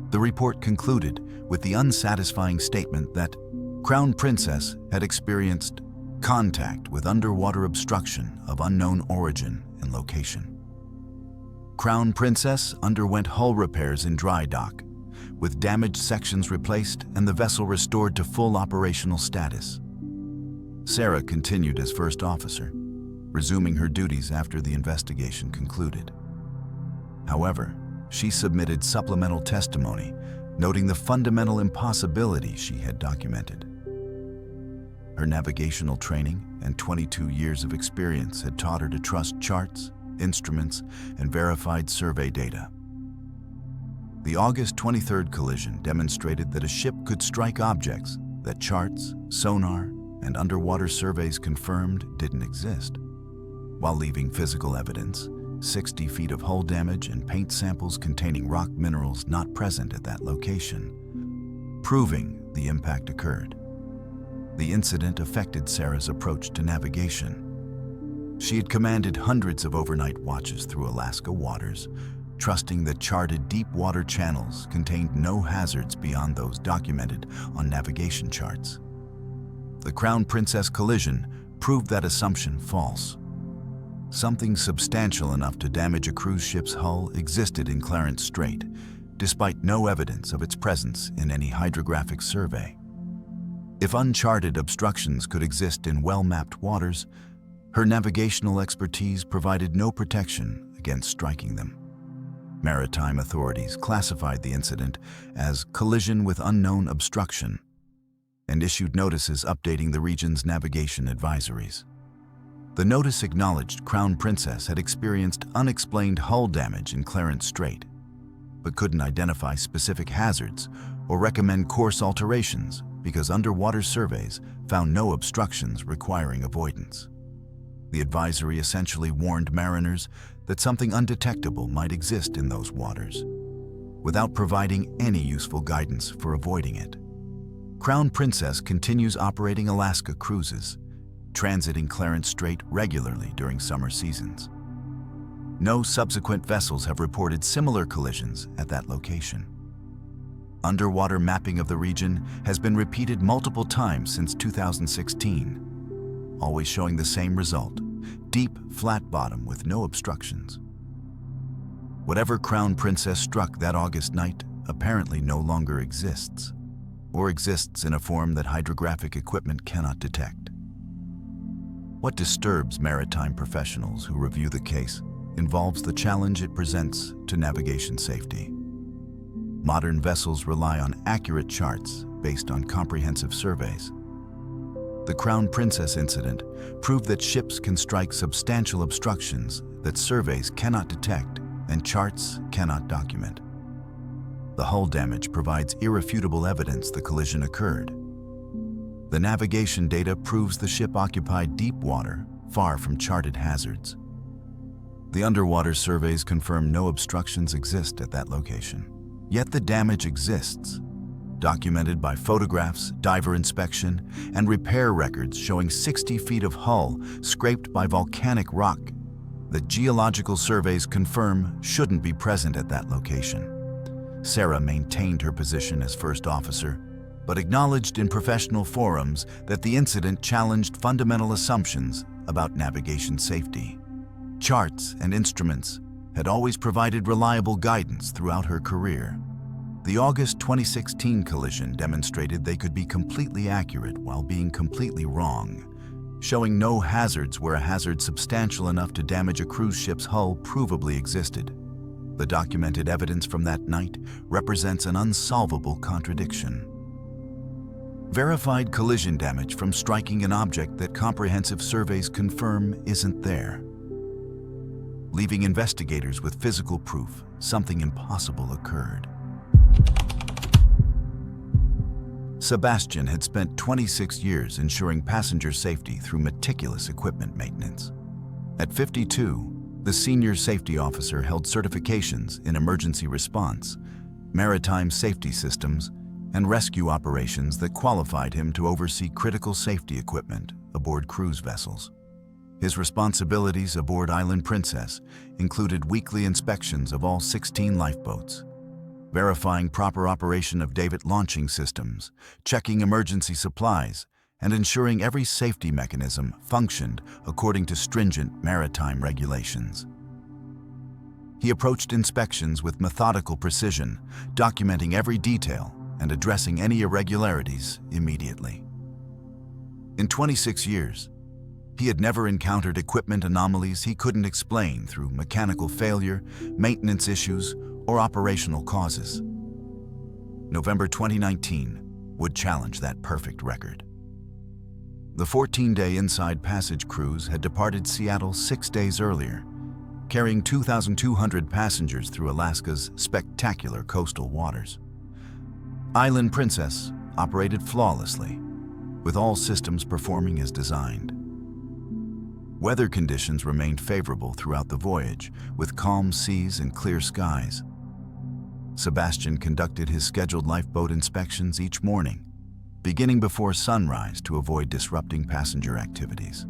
The report concluded with the unsatisfying statement that Crown Princess had experienced contact with underwater obstruction of unknown origin and location. Crown Princess underwent hull repairs in dry dock, with damaged sections replaced and the vessel restored to full operational status. Sarah continued as first officer, resuming her duties after the investigation concluded. However, she submitted supplemental testimony, noting the fundamental impossibility she had documented. Her navigational training and 22 years of experience had taught her to trust charts, instruments, and verified survey data. The August 23rd collision demonstrated that a ship could strike objects that charts, sonar, and underwater surveys confirmed didn't exist, while leaving physical evidence, 60 feet of hull damage and paint samples containing rock minerals not present at that location, proving the impact occurred. The incident affected Sarah's approach to navigation. She had commanded hundreds of overnight watches through Alaska waters, trusting that charted deep water channels contained no hazards beyond those documented on navigation charts. The Crown Princess collision proved that assumption false. Something substantial enough to damage a cruise ship's hull existed in Clarence Strait, despite no evidence of its presence in any hydrographic survey. If uncharted obstructions could exist in well-mapped waters, her navigational expertise provided no protection against striking them. Maritime authorities classified the incident as collision with unknown obstruction and issued notices updating the region's navigation advisories. The notice acknowledged Crown Princess had experienced unexplained hull damage in Clarence Strait, but couldn't identify specific hazards or recommend course alterations because underwater surveys found no obstructions requiring avoidance. The advisory essentially warned mariners that something undetectable might exist in those waters, without providing any useful guidance for avoiding it. Crown Princess continues operating Alaska cruises, transiting Clarence Strait regularly during summer seasons. No subsequent vessels have reported similar collisions at that location. Underwater mapping of the region has been repeated multiple times since 2016, always showing the same result: deep, flat bottom with no obstructions. Whatever Crown Princess struck that August night apparently no longer exists, or exists in a form that hydrographic equipment cannot detect. What disturbs maritime professionals who review the case involves the challenge it presents to navigation safety. Modern vessels rely on accurate charts based on comprehensive surveys. The Crown Princess incident proved that ships can strike substantial obstructions that surveys cannot detect and charts cannot document. The hull damage provides irrefutable evidence the collision occurred. The navigation data proves the ship occupied deep water, far from charted hazards. The underwater surveys confirm no obstructions exist at that location. Yet the damage exists, documented by photographs, diver inspection, and repair records showing 60 feet of hull scraped by volcanic rock that geological surveys confirm shouldn't be present at that location. Sarah maintained her position as first officer, but acknowledged in professional forums that the incident challenged fundamental assumptions about navigation safety. Charts and instruments had always provided reliable guidance throughout her career. The August 2016 collision demonstrated they could be completely accurate while being completely wrong, showing no hazards where a hazard substantial enough to damage a cruise ship's hull provably existed. The documented evidence from that night represents an unsolvable contradiction. Verified collision damage from striking an object that comprehensive surveys confirm isn't there, leaving investigators with physical proof something impossible occurred. Sebastian had spent 26 years ensuring passenger safety through meticulous equipment maintenance. At 52, the senior safety officer held certifications in emergency response, maritime safety systems, and rescue operations that qualified him to oversee critical safety equipment aboard cruise vessels. His responsibilities aboard Island Princess included weekly inspections of all 16 lifeboats, verifying proper operation of davit launching systems, checking emergency supplies, and ensuring every safety mechanism functioned according to stringent maritime regulations. He approached inspections with methodical precision, documenting every detail and addressing any irregularities immediately. In 26 years, he had never encountered equipment anomalies he couldn't explain through mechanical failure, maintenance issues, or operational causes. November 2019 would challenge that perfect record. The 14-day Inside Passage cruise had departed Seattle 6 days earlier, carrying 2,200 passengers through Alaska's spectacular coastal waters. Island Princess operated flawlessly, with all systems performing as designed. Weather conditions remained favorable throughout the voyage, with calm seas and clear skies. Sebastian conducted his scheduled lifeboat inspections each morning, beginning before sunrise to avoid disrupting passenger activities.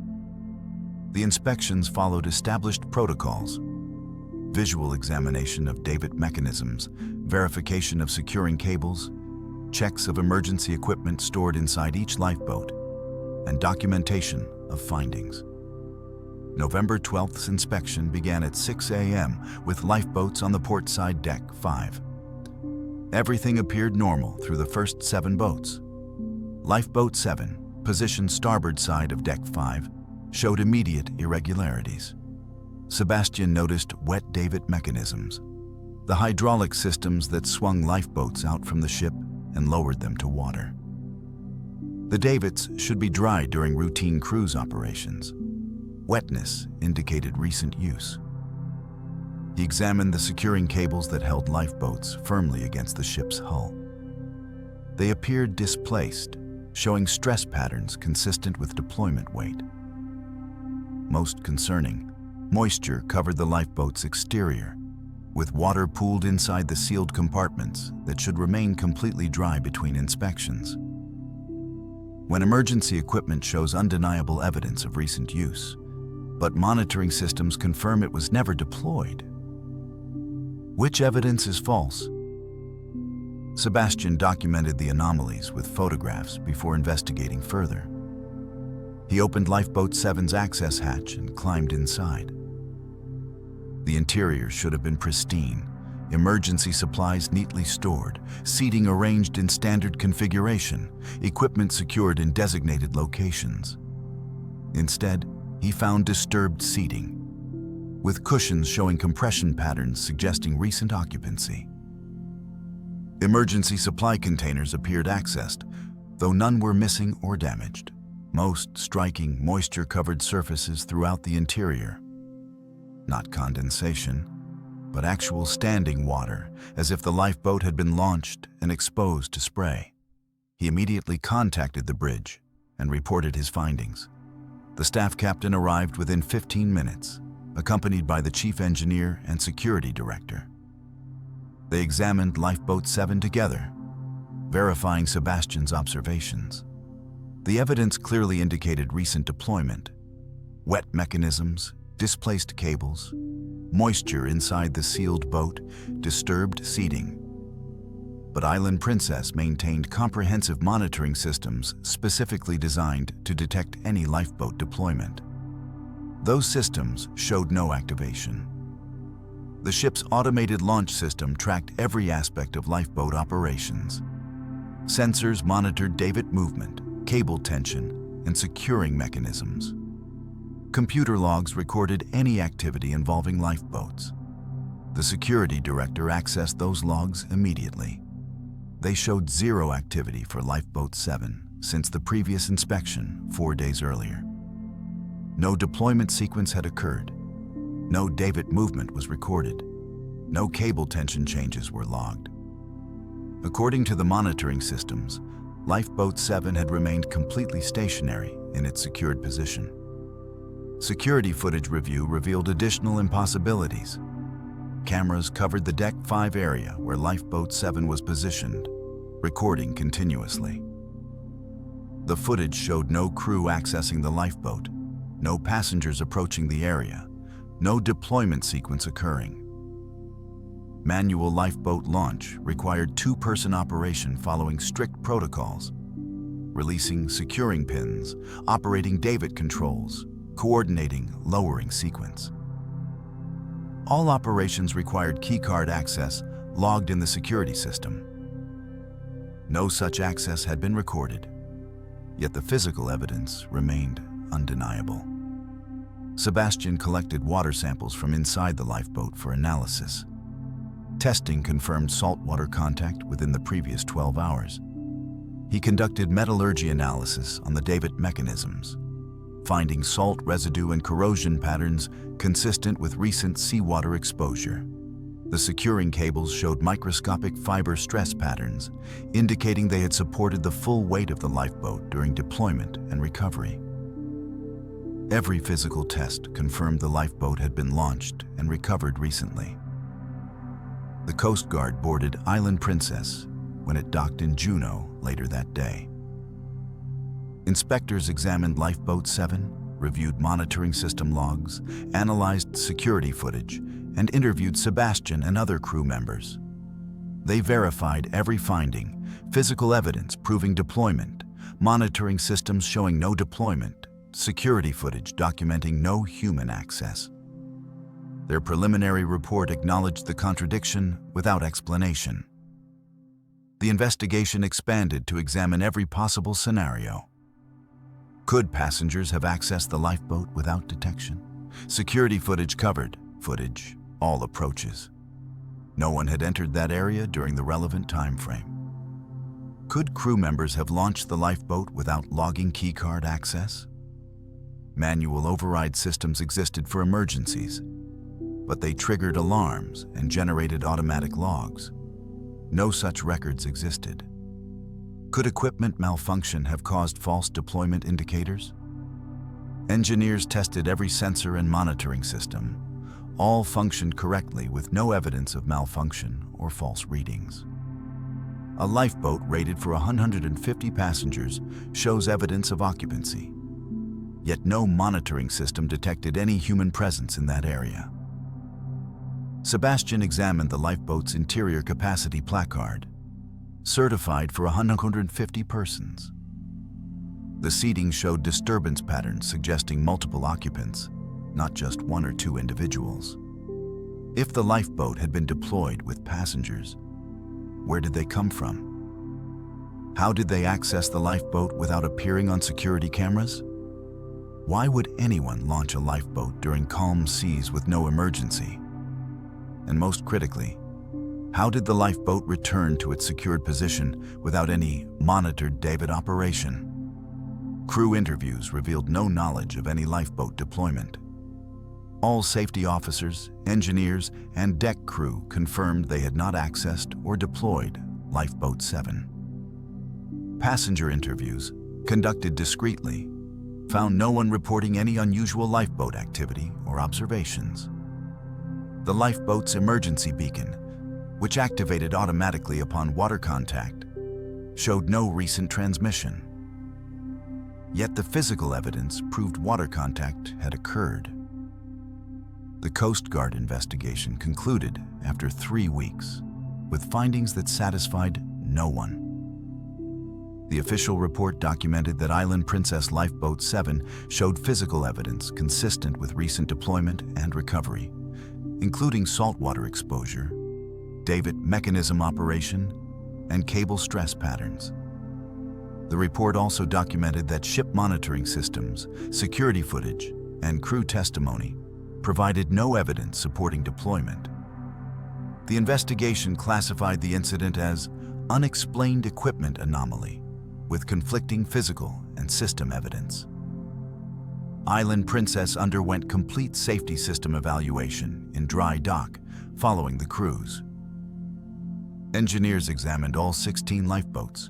The inspections followed established protocols: visual examination of davit mechanisms, verification of securing cables, checks of emergency equipment stored inside each lifeboat, and documentation of findings. November 12th's inspection began at 6 a.m. with lifeboats on the port side deck 5. Everything appeared normal through the first 7 boats. Lifeboat 7, positioned starboard side of deck 5, showed immediate irregularities. Sebastian noticed wet davit mechanisms, the hydraulic systems that swung lifeboats out from the ship and lowered them to water. The davits should be dry during routine cruise operations. Wetness indicated recent use. He examined the securing cables that held lifeboats firmly against the ship's hull. They appeared displaced, showing stress patterns consistent with deployment weight. Most concerning, moisture covered the lifeboat's exterior, with water pooled inside the sealed compartments that should remain completely dry between inspections. When emergency equipment shows undeniable evidence of recent use, but monitoring systems confirm it was never deployed, which evidence is false? Sebastian documented the anomalies with photographs before investigating further. He opened Lifeboat 7's access hatch and climbed inside. The interior should have been pristine, emergency supplies neatly stored, seating arranged in standard configuration, equipment secured in designated locations. Instead, he found disturbed seating, with cushions showing compression patterns suggesting recent occupancy. Emergency supply containers appeared accessed, though none were missing or damaged, most striking moisture-covered surfaces throughout the interior. Not condensation, but actual standing water, as if the lifeboat had been launched and exposed to spray. He immediately contacted the bridge and reported his findings. The staff captain arrived within 15 minutes, accompanied by the chief engineer and security director. They examined Lifeboat 7 together, verifying Sebastian's observations. The evidence clearly indicated recent deployment: wet mechanisms, displaced cables, moisture inside the sealed boat, disturbed seating. But Island Princess maintained comprehensive monitoring systems specifically designed to detect any lifeboat deployment. Those systems showed no activation. The ship's automated launch system tracked every aspect of lifeboat operations. Sensors monitored davit movement, cable tension, and securing mechanisms. Computer logs recorded any activity involving lifeboats. The security director accessed those logs immediately. They showed zero activity for Lifeboat 7 since the previous inspection 4 days earlier. No deployment sequence had occurred. No davit movement was recorded. No cable tension changes were logged. According to the monitoring systems, Lifeboat 7 had remained completely stationary in its secured position. Security footage review revealed additional impossibilities. Cameras covered the Deck 5 area where Lifeboat 7 was positioned, recording continuously. The footage showed no crew accessing the lifeboat, no passengers approaching the area, no deployment sequence occurring. Manual lifeboat launch required two-person operation following strict protocols, releasing securing pins, operating davit controls, coordinating lowering sequence. All operations required keycard access logged in the security system. No such access had been recorded, yet the physical evidence remained undeniable. Sebastian collected water samples from inside the lifeboat for analysis. Testing confirmed saltwater contact within the previous 12 hours. He conducted metallurgy analysis on the davit mechanisms, finding salt residue and corrosion patterns consistent with recent seawater exposure. The securing cables showed microscopic fiber stress patterns, indicating they had supported the full weight of the lifeboat during deployment and recovery. Every physical test confirmed the lifeboat had been launched and recovered recently. The Coast Guard boarded Island Princess when it docked in Juneau later that day. Inspectors examined Lifeboat 7, reviewed monitoring system logs, analyzed security footage, and interviewed Sebastian and other crew members. They verified every finding: physical evidence proving deployment, monitoring systems showing no deployment, security footage documenting no human access. Their preliminary report acknowledged the contradiction without explanation. The investigation expanded to examine every possible scenario. Could passengers have accessed the lifeboat without detection? Security footage covered all approaches. No one had entered that area during the relevant time frame. Could crew members have launched the lifeboat without logging keycard access? Manual override systems existed for emergencies, but they triggered alarms and generated automatic logs. No such records existed. Could equipment malfunction have caused false deployment indicators? Engineers tested every sensor and monitoring system. All functioned correctly with no evidence of malfunction or false readings. A lifeboat rated for 150 passengers shows evidence of occupancy. Yet no monitoring system detected any human presence in that area. Sebastian examined the lifeboat's interior capacity placard, certified for 150 persons. The seating showed disturbance patterns suggesting multiple occupants, not just one or two individuals. If the lifeboat had been deployed with passengers, where did they come from? How did they access the lifeboat without appearing on security cameras? Why would anyone launch a lifeboat during calm seas with no emergency? And most critically, how did the lifeboat return to its secured position without any monitored David operation? Crew interviews revealed no knowledge of any lifeboat deployment. All safety officers, engineers, and deck crew confirmed they had not accessed or deployed Lifeboat 7. Passenger interviews, conducted discreetly, found no one reporting any unusual lifeboat activity or observations. The lifeboat's emergency beacon, which activated automatically upon water contact, showed no recent transmission. Yet the physical evidence proved water contact had occurred. The Coast Guard investigation concluded after 3 weeks, with findings that satisfied no one. The official report documented that Island Princess Lifeboat 7 showed physical evidence consistent with recent deployment and recovery, including saltwater exposure, David mechanism operation, and cable stress patterns. The report also documented that ship monitoring systems, security footage, and crew testimony provided no evidence supporting deployment. The investigation classified the incident as unexplained equipment anomaly, with conflicting physical and system evidence. Island Princess underwent complete safety system evaluation in dry dock following the cruise. Engineers examined all 16 lifeboats,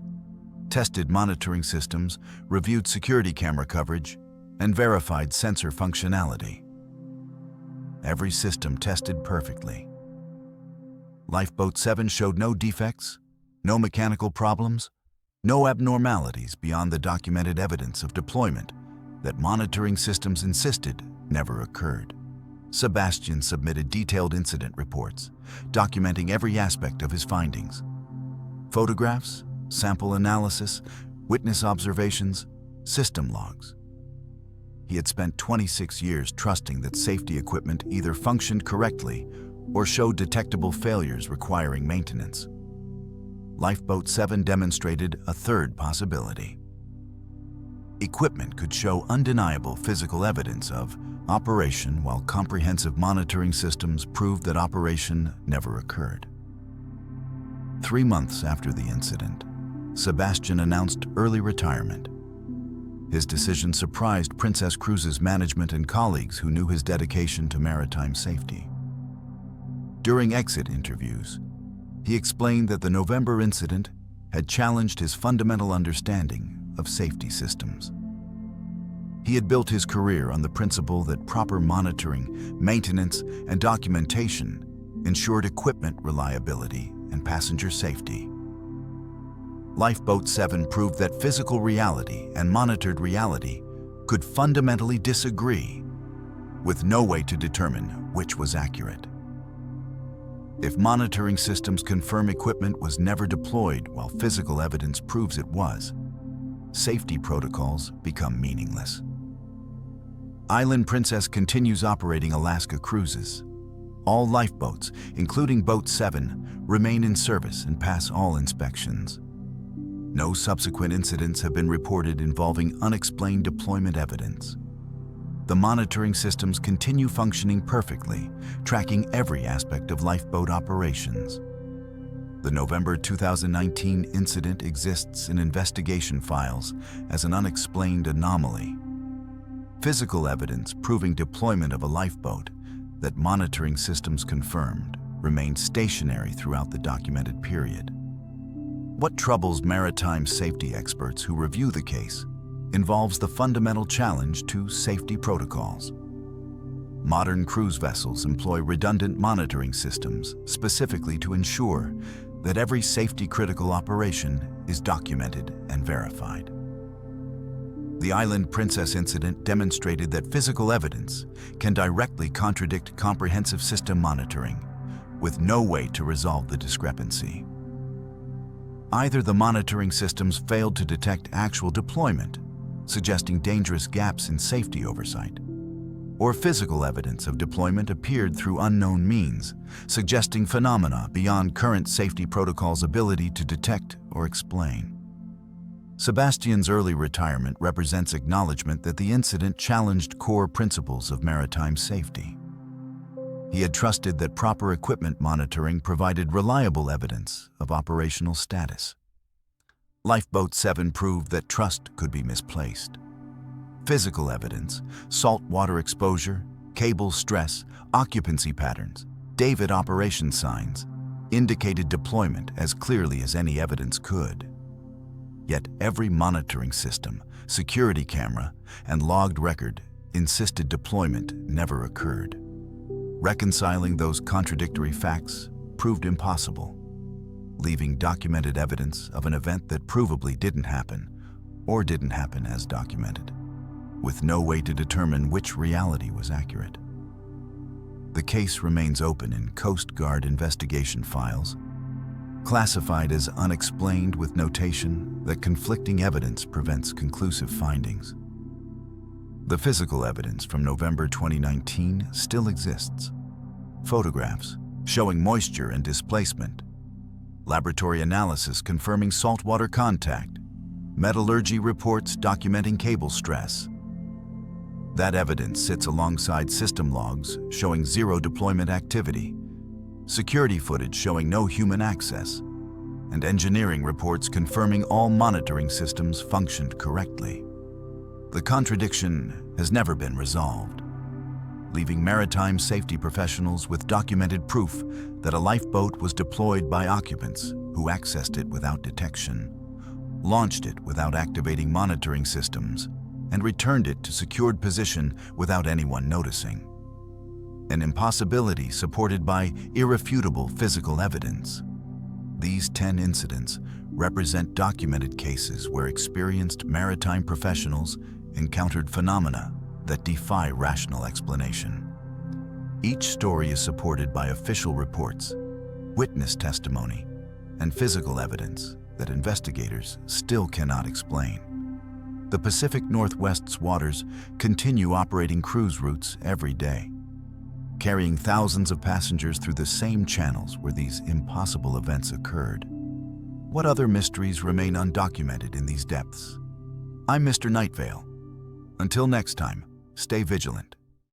tested monitoring systems, reviewed security camera coverage, and verified sensor functionality. Every system tested perfectly. Lifeboat 7 showed no defects, no mechanical problems, no abnormalities beyond the documented evidence of deployment that monitoring systems insisted never occurred. Sebastian submitted detailed incident reports, documenting every aspect of his findings. Photographs, sample analysis, witness observations, system logs. He had spent 26 years trusting that safety equipment either functioned correctly or showed detectable failures requiring maintenance. Lifeboat 7 demonstrated a third possibility. Equipment could show undeniable physical evidence of operation while comprehensive monitoring systems proved that operation never occurred. 3 months after the incident, Sebastian announced early retirement. His decision surprised Princess Cruises' management and colleagues who knew his dedication to maritime safety. During exit interviews, he explained that the November incident had challenged his fundamental understanding of safety systems. He had built his career on the principle that proper monitoring, maintenance, and documentation ensured equipment reliability and passenger safety. Lifeboat 7 proved that physical reality and monitored reality could fundamentally disagree, with no way to determine which was accurate. If monitoring systems confirm equipment was never deployed while physical evidence proves it was, safety protocols become meaningless. Island Princess continues operating Alaska cruises. All lifeboats, including Boat 7, remain in service and pass all inspections. No subsequent incidents have been reported involving unexplained deployment evidence. The monitoring systems continue functioning perfectly, tracking every aspect of lifeboat operations. The November 2019 incident exists in investigation files as an unexplained anomaly. Physical evidence proving deployment of a lifeboat that monitoring systems confirmed remained stationary throughout the documented period. What troubles maritime safety experts who review the case involves the fundamental challenge to safety protocols. Modern cruise vessels employ redundant monitoring systems specifically to ensure that every safety-critical operation is documented and verified. The Island Princess incident demonstrated that physical evidence can directly contradict comprehensive system monitoring, with no way to resolve the discrepancy. Either the monitoring systems failed to detect actual deployment, suggesting dangerous gaps in safety oversight, or physical evidence of deployment appeared through unknown means, suggesting phenomena beyond current safety protocols' ability to detect or explain. Sebastian's early retirement represents acknowledgement that the incident challenged core principles of maritime safety. He had trusted that proper equipment monitoring provided reliable evidence of operational status. Lifeboat 7 proved that trust could be misplaced. Physical evidence, salt water exposure, cable stress, occupancy patterns, David operation signs, indicated deployment as clearly as any evidence could. Yet every monitoring system, security camera, and logged record insisted deployment never occurred. Reconciling those contradictory facts proved impossible, leaving documented evidence of an event that provably didn't happen, or didn't happen as documented, with no way to determine which reality was accurate. The case remains open in Coast Guard investigation files, classified as unexplained with notation that conflicting evidence prevents conclusive findings. The physical evidence from November 2019 still exists. Photographs showing moisture and displacement, laboratory analysis confirming saltwater contact, metallurgy reports documenting cable stress. That evidence sits alongside system logs showing zero deployment activity, security footage showing no human access, and engineering reports confirming all monitoring systems functioned correctly. The contradiction has never been resolved, leaving maritime safety professionals with documented proof that a lifeboat was deployed by occupants who accessed it without detection, launched it without activating monitoring systems, and returned it to secured position without anyone noticing. An impossibility supported by irrefutable physical evidence. These 10 incidents represent documented cases where experienced maritime professionals encountered phenomena that defy rational explanation. Each story is supported by official reports, witness testimony, and physical evidence that investigators still cannot explain. The Pacific Northwest's waters continue operating cruise routes every day, carrying thousands of passengers through the same channels where these impossible events occurred. What other mysteries remain undocumented in these depths? I'm Mr. Nightveil. Until next time, stay vigilant.